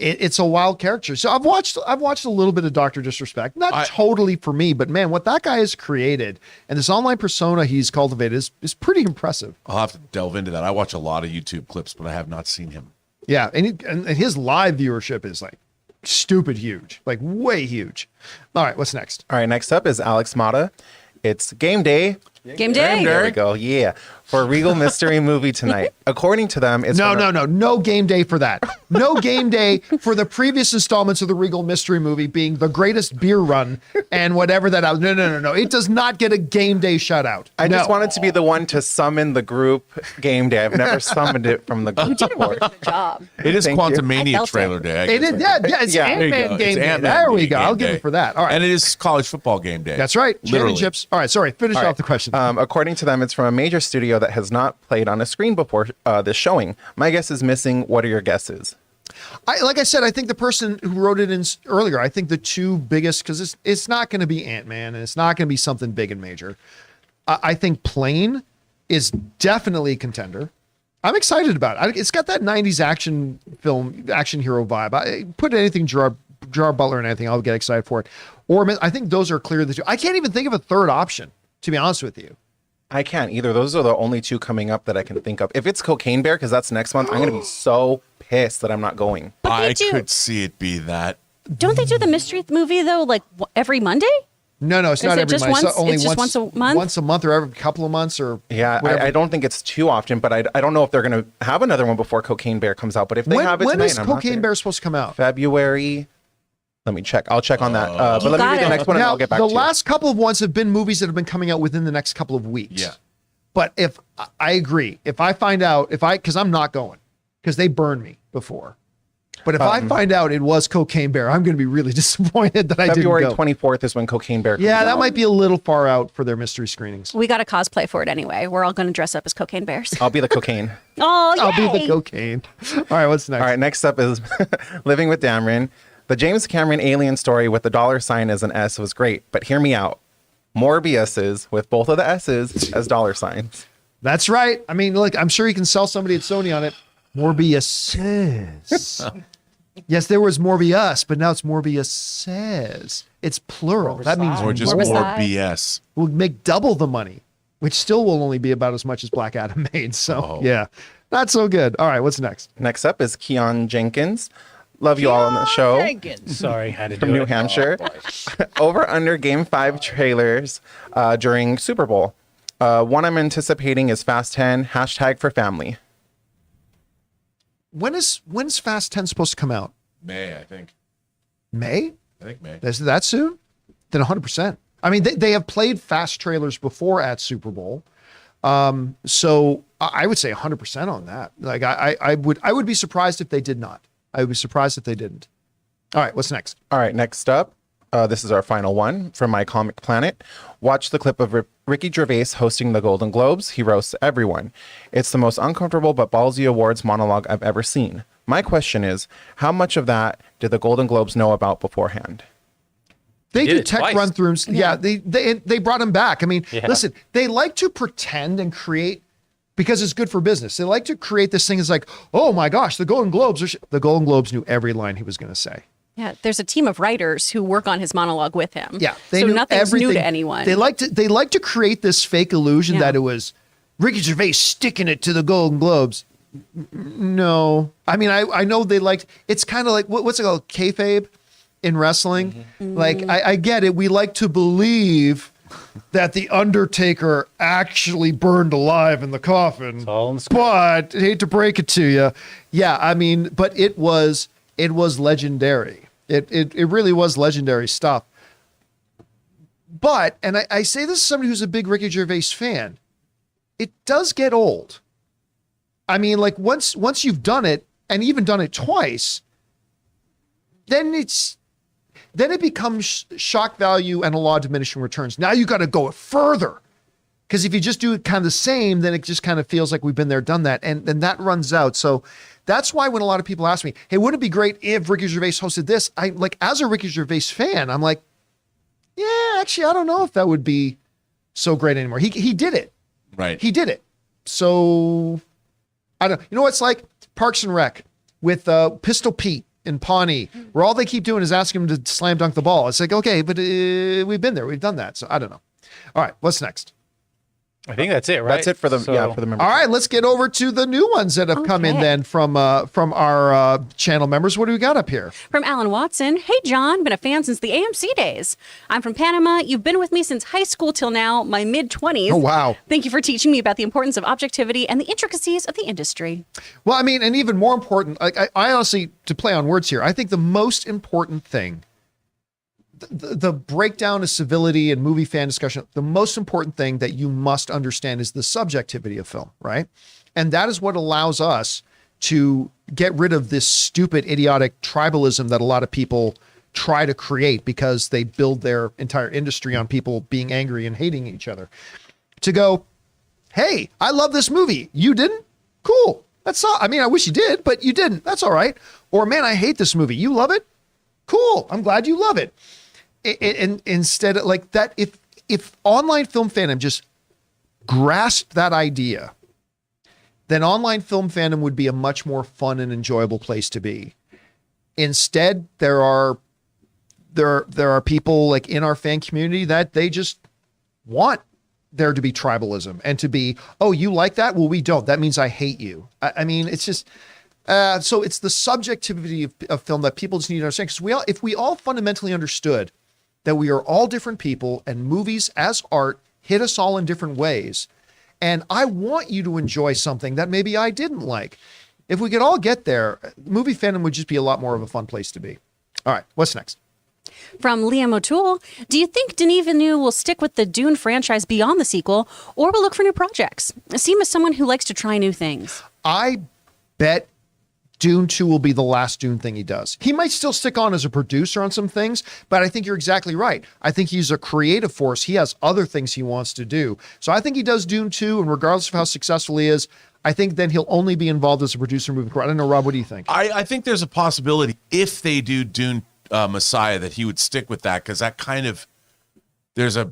it's a wild character. So I've watched a little bit of Dr. Disrespect. Not totally for me, but man, what that guy has created and this online persona he's cultivated is pretty impressive. I'll have to delve into that. I watch a lot of YouTube clips, but I have not seen him. Yeah, and his live viewership is like stupid huge, like way huge. All right, what's next? All right, next up is Alex Mata. It's game day. Game day. There we go. Yeah. For a Regal Mystery movie tonight. According to them, it's no game day for that. No game day for the previous installments of the Regal Mystery movie being the greatest beer run and whatever that out. No. It does not get a game day shutout. I just wanted to be the one to summon the group game day. I've never summoned it from the group. You did a wonderful job. It is Thank you. Quantumania trailer day. It's Ant-Man game day. There we go. I'll give it for that. All right. And it is college football game day. That's right. Literally. Championships. All right, sorry. Finish off the question. According to them, it's from a major studio that has not played on a screen before this showing. My guess is missing. What are your guesses? Like I said, I think the person who wrote it in earlier, I think the two biggest, because it's not going to be Ant-Man and it's not going to be something big and major. I think Plane is definitely a contender. I'm excited about it. It's got that 90s action hero vibe. I put anything Gerard Butler and anything, I'll get excited for it. Or I think those are clear the two. I can't even think of a third option, to be honest with you. I can't either. Those are the only two coming up that I can think of. If it's Cocaine Bear, because that's next month, I'm going to be so pissed that I'm not going. I could see it be that. Don't they do the mystery movie though, like every Monday? No, it's not every month. It's just once a month? Once a month or every couple of months or yeah. I don't think it's too often, but I don't know if they're going to have another one before Cocaine Bear comes out. But if they have it when tonight, is Cocaine Bear supposed to come out? February. Let me check. I'll check on that. But let me read the next one and I'll get back to you. The last couple of ones have been movies that have been coming out within the next couple of weeks. Yeah. But if I agree, if I find out, because I'm not going, because they burned me before. But if I find out it was Cocaine Bear, I'm going to be really disappointed that I didn't go. February 24th is when Cocaine Bear comes out. That might be a little far out for their mystery screenings. We got a cosplay for it anyway. We're all going to dress up as cocaine bears. I'll be the cocaine. Oh, yay! I'll be the cocaine. All right, what's next? All right, next up is Living with Dameron. The James Cameron alien story with the dollar sign as an S was great, but hear me out. More BS's with both of the S's as dollar signs. That's right. I mean, look, I'm sure you can sell somebody at Sony on it. Morbius says. Yes, there was Morbius, but now it's Morbius says. It's plural. That means Or just more BS. We'll make double the money, which still will only be about as much as Black Adam made. So, yeah, not so good. All right, what's next? Next up is Keon Jenkins. Love you all on the show. Sorry, had to do From New Hampshire. Over under Game 5 trailers during Super Bowl. One I'm anticipating is Fast 10, #for family. When's Fast 10 supposed to come out? May, I think. May? I think May. Is it that soon? Then 100%. I mean, they have played fast trailers before at Super Bowl. So I would say 100% on that. Like I would be surprised if they did not. I would be surprised if they didn't. All right, what's next? All right, next up, this is our final one from My Comic Planet. Watch the clip of Ricky Gervais hosting the Golden Globes. He roasts everyone. It's the most uncomfortable but ballsy awards monologue I've ever seen. My question is, how much of that did the Golden Globes know about beforehand? They did do it tech twice. run-throughs. Yeah, they brought him back. I mean, Yeah. listen, they like to pretend and create because it's good for business. They like to create this thing as like, oh my gosh, the Golden Globes are the Golden Globes knew every line he was going to say. Yeah, there's a team of writers who work on his monologue with him. Yeah, they so knew nothing's everything. new to anyone. They like to create this fake illusion Yeah. that it was Ricky Gervais sticking it to the Golden Globes. No, I mean I know they liked. It's kind of like what's it called, kayfabe in wrestling. Like I get it. We like to believe that the Undertaker actually burned alive in the coffin. all in the script. But I hate to break it to you. Yeah, I mean, but it was legendary. It really was legendary stuff. But, and I say this as somebody who's a big Ricky Gervais fan, it does get old. I mean, like once you've done it and even done it twice, then it becomes shock value and a law of diminishing returns. Now you got to go further. Because if you just do it kind of the same, then it just kind of feels like we've been there, done that. And then that runs out. So that's why when a lot of people ask me, hey, wouldn't it be great if Ricky Gervais hosted this? I like, as a Ricky Gervais fan, I'm like, yeah, actually, I don't know if that would be so great anymore. He did it. Right. He did it. So I don't, you know, what's like Parks and Rec with Pistol Pete and Pawnee, where all they keep doing is asking him to slam dunk the ball. It's like, okay, but we've been there. We've done that. So I don't know. All right. What's next? I think that's it, right? That's it for the So- for the members. All right, let's get over to the new ones that have come in Okay. then from our channel members. What do we got up here? From Alan Watson. Hey, John, been a fan since the AMC days. I'm from Panama. You've been with me since high school till now, my mid-20s. Oh, wow. Thank you for teaching me about the importance of objectivity and the intricacies of the industry. Well, I mean, and even more important, I honestly, to play on words here, I think the most important thing, the breakdown of civility and movie fan discussion, the most important thing that you must understand is the subjectivity of film, right? And that is what allows us to get rid of this stupid, idiotic tribalism that a lot of people try to create because they build their entire industry on people being angry and hating each other. To go, hey, I love this movie. You didn't? Cool. That's all. I mean, I wish you did, but you didn't. That's all right. Or, man, I hate this movie. You love it? Cool. I'm glad you love it. And instead of like that, if online film fandom just grasped that idea, then online film fandom would be a much more fun and enjoyable place to be. Instead, there are people like in our fan community that they just want there to be tribalism and to be, oh, you like that? Well, we don't. That means I hate you. I mean, it's just so it's the subjectivity of film that people just need to understand. Because if we all fundamentally understood that we are all different people and movies as art hit us all in different ways. And I want you to enjoy something that maybe I didn't like. If we could all get there, movie fandom would just be a lot more of a fun place to be. All right, what's next? From Liam O'Toole, do you think Denis Villeneuve will stick with the Dune franchise beyond the sequel or will look for new projects? I see him as someone who likes to try new things. I bet Dune 2 will be the last Dune thing he does. He might still stick on as a producer on some things, but I think you're exactly right. I think he's a creative force. He has other things he wants to do. So I think he does Dune 2, and regardless of how successful he is, I think then he'll only be involved as a producer moving forward. I don't know, Rob, what do you think? I think there's a possibility if they do Dune Messiah that he would stick with that, because that kind of there's a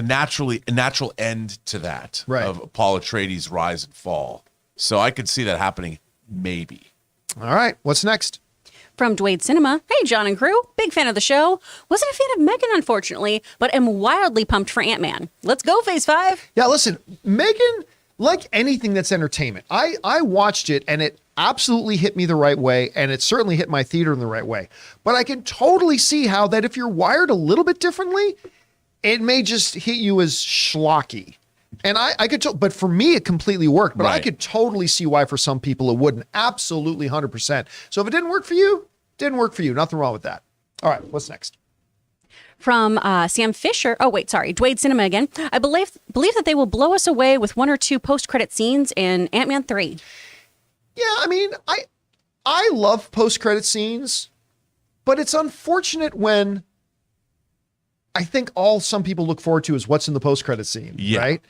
natural end to that, Right. of Paul Atreides' rise and fall. So I could see that happening, maybe. All right, what's next? From Dwayne Cinema, hey, John and crew, big fan of the show. Wasn't a fan of Megan, unfortunately, but am wildly pumped for Ant-Man. Let's go, Phase 5. Yeah, listen, Megan, like anything that's entertainment, I watched it and it absolutely hit me the right way, and it certainly hit my theater in the right way. But I can totally see how that if you're wired a little bit differently, it may just hit you as schlocky. And I could tell, but for me, it completely worked. But I Right. could totally see why for some people it wouldn't. Absolutely 100%. So if it didn't work for you, didn't work for you. Nothing wrong with that. All right, what's next? From Sam Fisher. Oh, wait, sorry. Dwayne Cinema again. I believe that they will blow us away with 1 or 2 post-credit scenes in Ant-Man 3. Yeah, I mean, I love post-credit scenes, but it's unfortunate when I think all some people look forward to is what's in the post-credit scene, right?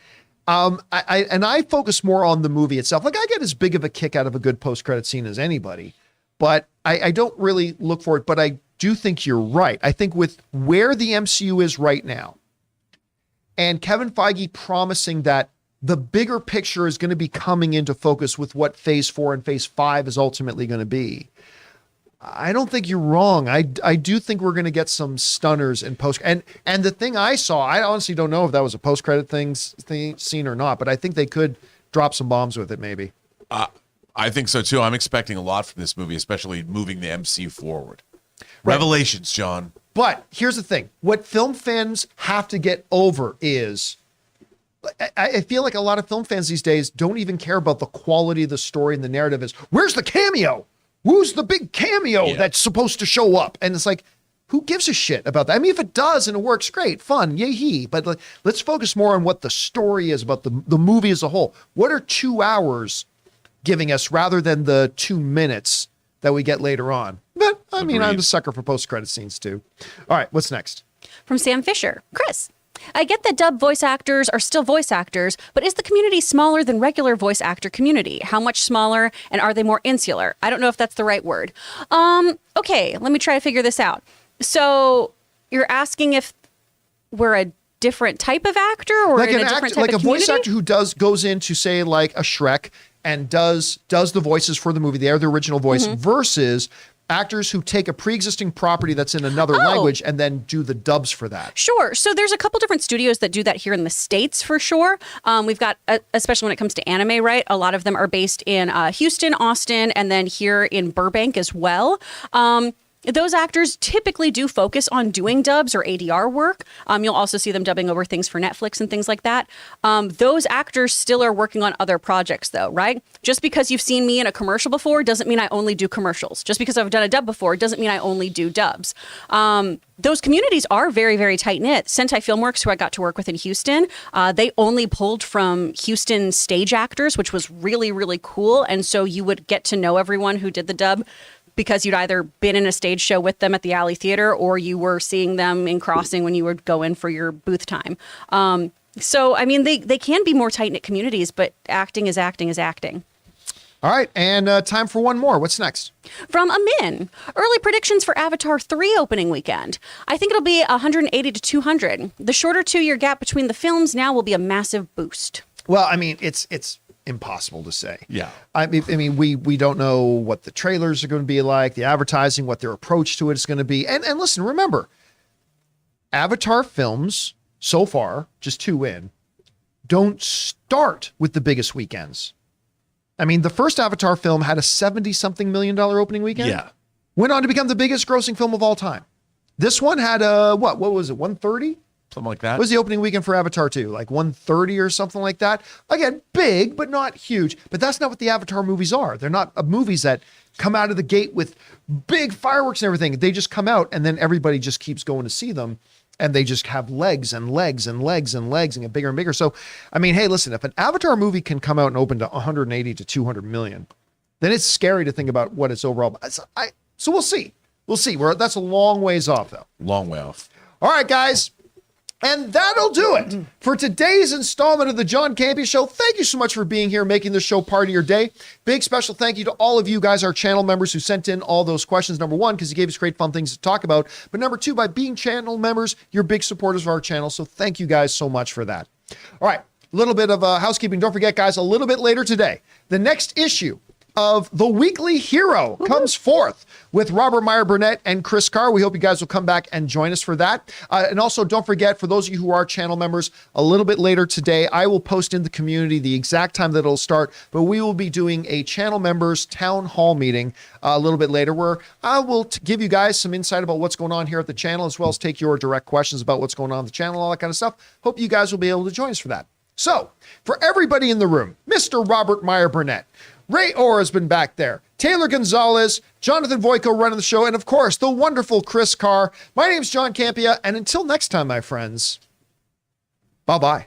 I focus more on the movie itself. Like, I get as big of a kick out of a good post-credit scene as anybody, but I don't really look for it. But I do think you're right. I think with where the MCU is right now, and Kevin Feige promising that the bigger picture is going to be coming into focus with what Phase 4 and Phase 5 is ultimately going to be, I don't think you're wrong. I do think we're going to get some stunners in post. And the thing I saw, I honestly don't know if that was a post-credit scene or not, but I think they could drop some bombs with it maybe. I think so too. I'm expecting a lot from this movie, especially moving the MCU forward. Right. Revelations, John. But here's the thing. What film fans have to get over is, I feel like a lot of film fans these days don't even care about the quality of the story and the narrative is, where's the cameo? Who's the big cameo that's supposed to show up? And it's like, who gives a shit about that? I mean, if it does and it works, great, fun, yay-hee. But let's focus more on what the story is about the movie as a whole. What are 2 hours giving us rather than the 2 minutes that we get later on? But I mean, I'm a sucker for post-credit scenes too. All right, what's next? From Sam Fisher. Chris, I get that dub voice actors are still voice actors, but is the community smaller than regular voice actor community? How much smaller, and are they more insular? I don't know if that's the right word. Okay, let me try to figure this out. So you're asking if we're a different type of actor, or like in a different type like of a voice community? actor who goes into, say, like a Shrek and does the voices for the movie. They are the original voice versus actors who take a pre-existing property that's in another language and then do the dubs for that. Sure. So there's a couple different studios that do that here in the States for sure. We've got, especially when it comes to anime, right? A lot of them are based in Houston, Austin, and then here in Burbank as well. Those actors typically do focus on doing dubs or ADR work. You'll also see them dubbing over things for Netflix and things like that. Those actors still are working on other projects though, right? Just because you've seen me in a commercial before doesn't mean I only do commercials. Just because I've done a dub before doesn't mean I only do dubs. Those communities are very, very tight-knit. Sentai Filmworks, who I got to work with in Houston, they only pulled from Houston stage actors, which was really, really cool. And so you would get to know everyone who did the dub because you'd either been in a stage show with them at the Alley Theater or you were seeing them in Crossing when you would go in for your booth time. So, I mean, they can be more tight-knit communities, but acting is acting is acting. All right, and time for one more. What's next? From Amin, early predictions for Avatar 3 opening weekend. I think it'll be 180 to 200. The shorter 2-year gap between the films now will be a massive boost. Well, I mean, it's impossible to say. Yeah. I mean, we don't know what the trailers are going to be like, the advertising, what their approach to it is going to be. And listen, remember, Avatar films so far, just 2 in, don't start with the biggest weekends. I mean, the first Avatar film had a $70-something million opening weekend. Yeah. Went on to become the biggest grossing film of all time. This one had what was it, 130? Something like that. What was the opening weekend for Avatar 2? Like 130 or something like that? Again, big, but not huge. But that's not what the Avatar movies are. They're not movies that come out of the gate with big fireworks and everything. They just come out and then everybody just keeps going to see them. And they just have legs and legs and legs and legs and get bigger and bigger. So, I mean, hey, listen, if an Avatar movie can come out and open to 180 to 200 million, then it's scary to think about what its overall. So we'll see. We'll see. That's a long ways off, though. Long way off. All right, guys. And that'll do it for today's installment of the John Campea Show. Thank you so much for being here, making this show part of your day. Big special thank you to all of you guys, our channel members who sent in all those questions. Number one, because you gave us great fun things to talk about. But number two, by being channel members, you're big supporters of our channel. So thank you guys so much for that. All right, a little bit of housekeeping. Don't forget, guys, a little bit later today, the next issue of The Weekly Hero comes forth with Robert Meyer Burnett and Chris Carr. We hope you guys will come back and join us for that. And also, don't forget, for those of you who are channel members, a little bit later today, I will post in the community the exact time that it'll start, but we will be doing a channel members town hall meeting a little bit later where I will give you guys some insight about what's going on here at the channel, as well as take your direct questions about what's going on the channel, all that kind of stuff. Hope you guys will be able to join us for that. So, for everybody in the room, Mr. Robert Meyer Burnett, Ray Orr has been back there. Taylor Gonzalez, Jonathan Voico running the show, and of course, the wonderful Chris Carr. My name's John Campea, and until next time, my friends, bye-bye.